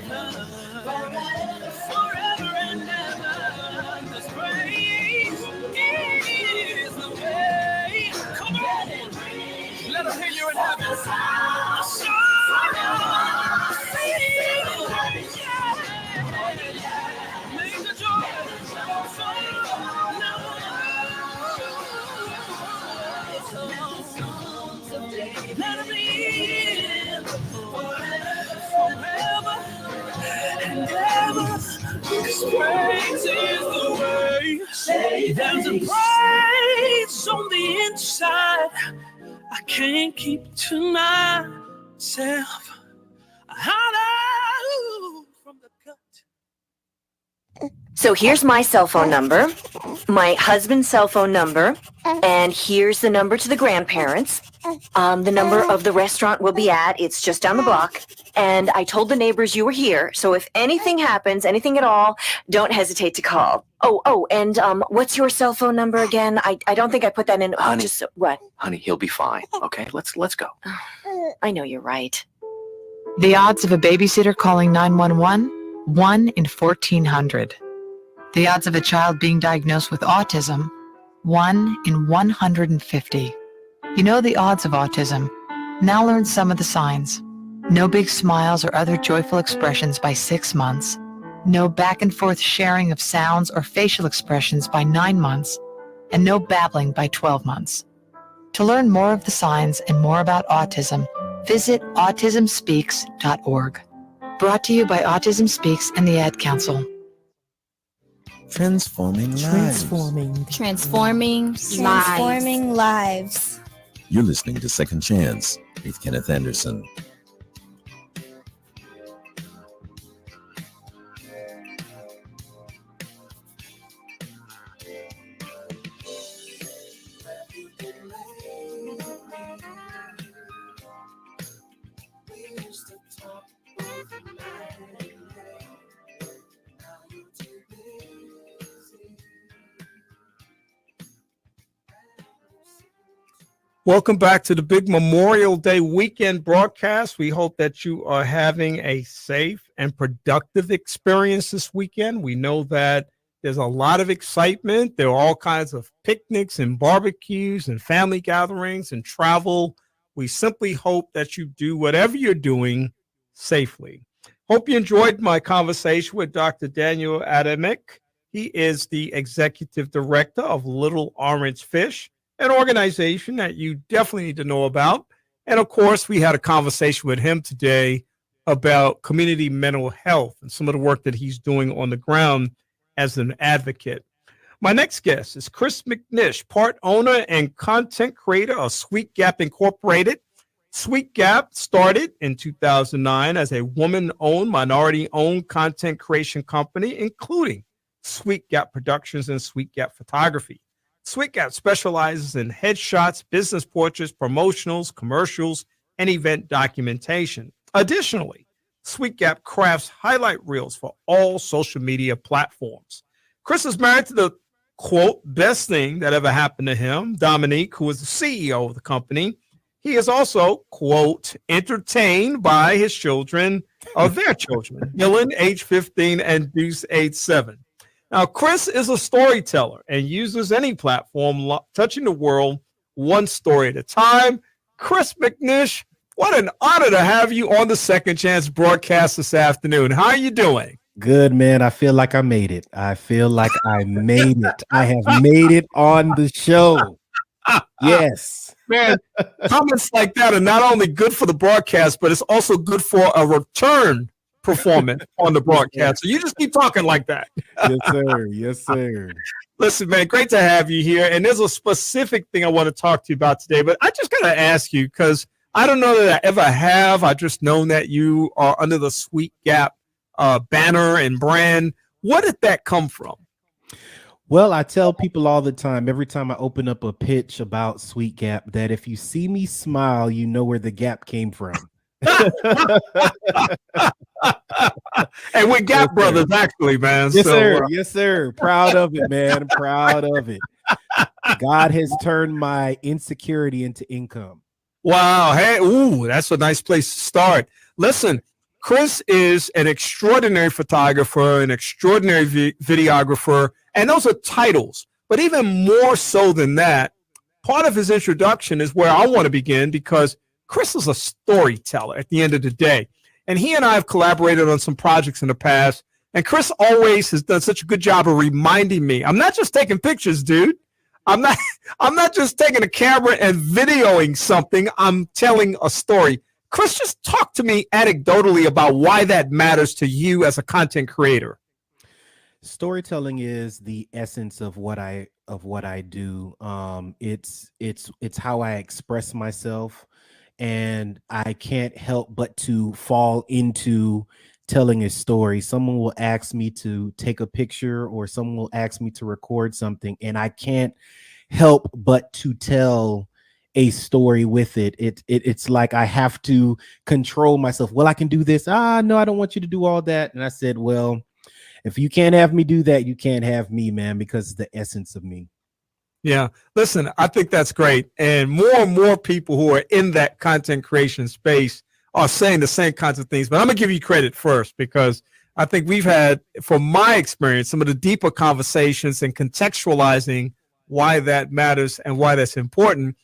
forever and ever. This praise is the way. Come on, let us hear you in heaven. Make the joy. Let it be forever and ever. This praise is the way. There's a praise on the inside I can't keep to myself. Holler from the gut. So here's my cell phone number, my husband's cell phone number, and here's the number to the grandparents. The number of the restaurant we'll be at, it's just down the block. And I told the neighbors you were here, so if anything happens, anything at all, don't hesitate to call. And what's your cell phone number again? I don't think I put that in. Honey, What? Honey, he'll be fine. Okay, let's go. I know you're right. The odds of a babysitter calling 911, 1 in 1,400. The odds of a child being diagnosed with autism, 1 in 150. You know the odds of autism. Now learn some of the signs. No big smiles or other joyful expressions by 6 months. No back and forth sharing of sounds or facial expressions by 9 months. And no babbling by 12 months. To learn more of the signs and more about autism, visit autismspeaks.org. Brought to you by Autism Speaks and the Ad Council. Transforming lives. Transforming lives. You're listening to Second Chance with Kenneth Anderson. Welcome back to the big Memorial Day weekend broadcast. We hope that you are having a safe and productive experience this weekend. We know that There's a lot of excitement. There are all kinds of picnics and barbecues and family gatherings and travel. We simply hope that you do whatever you're doing safely. Hope you enjoyed my conversation with Dr. Daniel Adamick. He is the executive director of Little Orange Fish, an organization that you definitely need to know about. And of course, we had a conversation with him today about community mental health and some of the work that he's doing on the ground as an advocate. My next guest is Chris McNish, part owner and content creator of Sweet Gap Incorporated. Sweet Gap started in 2009 as a woman-owned, minority-owned content creation company, including Sweet Gap Productions and Sweet Gap Photography. Sweet Gap specializes in headshots, business portraits, promotionals, commercials, and event documentation. Additionally, Sweet Gap crafts highlight reels for all social media platforms. Chris is married to the, quote, best thing that ever happened to him, Dominique, who is the CEO of the company. He is also, quote, entertained by his children, or their children, Dylan, age 15, and Deuce, age 7. Now, Chris is a storyteller and uses any platform touching the world one story at a time. Chris McNish, what an honor to have you on the Second Chance broadcast this afternoon. How are you doing? Good, man. I feel like I made it. I feel like I made it. I have made it on the show. Yes. Man, comments like that are not only good for the broadcast, but it's also good for a return performance on the broadcast. So you just keep talking like that. Yes, sir. Yes, sir. Listen, man, great to have you here. And there's a specific thing I want to talk to you about today, but I just got to ask you, because I don't know that I ever have. I just known that you are under the Sweet Gap banner and brand. What did that come from? Well, I tell people all the time, every time I open up a pitch about Sweet Gap, that if you see me smile, you know where the gap came from. And we're Gap brothers, actually, man. Yes, so, sir. Yes, sir. Proud of it, man. Proud of it. God has turned my insecurity into income. Wow. Hey, ooh, that's a nice place to start. Listen, Chris is an extraordinary photographer, an extraordinary videographer, and those are titles. But even more so than that, part of his introduction is where I want to begin, because Chris is a storyteller at the end of the day. And he and I have collaborated on some projects in the past. And Chris always has done such a good job of reminding me, I'm not just taking pictures, dude. I'm not just taking a camera and videoing something. I'm telling a story. Chris, just talk to me anecdotally about why that matters to you as a content creator. Storytelling is the essence of what I do. It's how I express myself, and I can't help but to fall into telling a story. Someone will ask me to take a picture, or someone will ask me to record something, and I can't help but to tell a story with it. It's like I have to control myself. Well, I can do this. No, I don't want you to do all that. And I said, well, if you can't have me do that, you can't have me, man, because it's the essence of me. Yeah. Listen, I think that's great. And more people who are in that content creation space are saying the same kinds of things. But I'm going to give you credit first, because I think we've had, from my experience, some of the deeper conversations and contextualizing why that matters and why that's important.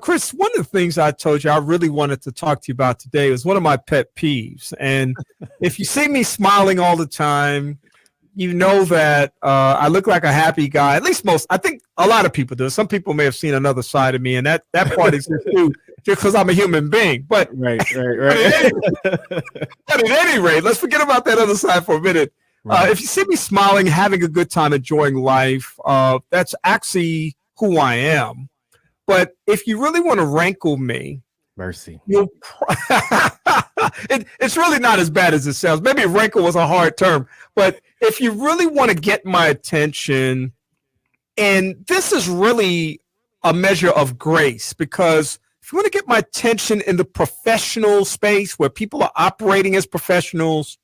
Chris, one of the things I told you I really wanted to talk to you about today was one of my pet peeves. And if you see me smiling all the time, you know that I look like a happy guy. At least I think a lot of people do. Some people may have seen another side of me, and that part exists too, just because I'm a human being. But right. But at any rate, let's forget about that other side for a minute. Right. If you see me smiling, having a good time, enjoying life, that's actually who I am. But if you really want to rankle me, mercy, it's really not as bad as it sounds. Maybe rankle was a hard term, but if you really want to get my attention, and this is really a measure of grace, because if you want to get my attention in the professional space where people are operating as professionals,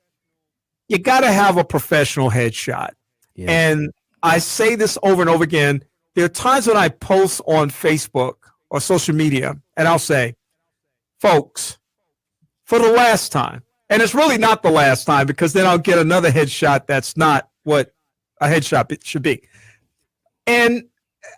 you got to have a professional headshot. Yeah. And I say this over and over again. There are times when I post on Facebook or social media, and I'll say, folks, for the last time, and it's really not the last time, because then I'll get another headshot that's not what a headshot should be. And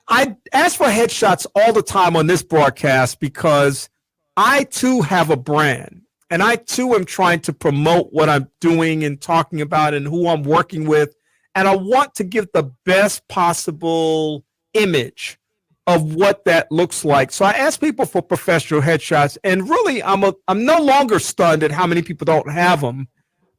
I ask for headshots all the time on this broadcast because I too have a brand, and I too am trying to promote what I'm doing and talking about and who I'm working with. And I want to give the best possible image of what that looks like. So I ask people for professional headshots, and really I'm no longer stunned at how many people don't have them.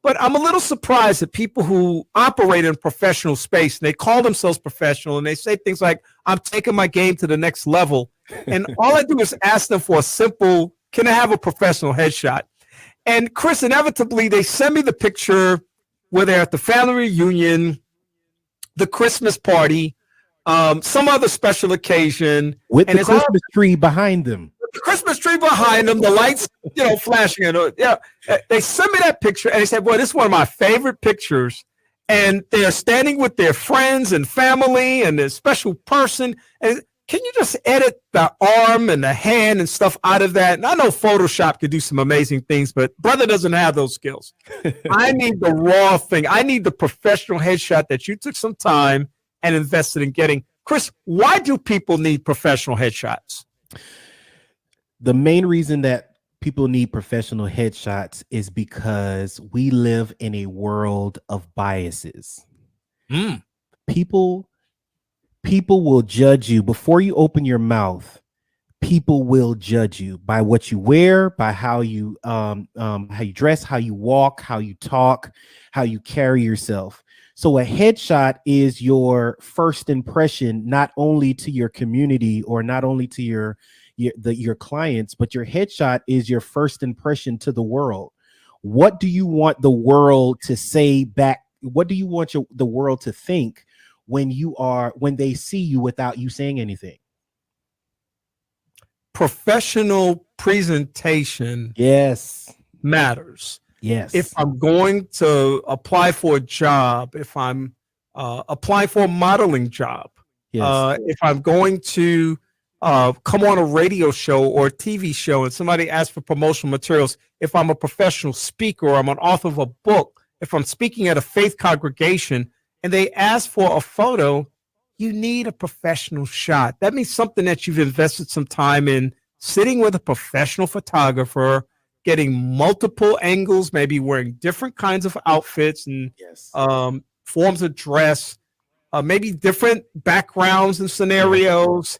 But I'm a little surprised at people who operate in professional space and they call themselves professional and they say things like, I'm taking my game to the next level. And all I do is ask them for a simple, can I have a professional headshot? And Chris, inevitably, they send me the picture where they're at the family reunion, the Christmas party, some other special occasion. With the Christmas tree behind them. The Christmas tree behind them, the lights, flashing. They sent me that picture, and they said, "Boy, this is one of my favorite pictures." And they're standing with their friends and family and a special person. And can you just edit the arm and the hand and stuff out of that? And I know Photoshop could do some amazing things, but brother doesn't have those skills. I need the raw thing. I need the professional headshot that you took some time and invested in getting. Chris, why do people need professional headshots? The main reason that people need professional headshots is because we live in a world of biases. People will judge you before you open your mouth. People will judge you by what you wear, by how you dress, how you walk, how you talk, how you carry yourself. So a headshot is your first impression, not only to your community or not only to your clients, but your headshot is your first impression to the world. What do you want the world to say back? What do you want the world to think when they see you without you saying anything? Professional presentation, yes, matters. Yes. If I'm going to apply for a job, if I'm applying for a modeling job, if I'm going to come on a radio show or a TV show and somebody asks for promotional materials, if I'm a professional speaker or I'm an author of a book, if I'm speaking at a faith congregation and they ask for a photo, you need a professional shot. That means something that you've invested some time in, sitting with a professional photographer, getting multiple angles, maybe wearing different kinds of outfits and forms of dress, maybe different backgrounds and scenarios.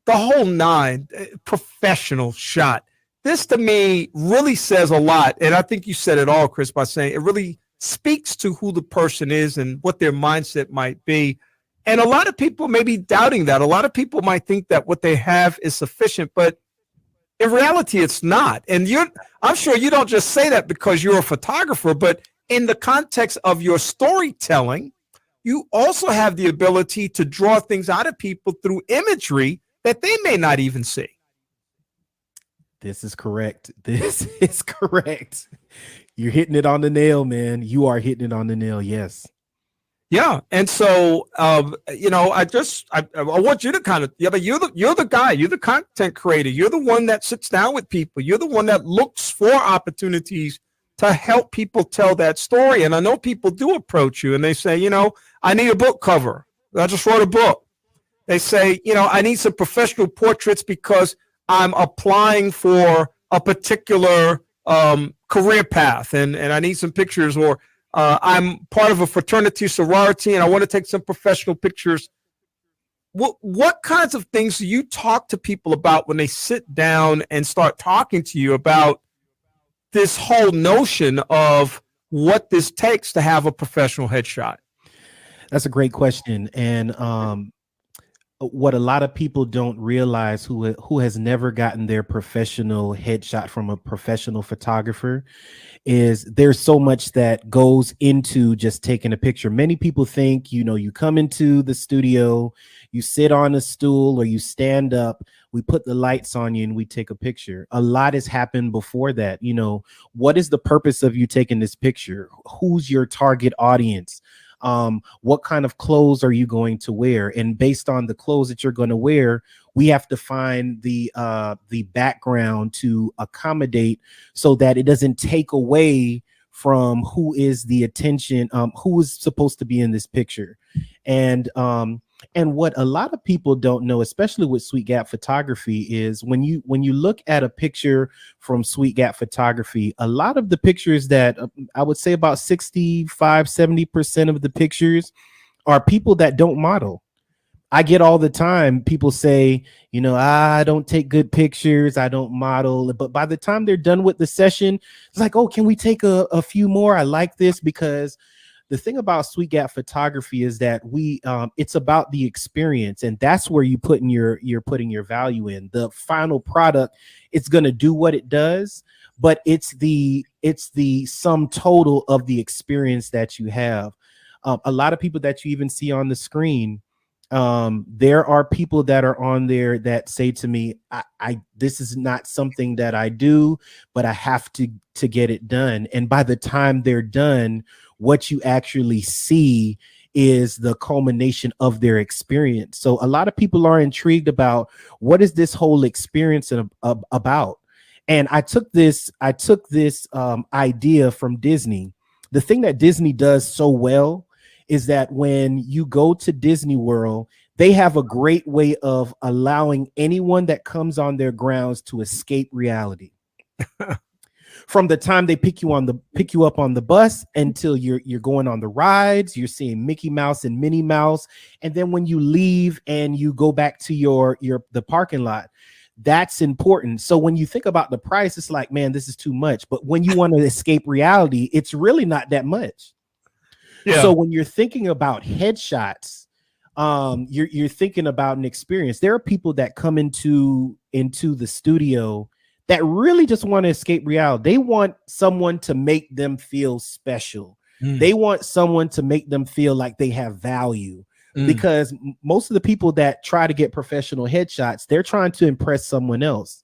The whole nine, professional shot. This to me really says a lot. And I think you said it all, Chris, by saying it really speaks to who the person is and what their mindset might be. And a lot of people may be doubting that. A lot of people might think that what they have is sufficient, but in reality, it's not. And I'm sure you don't just say that because you're a photographer, but in the context of your storytelling, you also have the ability to draw things out of people through imagery that they may not even see. This is correct. This is correct. You're hitting it on the nail, man. You are hitting it on the nail. Yes. Yeah. And so, I want you to but you're the guy, you're the content creator. You're the one that sits down with people. You're the one that looks for opportunities to help people tell that story. And I know people do approach you and they say, I need a book cover. I just wrote a book. They say, I need some professional portraits because I'm applying for a particular career path and I need some pictures, or I'm part of a fraternity sorority and I want to take some professional pictures. What kinds of things do you talk to people about when they sit down and start talking to you about this whole notion of what this takes to have a professional headshot? That's a great question. And what a lot of people don't realize who has never gotten their professional headshot from a professional photographer is there's so much that goes into just taking a picture. Many people think, you come into the studio, you sit on a stool or you stand up, we put the lights on you and we take a picture. A lot has happened before that. What is the purpose of you taking this picture? Who's your target audience? What kind of clothes are you going to wear? And based on the clothes that you're going to wear, we have to find the background to accommodate so that it doesn't take away from who is the attention, who is supposed to be in this picture. And what a lot of people don't know, especially with Sweet Gap Photography, is when you look at a picture from Sweet Gap Photography, a lot of the pictures that I would say about 65-70% of the pictures are people that don't model. I get all the time people say, you know, I don't take good pictures, I don't model, but by the time they're done with the session, it's like, oh, can we take a few more? I like this. Because the thing about Sweet Gap Photography is that it's about the experience, and that's where you're putting your value in. The final product, it's going to do what it does, but it's the sum total of the experience that you have. A lot of people that you even see on the screen, there are people that are on there that say to me, I this is not something that I do, but I have to get it done. And by the time they're done, what you actually see is the culmination of their experience. So a lot of people are intrigued about what is this whole experience about. And I took this idea from Disney. The thing that Disney does so well is that when you go to Disney World, they have a great way of allowing anyone that comes on their grounds to escape reality. From the time they pick you up on the bus until you're going on the rides, you're seeing Mickey Mouse and Minnie Mouse, and then when you leave and you go back to the parking lot, that's important. So when you think about the price, it's like, man, this is too much. But when you want to escape reality, it's really not that much. Yeah. So when you're thinking about headshots, you're thinking about an experience. There are people that come into the studio that really just want to escape reality. They want someone to make them feel special. They want someone to make them feel like they have value. Because most of the people that try to get professional headshots, they're trying to impress someone else.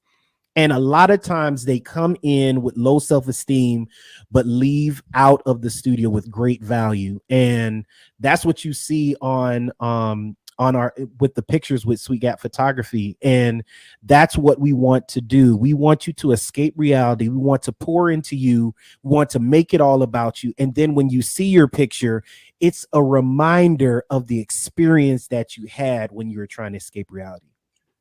And a lot of times they come in with low self-esteem, but leave out of the studio with great value. And that's what you see on with the pictures with Sweet Gap Photography. And that's what we want to do. We want you to escape reality. We want to pour into you. We want to make it all about you. And then when you see your picture, it's a reminder of the experience that you had when you were trying to escape reality.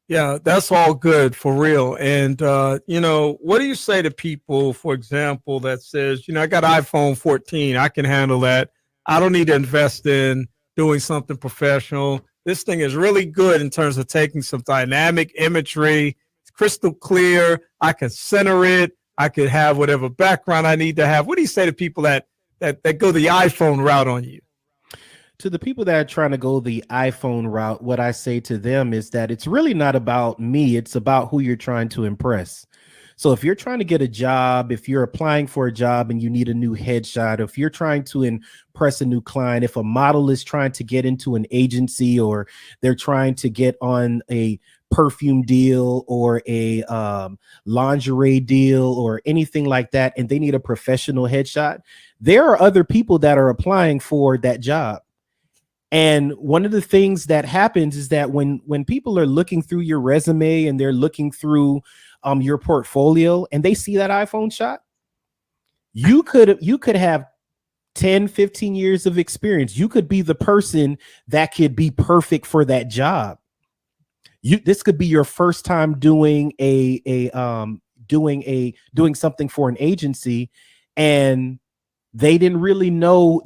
Yeah, that's all good, for real. And, what do you say to people, for example, that says, I got iPhone 14, I can handle that. I don't need to invest in doing something professional. This thing is really good in terms of taking some dynamic imagery. It's crystal clear. I can center it. I could have whatever background I need to have. What do you say to people that go the iPhone route on you? To the people that are trying to go the iPhone route, what I say to them is that it's really not about me. It's about who you're trying to impress. So if you're trying to get a job, if you're applying for a job and you need a new headshot, if you're trying to impress a new client, if a model is trying to get into an agency, or they're trying to get on a perfume deal or a lingerie deal or anything like that, and they need a professional headshot, there are other people that are applying for that job. And one of the things that happens is that when people are looking through your resume and they're looking through your portfolio and they see that iPhone shot, you could have 10, 15 years of experience. You could be the person that could be perfect for that job. This could be your first time doing doing something for an agency, and they don't really know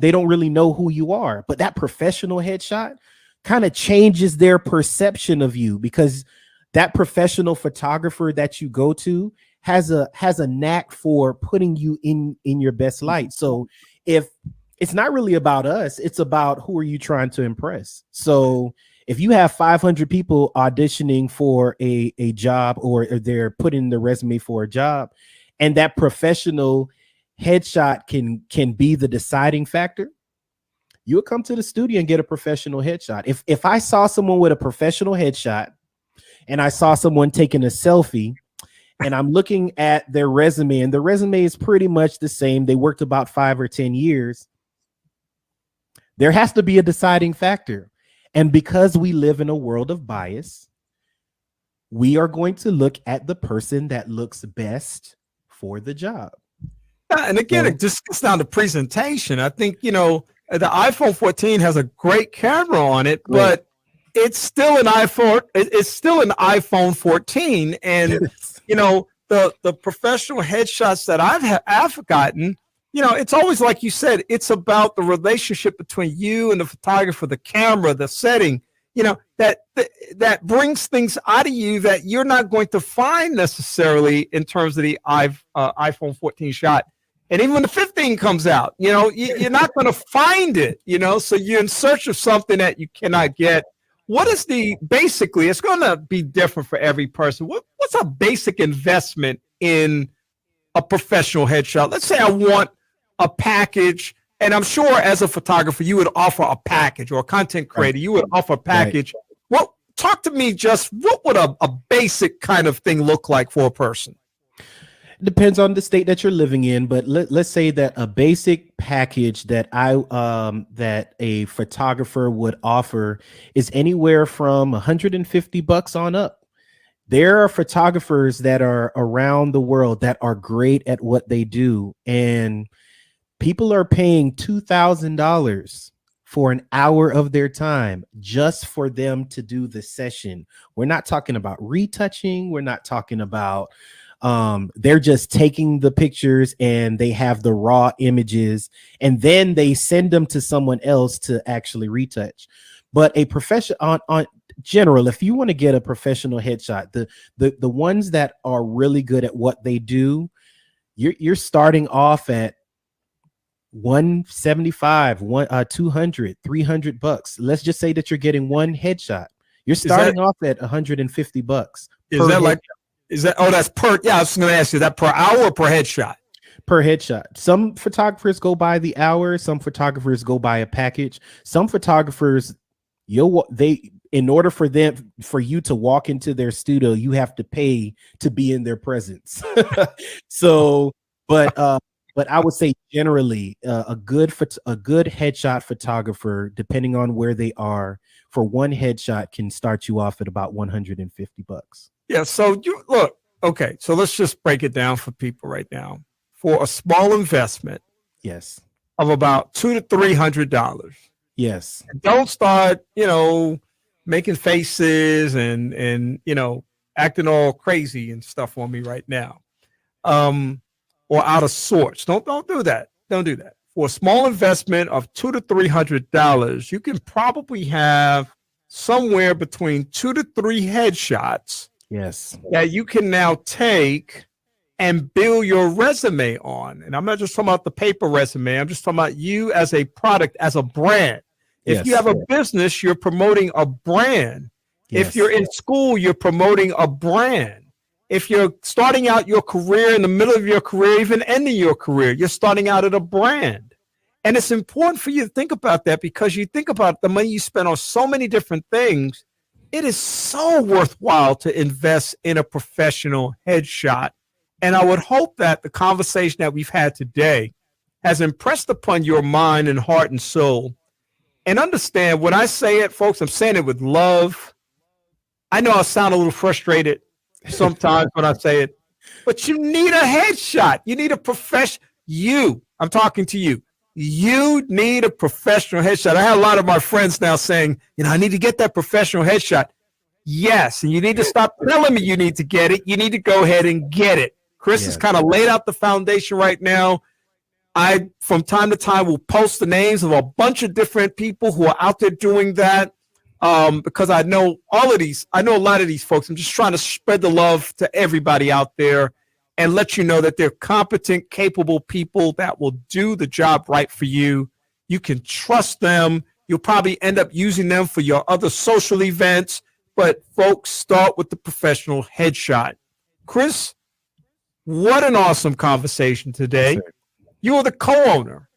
who you are, but that professional headshot kind of changes their perception of you, because that professional photographer that you go to has a knack for putting you in your best light. So if it's not really about us, it's about who are you trying to impress. So if you have 500 people auditioning for a job, or they're putting their resume for a job, and that professional headshot can be the deciding factor, you'll come to the studio and get a professional headshot. If I saw someone with a professional headshot and I saw someone taking a selfie and I'm looking at their resume and the resume is pretty much the same, they worked about 5 or 10 years, there has to be a deciding factor. And because we live in a world of bias, we are going to look at the person that looks best for the job. And again, it just gets down to presentation. I think, you know, the iPhone 14 has a great camera on it, but it's still an iPhone. It's still an iPhone 14. And, you know, the professional headshots that I've gotten, you know, it's always like you said, it's about the relationship between you and the photographer, the camera, the setting, you know, that brings things out of you that you're not going to find necessarily in terms of the iPhone 14 shot. And even when the 15 comes out, you know, you're not going to find it, you know, so you're in search of something that you cannot get. What is basically, it's going to be different for every person. What's a basic investment in a professional headshot? Let's say I want a package, and I'm sure as a photographer, you would offer a package, or a content creator, you would offer a package. Right. Talk to me, just what would a basic kind of thing look like for a person? Depends on the state that you're living in, but let's say that a basic package that that a photographer would offer is anywhere from $150 on up. There are photographers that are around the world that are great at what they do, and people are paying $2,000 for an hour of their time just for them to do the session. We're not talking about retouching. We're not talking about they're just taking the pictures and they have the raw images and then they send them to someone else to actually retouch. But a professional on general, if you want to get a professional headshot, the ones that are really good at what they do, you're starting off at $175, 200, $300. Let's just say that you're getting one headshot. You're starting off at $150. Is that like? Is that, that's per, I was going to ask you, is that per hour or per headshot? Per headshot. Some photographers go by the hour. Some photographers go by a package. Some photographers, in order for you to walk into their studio, you have to pay to be in their presence. But I would say generally a good headshot photographer, depending on where they are, for one headshot can start you off at about $150. Yeah, so you look, okay, so let's just break it down for people right now. For a small investment, yes, of about $200 to $300. Yes. Don't start, you know, making faces and you know, acting all crazy and stuff on me right now. Or out of sorts. Don't do that. Don't do that. For a small investment of $200 to $300, you can probably have somewhere between 2 to 3 headshots. Yes. That you can now take and build your resume on. And I'm not just talking about the paper resume. I'm just talking about you as a product, as a brand. If you have a business, you're promoting a brand. Yes. If you're in school, you're promoting a brand. If you're starting out your career, in the middle of your career, even ending your career, you're starting out at a brand. And it's important for you to think about that, because you think about the money you spend on so many different things. It is so worthwhile to invest in a professional headshot. And I would hope that the conversation that we've had today has impressed upon your mind and heart and soul. And understand, when I say it, folks, I'm saying it with love. I know I sound a little frustrated sometimes when I say it, but you need a headshot. You need a I'm talking to you. You need a professional headshot. I have a lot of my friends now saying, you know, I need to get that professional headshot. Yes, and you need to stop telling me you need to get it. You need to go ahead and get it. Chris has kind of laid out the foundation right now. I, from time to time, will post the names of a bunch of different people who are out there doing that, because I know a lot of these folks. I'm just trying to spread the love to everybody out there and let you know that they're competent, capable people that will do the job right for you. You can trust them. You'll probably end up using them for your other social events, but folks, start with the professional headshot. Chris, what an awesome conversation today. You are the co-owner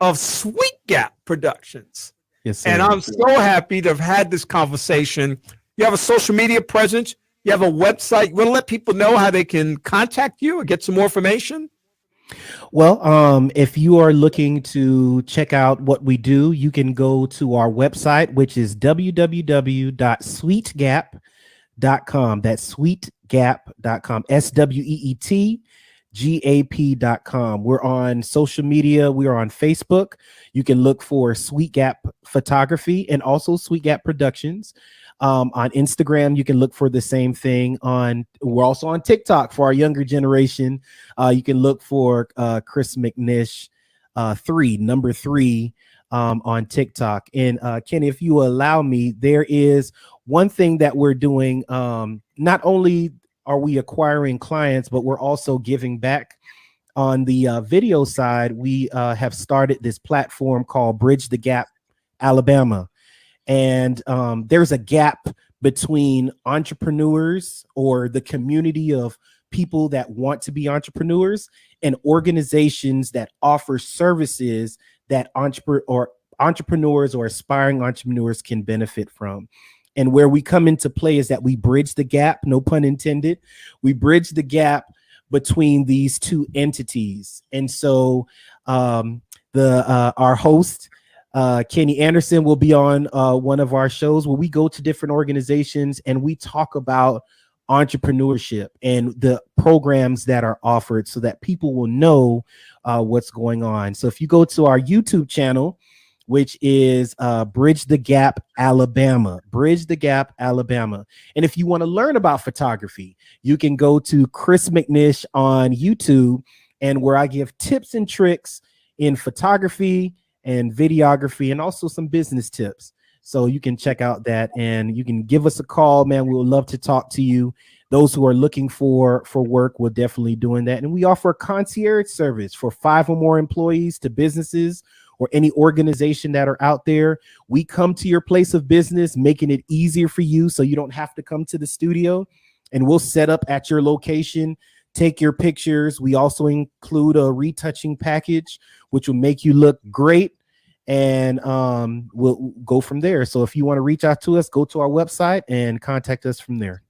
of Sweet Gap Productions. Yes, sir. And I'm so happy to have had this conversation. You have a social media presence. You have a website. You want to let people know how they can contact you or get some more information? Well, if you are looking to check out what we do, you can go to our website, which is www.sweetgap.com. That's sweetgap.com, SWEET gap.com. We're on social media. We are on Facebook. You can look for Sweet Gap Photography and also Sweet Gap Productions. On Instagram, you can look for the same thing. We're also on TikTok for our younger generation. You can look for Chris McNish 3 on TikTok. And Kenny, if you allow me, there is one thing that we're doing. Not only are we acquiring clients, but we're also giving back. On the video side, we have started this platform called Bridge the Gap Alabama. And there's a gap between entrepreneurs or the community of people that want to be entrepreneurs and organizations that offer services that entrepreneurs or aspiring entrepreneurs can benefit from. And where we come into play is that we bridge the gap, no pun intended. We bridge the gap between these two entities. And so our host, Kenny Anderson, will be on one of our shows where we go to different organizations and we talk about entrepreneurship and the programs that are offered so that people will know what's going on. So if you go to our YouTube channel, which is Bridge the Gap Alabama, Bridge the Gap Alabama. And if you want to learn about photography, you can go to Chris McNish on YouTube, and where I give tips and tricks in photography and videography and also some business tips. So you can check out that and you can give us a call, man. We would love to talk to you. Those who are looking for work, we're definitely doing that. And we offer a concierge service for 5 or more employees to businesses or any organization that are out there. We come to your place of business, making it easier for you so you don't have to come to the studio, and we'll set up at your location, take your pictures. We also include a retouching package, which will make you look great. And we'll go from there. So if you want to reach out to us, go to our website and contact us from there.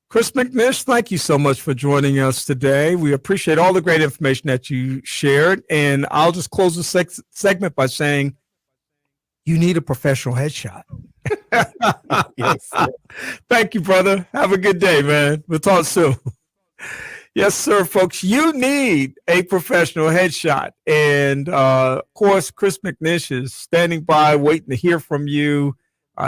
Chris McNish, thank you so much for joining us today. We appreciate all the great information that you shared. And I'll just close the segment by saying you need a professional headshot. Yes. Thank you, brother. Have a good day, man. We'll talk soon. Yes, sir, folks. You need a professional headshot. And, of course, Chris McNish is standing by waiting to hear from you.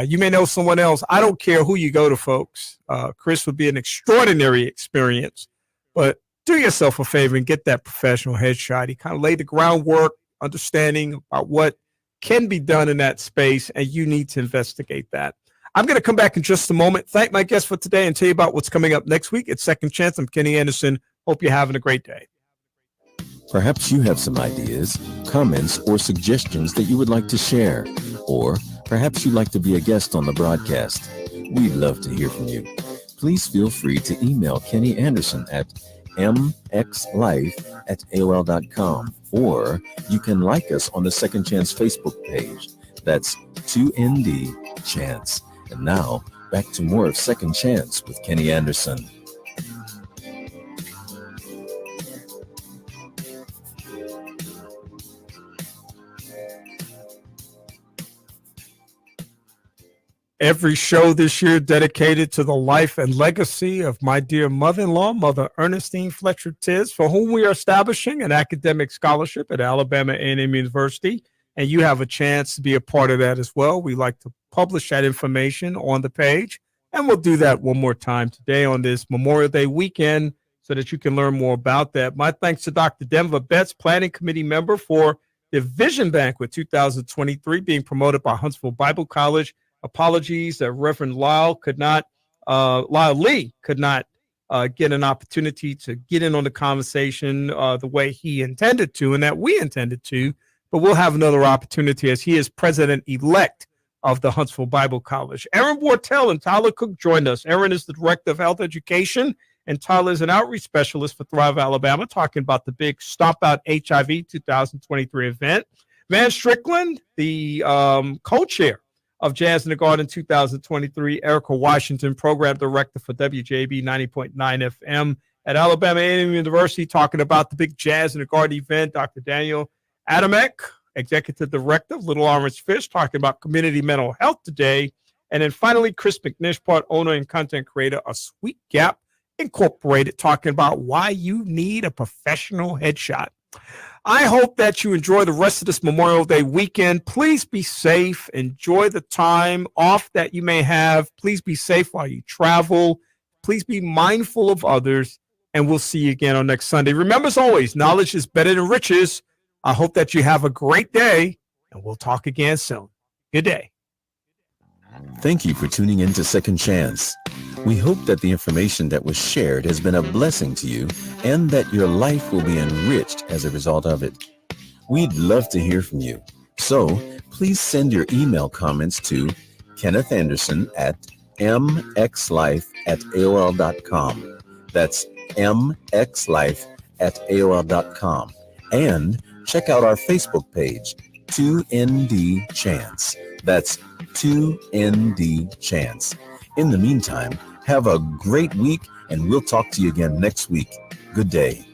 You may know someone else. I don't care who you go to, folks. Chris would be an extraordinary experience. But do yourself a favor and get that professional headshot. He kind of laid the groundwork, understanding about what can be done in that space, and you need to investigate that. I'm going to come back in just a moment, thank my guests for today, and tell you about what's coming up next week at Second Chance. I'm Kenny Anderson. Hope you're having a great day. Perhaps you have some ideas, comments, or suggestions that you would like to share. Or perhaps you'd like to be a guest on the broadcast. We'd love to hear from you. Please feel free to email Kenny Anderson at mxlife@aol.com, or you can like us on the Second Chance Facebook page. That's 2ND Chance. And now, back to more of Second Chance with Kenny Anderson. Every show this year dedicated to the life and legacy of my dear mother-in-law, Mother Ernestine Fletcher Tiz, for whom we are establishing an academic scholarship at Alabama A&M University. And you have a chance to be a part of that as well. We like to publish that information on the page. And we'll do that one more time today on this Memorial Day weekend so that you can learn more about that. My thanks to Dr. Denver Betts, Planning Committee member for the Vision Banquet 2023 being promoted by Huntsville Bible College. Apologies that Reverend Lyle Lee could not get an opportunity to get in on the conversation the way he intended to and that we intended to. But we'll have another opportunity as he is president-elect of the Huntsville Bible College. Erin Bortel and Tyler Cook joined us. Erin is the Director of Health Education, and Tyler is an outreach specialist for Thrive Alabama, talking about the big Stomp Out HIV 2023 event. Van Strickland, the co-chair of Jazz in the Garden 2023, Erica Washington, Program Director for WJB 90.9 FM at Alabama A&M University, talking about the big Jazz in the Garden event. Dr. Daniel Adamek, Executive Director of Little Orange Fish, talking about community mental health today. And then finally, Chris McNish, part owner and content creator of Sweet Gap Incorporated, talking about why you need a professional headshot. I hope that you enjoy the rest of this Memorial Day weekend. Please be safe. Enjoy the time off that you may have. Please be safe while you travel. Please be mindful of others. And we'll see you again on next Sunday. Remember, as always, knowledge is better than riches. I hope that you have a great day, and we'll talk again soon. Good day. Thank you for tuning in to Second Chance. We hope that the information that was shared has been a blessing to you and that your life will be enriched as a result of it. We'd love to hear from you. So please send your email comments to Kenneth Anderson at mxlife@aol.com. That's mxlife@aol.com. And check out our Facebook page, 2ND Chance. That's 2ND Chance. In the meantime, have a great week, and we'll talk to you again next week. Good day.